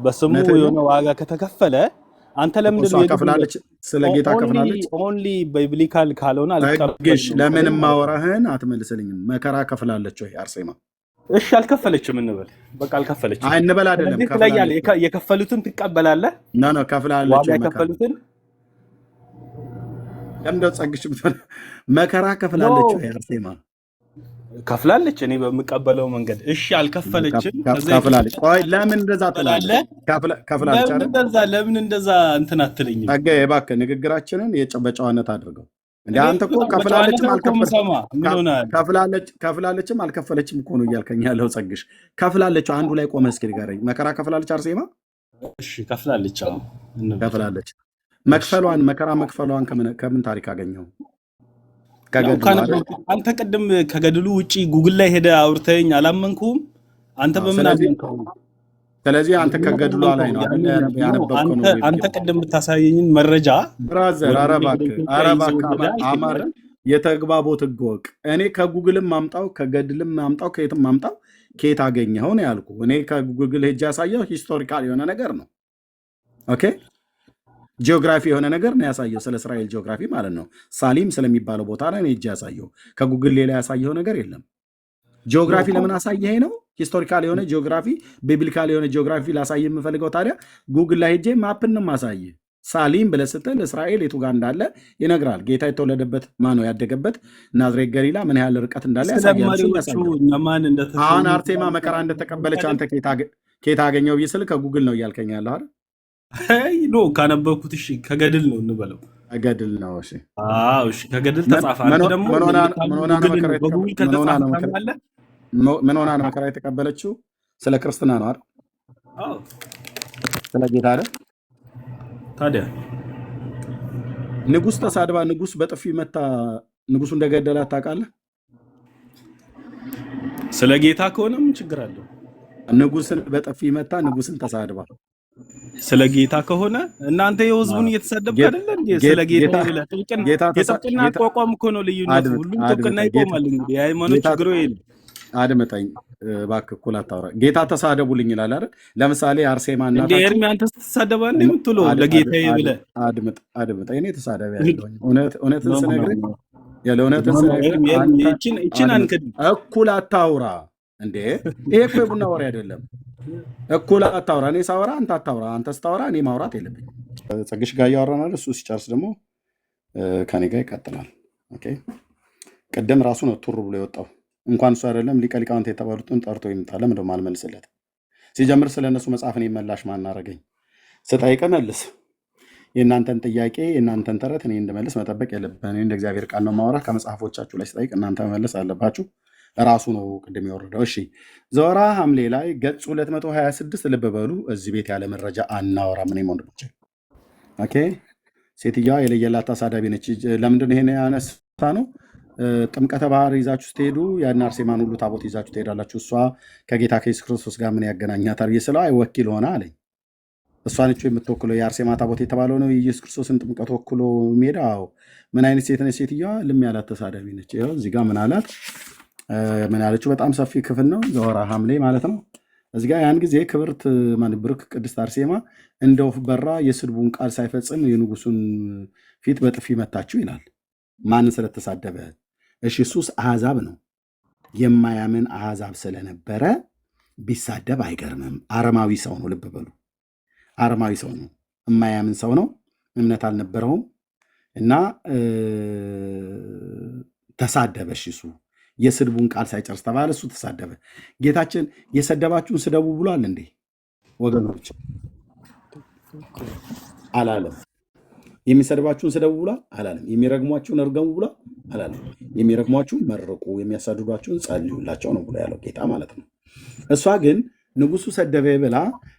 በስሙ የሆነ ዋጋ ከተከፈለ አንተ ለምንድን ነው ከፍላለች? ስለ ጌታ ከፍላለች። ኦንሊ ባይብሊካል ካልሆነ አልቀበልሽ። ለምን ማወራህን አትመልስልኝም? መከራ ከፍላለች ወይ አርሴማ? እሺ አልከፈለችም እንበል፣ በቃ አልከፈለችም። አይ እንበል አይደለም፣ ከፍላለች። የከፈሉትን ትቀበላለህ? ኖ ከፍላለች። ዋጋ የከፈሉትን ለምን ጸግሽ መከራ ከፍላለች ወይ አርሴማ? ከፍላለች። እኔ በምቀበለው መንገድ እሺ አልከፈለችም። ከፍላለች። ቆይ ለምን እንደዛ ትላለህ? ከፍላለች አይደል? ለምን እንደዛ እንትን አትለኝም? ጸጋዬ እባክህ ንግግራችንን በጨዋነት አድርገው። እንደ አንተ እኮ ከፍላለችም አልከፈለችም እኮ ነው እያልከኝ ያለው ጸግሽ። ከፍላለች አንዱ ላይ ቆመህ እስኪ ንገረኝ። መከራ ከፍላለች አርሴማ? እሺ ከፍላለች። አዎ ከፍላለች። መከራ መክፈሏን ከምን ታሪክ አገኘው? አንተ ቅድም ከገድሉ ውጪ ጉግል ላይ ሄደ አውርተኝ አላመንኩም። አንተ በምን አመንከው? ስለዚህ አንተ ከገድሉ ላይ ነው ያነበብከው ነው። አንተ ቅድም ብታሳየኝን መረጃ ብራዘር፣ ኧረ እባክህ አማር የተግባቦት ህግ ወቅ። እኔ ከጉግልም ማምጣው ከገድልም ማምጣው ከየትም ማምጣው ከየት አገኘኸው ነው ያልኩ። እኔ ከጉግል ሄጄ ያሳየው ሂስቶሪካል የሆነ ነገር ነው። ኦኬ ጂኦግራፊ የሆነ ነገር ነው ያሳየው፣ ስለ እስራኤል ጂኦግራፊ ማለት ነው። ሳሊም ስለሚባለው ቦታ ላይ እጅ ያሳየው። ከጉግል ሌላ ያሳየው ነገር የለም። ጂኦግራፊ ለምን አሳየኸኝ ነው? ሂስቶሪካል የሆነ ጂኦግራፊ፣ ቢብሊካል የሆነ ጂኦግራፊ ላሳይ የምፈልገው ታዲያ ጉግል ላይ ሄጄ ማፕን ማሳይ። ሳሊም ብለህ ስትል እስራኤል የቱ ጋር እንዳለ ይነግራል። ጌታ የተወለደበት ማነው ያደገበት ናዝሬት ገሊላ ምን ያህል ርቀት እንዳለ ያሳያል። አሁን አርሴማ መከራ እንደተቀበለች አንተ ኬታ አገኘው ብዬ ስል ከጉግል ነው እያልከኝ ያለህ አይደል? ኖ ካነበብኩት እሺ ከገድል ነው እንበለው። ከገድል ነው እሺ። አዎ እሺ ከገድል ተጻፈ። አንተ ደግሞ ምን ሆና ነው መከራ የተቀበለችው? ስለ ክርስትና ነው አይደል? አዎ ስለ ጌታ አይደል? ታዲያ ንጉስ ተሳድባ ንጉስ በጥፊ መታ ንጉሱ እንደገደላት ታውቃለህ? ስለ ጌታ ከሆነ ምን ችግር አለው? ንጉስን በጥፊ መታ ንጉስን ተሳድባ ስለ ጌታ ከሆነ እናንተ የህዝቡን እየተሳደብክ አይደለ እንዴ? ስለ ጌታ ብለህ ጥብቅና አቋቋም እኮ ነው ልዩነቱ። ሁሉም ጥብቅና ይቆማል። እንግዲህ የሃይማኖት ችግሩ የለም። አድምጠኝ እባክህ፣ እኩል አታውራ። ጌታ ተሳደቡልኝ ይላል አይደል? ለምሳሌ አርሴማ እና እንደ ኤርሚ አንተ ተሳደባ እንደ የምትለው ለጌታ ብለህ አድምጠኝ። እኔ ተሳደብ ያለሁኝ እውነትን ስነግርህ የለእውነትን ስነግርህ እችን አንክድ። እኩል አታውራ እንዴ! ይሄ እኮ የቡና ወሬ አይደለም። እኩል አታውራ። እኔ ሳወራ አንተ አታውራ፣ አንተ ስታወራ እኔ ማውራት የለብኝ። ጸግሽ ጋር እያወራናል። እሱ ሲጨርስ ደግሞ ከኔ ጋር ይቀጥላል። ኦኬ ቅድም ራሱ ነው ቱር ብሎ የወጣው። እንኳን እሱ አይደለም ሊቀ ሊቃውንት የተባሉትን ጠርቶ ይምጣ። ለምን ደግሞ አልመልስለት? ሲጀምር ስለ እነሱ መጽሐፍ እኔ መላሽ ማናረገኝ? ስጠይቅ መልስ። የእናንተን ጥያቄ የእናንተን ተረት እኔ እንድመልስ መጠበቅ የለብን። እኔ እንደ እግዚአብሔር ቃል ነው ማውራ። ከመጽሐፎቻችሁ ላይ ስጠይቅ እናንተ መመለስ አለባችሁ። ራሱ ነው ቅድም የወረደው። እሺ ዘወራ ሐምሌ ላይ ገጽ 226 ልብ በሉ። እዚህ ቤት ያለ መረጃ አናወራም። እኔም ወንድሞቼ ኦኬ። ሴትዮዋ የለየላት ተሳዳቢ ነች። ለምንድን ይሄን ያነሳ ነው? ጥምቀተ ባህር ይዛችሁ ስትሄዱ ያን አርሴማን ሁሉ ታቦት ይዛችሁ ትሄዳላችሁ። እሷ ከጌታ ከኢየሱስ ክርስቶስ ጋር ምን ያገናኛታል ብዬ ስለው አይ ወኪል ሆነ አለኝ። እሷ ነች የምትወክለው የአርሴማ ታቦት የተባለው ነው የኢየሱስ ክርስቶስን ጥምቀት ወክሎ የሚሄዳው። ምን አይነት ሴት ነች ሴትዮዋ? ልም ያላት ተሳዳቢ ነች። ይኸው እዚህ ጋር ምን አላት? ምን ያለችው? በጣም ሰፊ ክፍል ነው። ዘወራ ሐምሌ ማለት ነው። እዚህ ጋር ያን ጊዜ ክብርት ብሩክ ቅድስት አርሴማ እንደ ወፍ በራ የስድቡን ቃል ሳይፈጽም የንጉሱን ፊት በጥፊ መታችው ይላል። ማንን ስለተሳደበ? እሺ እሱስ አሕዛብ ነው። የማያምን አሕዛብ ስለነበረ ቢሳደብ አይገርምም። አረማዊ ሰው ነው። ልብ በሉ፣ አረማዊ ሰው ነው። የማያምን ሰው ነው። እምነት አልነበረውም እና ተሳደበ። እሺ እሱ የስድቡን ቃል ሳይጨርስ ተባለ። እሱ ተሳደበ። ጌታችን የሰደባችሁን ስደቡ ብሏል እንዴ ወገኖች? አላለም። የሚሰድባችሁን ስደቡ ብሏል አላለም። የሚረግሟችሁን እርገሙ ብሏል አላለም። የሚረግሟችሁን መርቁ፣ የሚያሳድዷችሁን ጸልዩላቸው ነው ብሎ ያለው ጌታ ማለት ነው። እሷ ግን ንጉሱ ሰደበ ብላ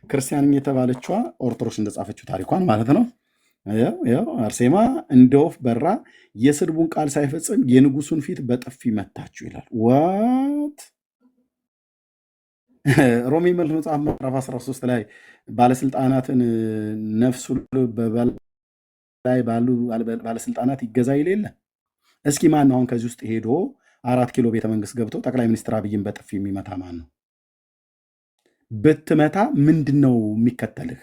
ክርስቲያን የተባለችዋ ኦርቶዶክስ እንደጻፈችው ታሪኳን ማለት ነው ያው አርሴማ እንደ ወፍ በራ የስድቡን ቃል ሳይፈጽም የንጉሱን ፊት በጥፊ መታችሁ ይላል። ዋት ሮሜ መልስ መጽሐፍ ምዕራፍ 13 ላይ ባለስልጣናትን ነፍሱ ላይ ባሉ ባለስልጣናት ይገዛ ይል የለ? እስኪ ማን ነው አሁን ከዚህ ውስጥ ሄዶ 4 ኪሎ ቤተመንግስት ገብቶ ጠቅላይ ሚኒስትር አብይን በጥፊ የሚመታ ማን ነው? ብትመታ ምንድን ነው የሚከተልህ?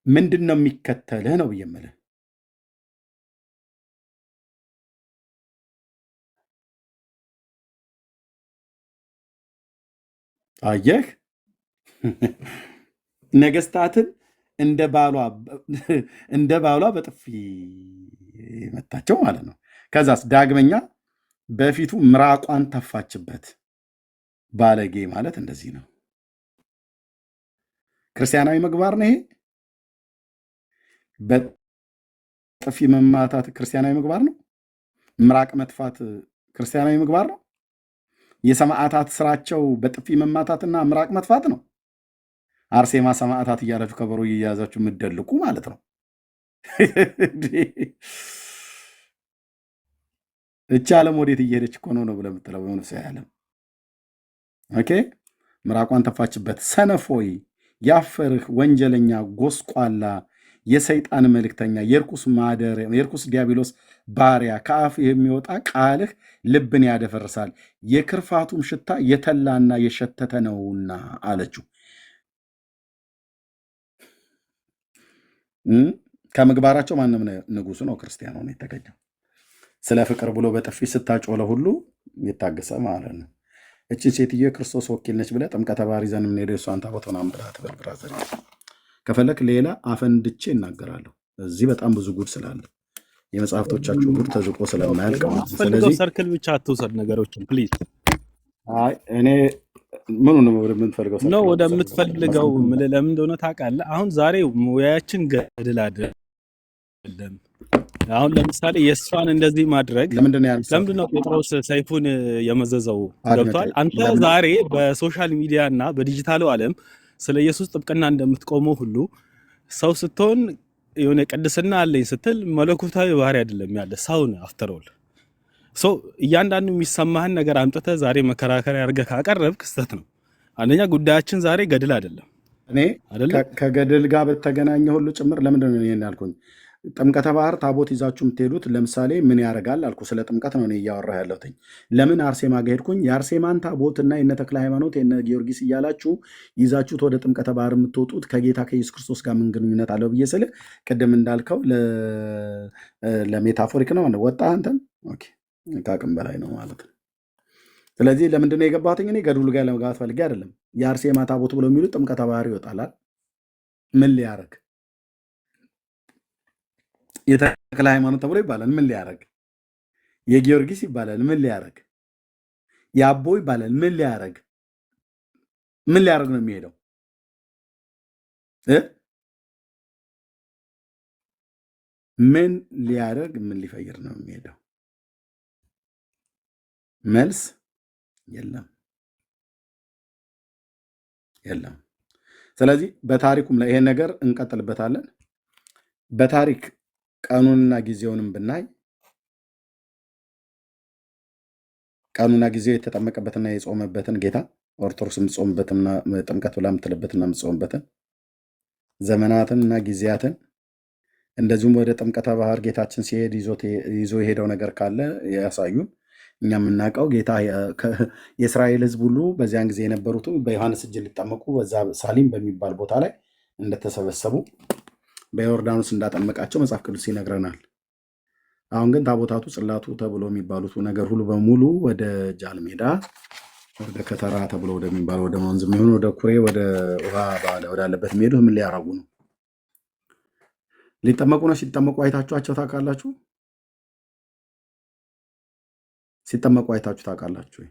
ምንድን ነው የሚከተልህ ነው ብዬ የምልህ። አየህ ነገስታትን እንደ ባሏ በጥፊ መታቸው ማለት ነው። ከዛስ ዳግመኛ በፊቱ ምራቋን ተፋችበት። ባለጌ ማለት እንደዚህ ነው። ክርስቲያናዊ ምግባር ነው ይሄ። በጥፊ መማታት ክርስቲያናዊ ምግባር ነው። ምራቅ መጥፋት ክርስቲያናዊ ምግባር ነው። የሰማዕታት ስራቸው በጥፊ መማታትና ምራቅ መጥፋት ነው። አርሴማ ሰማዕታት እያላችሁ ከበሮ እየያዛችሁ የምትደልቁ ማለት ነው። እቺ ዓለም ወዴት እየሄደች እኮ ነው ብለህ የምትለው የሆነ ሰው ያለም ኦኬ። ምራቋን ተፋችበት። ሰነፎይ ያፈርህ ወንጀለኛ፣ ጎስቋላ፣ የሰይጣን መልእክተኛ፣ የርኩስ ዲያብሎስ ባሪያ፣ ከአፍ የሚወጣ ቃልህ ልብን ያደፈርሳል፣ የክርፋቱም ሽታ የተላና የሸተተ ነውና አለችው። ከምግባራቸው ማንም ንጉሱ ነው ክርስቲያኑ ነው የተገኘው። ስለ ፍቅር ብሎ በጥፊ ስታጮለ ሁሉ የታገሰ ማለት ነው። እችን ሴትዮ የክርስቶስ ወኪል ነች ብለህ ጥምቀተ ባህር ይዘን የምንሄደው እሷን ታቦት ምናምን ብለህ አትበል ብራዘር። ከፈለክ ሌላ አፈንድቼ እናገራለሁ። እዚህ በጣም ብዙ ጉድ ስላለ የመጽሐፍቶቻችሁ ጉድ ተዝቆ ስለማያልቅ ስለዚህ ሰርክል ብቻ አትውሰድ ነገሮችን ፕሊዝ። እኔ ምኑ ነው ወደምትፈልገው ነው ወደምትፈልገው ምን ለምን እንደሆነ ታውቃለህ? አሁን ዛሬ ሙያችን ገድል አይደለም። አሁን ለምሳሌ የእሷን እንደዚህ ማድረግ ለምንድን ነው ጴጥሮስ ሰይፉን የመዘዘው? ገብቷል። አንተ ዛሬ በሶሻል ሚዲያ እና በዲጂታሉ ዓለም ስለ ኢየሱስ ጥብቅና እንደምትቆመው ሁሉ ሰው ስትሆን የሆነ ቅድስና አለኝ ስትል መለኮታዊ ባህሪ አይደለም ያለ ሰው ነህ። አፍተር ኦል እያንዳንዱ የሚሰማህን ነገር አምጥተህ ዛሬ መከራከሪያ አድርገህ ካቀረብክ ስህተት ነው። አንደኛ ጉዳያችን ዛሬ ገድል አይደለም። እኔ ከገድል ጋር በተገናኘ ሁሉ ጭምር ለምንድን ነው ይሄን ያልኩኝ? ጥምቀተ ባህር ታቦት ይዛችሁ የምትሄዱት ለምሳሌ ምን ያደርጋል አልኩ። ስለ ጥምቀት ነው እያወራ ያለሁት። ለምን አርሴማ ጋር ሄድኩኝ? የአርሴማን ታቦትና የነ ተክለ ሃይማኖት የነ ጊዮርጊስ እያላችሁ ይዛችሁት ወደ ጥምቀተ ባህር የምትወጡት ከጌታ ከኢየሱስ ክርስቶስ ጋር ምን ግንኙነት አለው ብዬ ስል ቅድም እንዳልከው ለሜታፎሪክ ነው ወጣ። አንተም ከአቅም በላይ ነው ማለት ነው። ስለዚህ ለምንድነው የገባሁት? እኔ ገድሉ ጋር ለመግባት ፈልጌ አይደለም። የአርሴማ ታቦት ብለው የሚሉት ጥምቀተ ባህር ይወጣላል። ምን ሊያደርግ? የተክለ ሃይማኖት ተብሎ ይባላል። ምን ሊያደርግ? የጊዮርጊስ ይባላል። ምን ሊያደርግ? የአቦ ይባላል። ምን ሊያደርግ? ምን ሊያደርግ ነው የሚሄደው? ምን ሊያደርግ? ምን ሊፈይር ነው የሚሄደው? መልስ የለም። ስለዚህ በታሪኩም ላይ ይሄን ነገር እንቀጥልበታለን። በታሪክ ቀኑንና ጊዜውንም ብናይ ቀኑና ጊዜው የተጠመቀበትና የጾመበትን ጌታ ኦርቶዶክስ የምትጾምበትና ጥምቀት ብላ የምትልበትና የምትጾምበትን ዘመናትንና ጊዜያትን እንደዚሁም ወደ ጥምቀተ ባህር ጌታችን ሲሄድ ይዞ የሄደው ነገር ካለ ያሳዩን። እኛ የምናውቀው ጌታ የእስራኤል ሕዝብ ሁሉ በዚያን ጊዜ የነበሩት በዮሐንስ እጅ ሊጠመቁ በዛ ሳሊም በሚባል ቦታ ላይ እንደተሰበሰቡ በዮርዳኖስ እንዳጠመቃቸው መጽሐፍ ቅዱስ ይነግረናል። አሁን ግን ታቦታቱ ጽላቱ ተብሎ የሚባሉት ነገር ሁሉ በሙሉ ወደ ጃልሜዳ ወደ ከተራ ተብሎ ወደሚባለው ወደ ወንዝ የሚሆኑ ወደ ኩሬ ወደ ውሃ ወዳለበት የሚሄዱት ምን ሊያረጉ ነው? ሊጠመቁ ነው። ሲጠመቁ አይታችኋቸው ታውቃላችሁ? ሲጠመቁ አይታችሁ ታውቃላችሁ?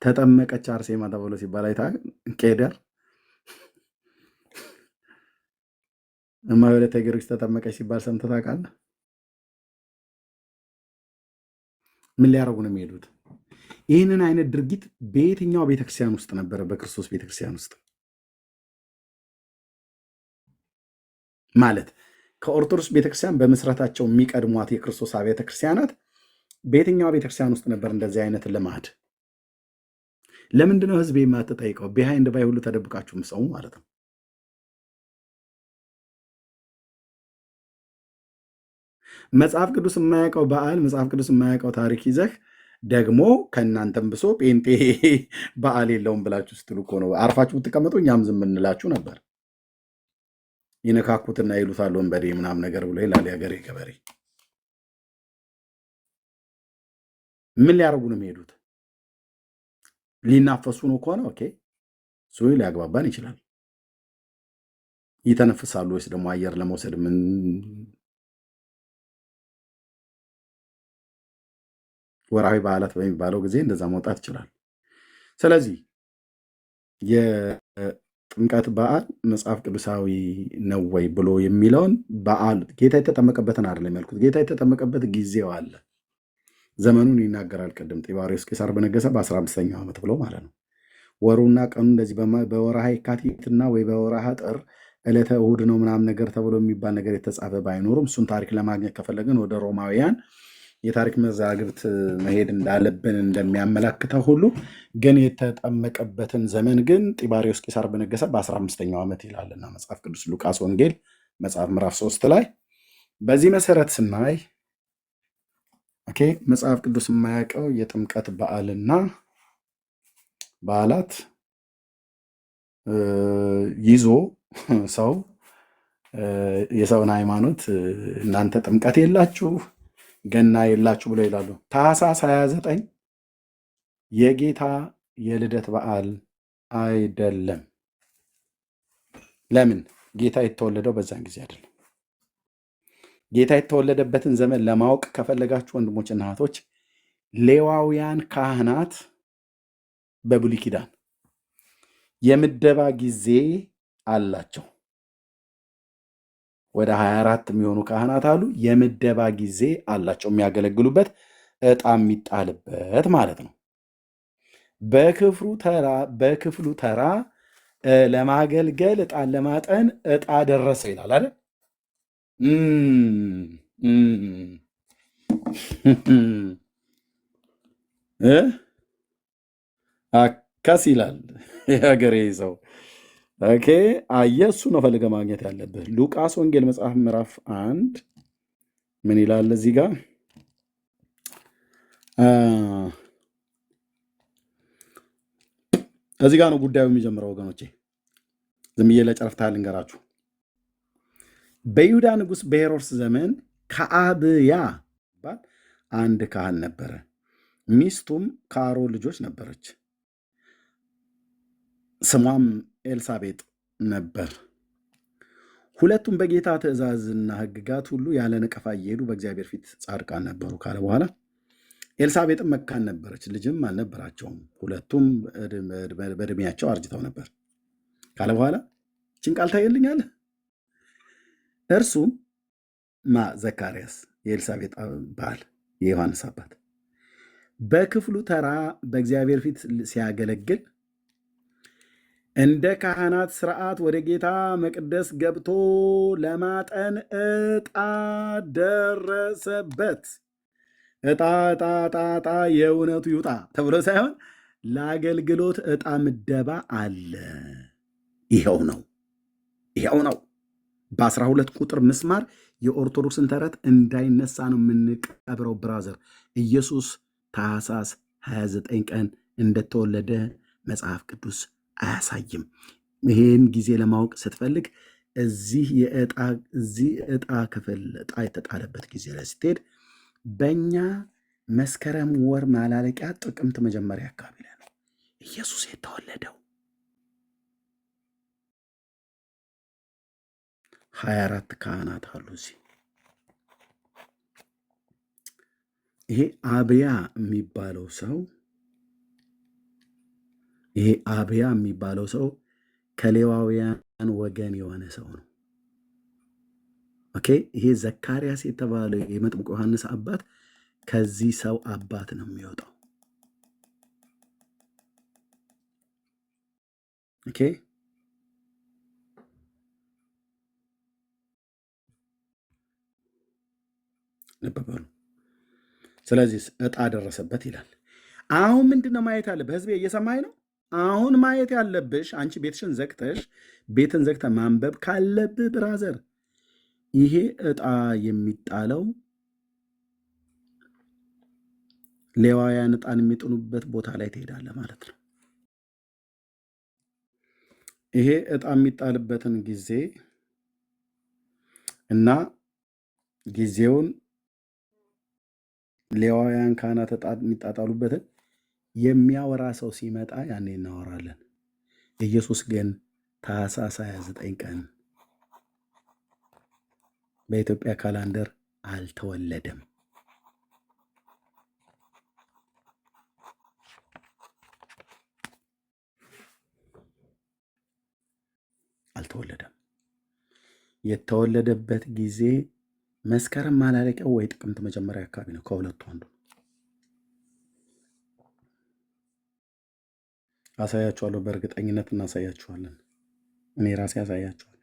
ተጠመቀች አርሴማ ተብሎ ሲባል አይታ ቄደር እማወለተ ጊዮርጊስ ተጠመቀች ሲባል ሰምተህ ታውቃለህ? ምን ሊያደርጉ ነው የሚሄዱት? ይህንን አይነት ድርጊት በየትኛው ቤተክርስቲያን ውስጥ ነበረ? በክርስቶስ ቤተክርስቲያን ውስጥ ማለት ከኦርቶዶክስ ቤተክርስቲያን በምስረታቸው የሚቀድሟት የክርስቶስ አብያተ ክርስቲያናት በየትኛው ቤተክርስቲያን ውስጥ ነበር እንደዚህ አይነት ልማድ? ለምንድነው ህዝብ የማትጠይቀው? ቢሃይንድ ባይ ሁሉ ተደብቃችሁ ምሰሙ ማለት ነው። መጽሐፍ ቅዱስ የማያውቀው በዓል፣ መጽሐፍ ቅዱስ የማያውቀው ታሪክ ይዘህ ደግሞ ከእናንተም ብሶ ጴንጤ በዓል የለውም ብላችሁ ስትሉ እኮ ነው። አርፋችሁ ብትቀመጡ እኛም ዝም እንላችሁ ነበር። ይነካኩትና ይሉታል ወንበዴ ምናምን ነገር ብሎ ይላል የሀገሬ ገበሬ። ምን ሊያደርጉ ነው የሚሄዱት? ሊናፈሱ ነው ከሆነ ኦኬ፣ እሱ ሊያግባባን ይችላል። ይተነፍሳሉ ወይስ ደግሞ አየር ለመውሰድ ምን ወርሃዊ በዓላት በሚባለው ጊዜ እንደዛ መውጣት ይችላል። ስለዚህ የጥምቀት በዓል መጽሐፍ ቅዱሳዊ ነው ወይ ብሎ የሚለውን በዓል ጌታ የተጠመቀበትን አይደለም ያልኩት። ጌታ የተጠመቀበት ጊዜው አለ፣ ዘመኑን ይናገራል። ቅድም ጢባሪዎስ ቄሳር በነገሰ በ15ኛው ዓመት ብሎ ማለት ነው። ወሩና ቀኑ እንደዚህ በወርሃ የካቲትና ወይ በወርሃ ጥር ዕለተ እሑድ ነው ምናምን ነገር ተብሎ የሚባል ነገር የተጻፈ ባይኖሩም እሱን ታሪክ ለማግኘት ከፈለግን ወደ ሮማውያን የታሪክ መዛግብት መሄድ እንዳለብን እንደሚያመላክተው ሁሉ ግን የተጠመቀበትን ዘመን ግን ጢባሪዎስ ቄሳር በነገሰ በ15ኛው ዓመት ይላልና መጽሐፍ ቅዱስ ሉቃስ ወንጌል መጽሐፍ ምዕራፍ 3 ላይ። በዚህ መሰረት ስናይ ኦኬ መጽሐፍ ቅዱስ የማያውቀው የጥምቀት በዓልና በዓላት ይዞ ሰው የሰውን ሃይማኖት እናንተ ጥምቀት የላችሁ ገና የላችሁ ብሎ ይላሉ። ታኅሳስ 29 የጌታ የልደት በዓል አይደለም። ለምን? ጌታ የተወለደው በዛን ጊዜ አይደለም። ጌታ የተወለደበትን ዘመን ለማወቅ ከፈለጋችሁ ወንድሞችና እህቶች ሌዋውያን ካህናት በብሉይ ኪዳን የምደባ ጊዜ አላቸው። ወደ 24 የሚሆኑ ካህናት አሉ። የምደባ ጊዜ አላቸው የሚያገለግሉበት፣ ዕጣ የሚጣልበት ማለት ነው። በክፍሉ ተራ ለማገልገል ዕጣን ለማጠን ዕጣ ደረሰ ይላል አይደል? አካስ ይላል የሀገሬ ሰው። ኦኬ አየህ፣ እሱ ነው ፈልገህ ማግኘት ያለብህ። ሉቃስ ወንጌል መጽሐፍ ምዕራፍ 1 ምን ይላል እዚህ ጋር? እዚህ ጋር ነው ጉዳዩ የሚጀምረው ወገኖቼ። ዝም ብዬ ለጨረፍታ ልንገራችሁ። በይሁዳ ንጉሥ በሄሮድስ ዘመን ከአብያ ይባል አንድ ካህን ነበረ። ሚስቱም ከአሮን ልጆች ነበረች። ስሟም ኤልሳቤጥ ነበር። ሁለቱም በጌታ ትእዛዝና ሕግጋት ሁሉ ያለ ነቀፋ እየሄዱ በእግዚአብሔር ፊት ጻድቃን ነበሩ ካለ በኋላ ኤልሳቤጥም መካን ነበረች፣ ልጅም አልነበራቸውም። ሁለቱም በዕድሜያቸው አርጅተው ነበር ካለ በኋላ ይህችን ቃል ታየልኛለህ። እርሱም ዘካርያስ የኤልሳቤጥ ባል የዮሐንስ አባት በክፍሉ ተራ በእግዚአብሔር ፊት ሲያገለግል እንደ ካህናት ስርዓት ወደ ጌታ መቅደስ ገብቶ ለማጠን ዕጣ ደረሰበት። ዕጣ የእውነቱ ይውጣ ተብሎ ሳይሆን ለአገልግሎት ዕጣ ምደባ አለ። ይኸው ነው። በ12 ቁጥር ምስማር የኦርቶዶክስን ተረት እንዳይነሳ ነው የምንቀብረው። ብራዘር ኢየሱስ ታኅሳስ 29 ቀን እንደተወለደ መጽሐፍ ቅዱስ አያሳይም። ይህን ጊዜ ለማወቅ ስትፈልግ እዚህ ዕጣ ክፍል ዕጣ የተጣለበት ጊዜ ላይ ስትሄድ በእኛ መስከረም ወር ማላለቂያ ጥቅምት መጀመሪያ አካባቢ ላይ ነው ኢየሱስ የተወለደው። 24 ካህናት አሉ እዚህ። ይሄ አብያ የሚባለው ሰው ከሌዋውያን ወገን የሆነ ሰው ነው። ኦኬ ይሄ ዘካርያስ የተባለው የመጥምቁ ዮሐንስ አባት ከዚህ ሰው አባት ነው የሚወጣው። ኦኬ። ልብ በሉ። ስለዚህ ዕጣ ደረሰበት ይላል። አሁን ምንድነው ማየት ያለብህ? ህዝቤ እየሰማኝ ነው? አሁን ማየት ያለብሽ አንቺ ቤትሽን ዘግተሽ ቤትን ዘግተ ማንበብ ካለብህ ብራዘር፣ ይሄ ዕጣ የሚጣለው ሌዋውያን ዕጣን የሚጥሉበት ቦታ ላይ ትሄዳለህ ማለት ነው። ይሄ ዕጣ የሚጣልበትን ጊዜ እና ጊዜውን ሌዋውያን ካህናት ዕጣ የሚጣጣሉበትን የሚያወራ ሰው ሲመጣ ያኔ እናወራለን። ኢየሱስ ግን ታኅሳስ 29 ቀን በኢትዮጵያ ካላንደር አልተወለደም። አልተወለደም። የተወለደበት ጊዜ መስከረም ማላለቂያው ወይ ጥቅምት መጀመሪያ አካባቢ ነው። ከሁለቱ አንዱ አሳያችኋለሁ። በእርግጠኝነት እናሳያችኋለን። እኔ ራሴ አሳያችኋለሁ።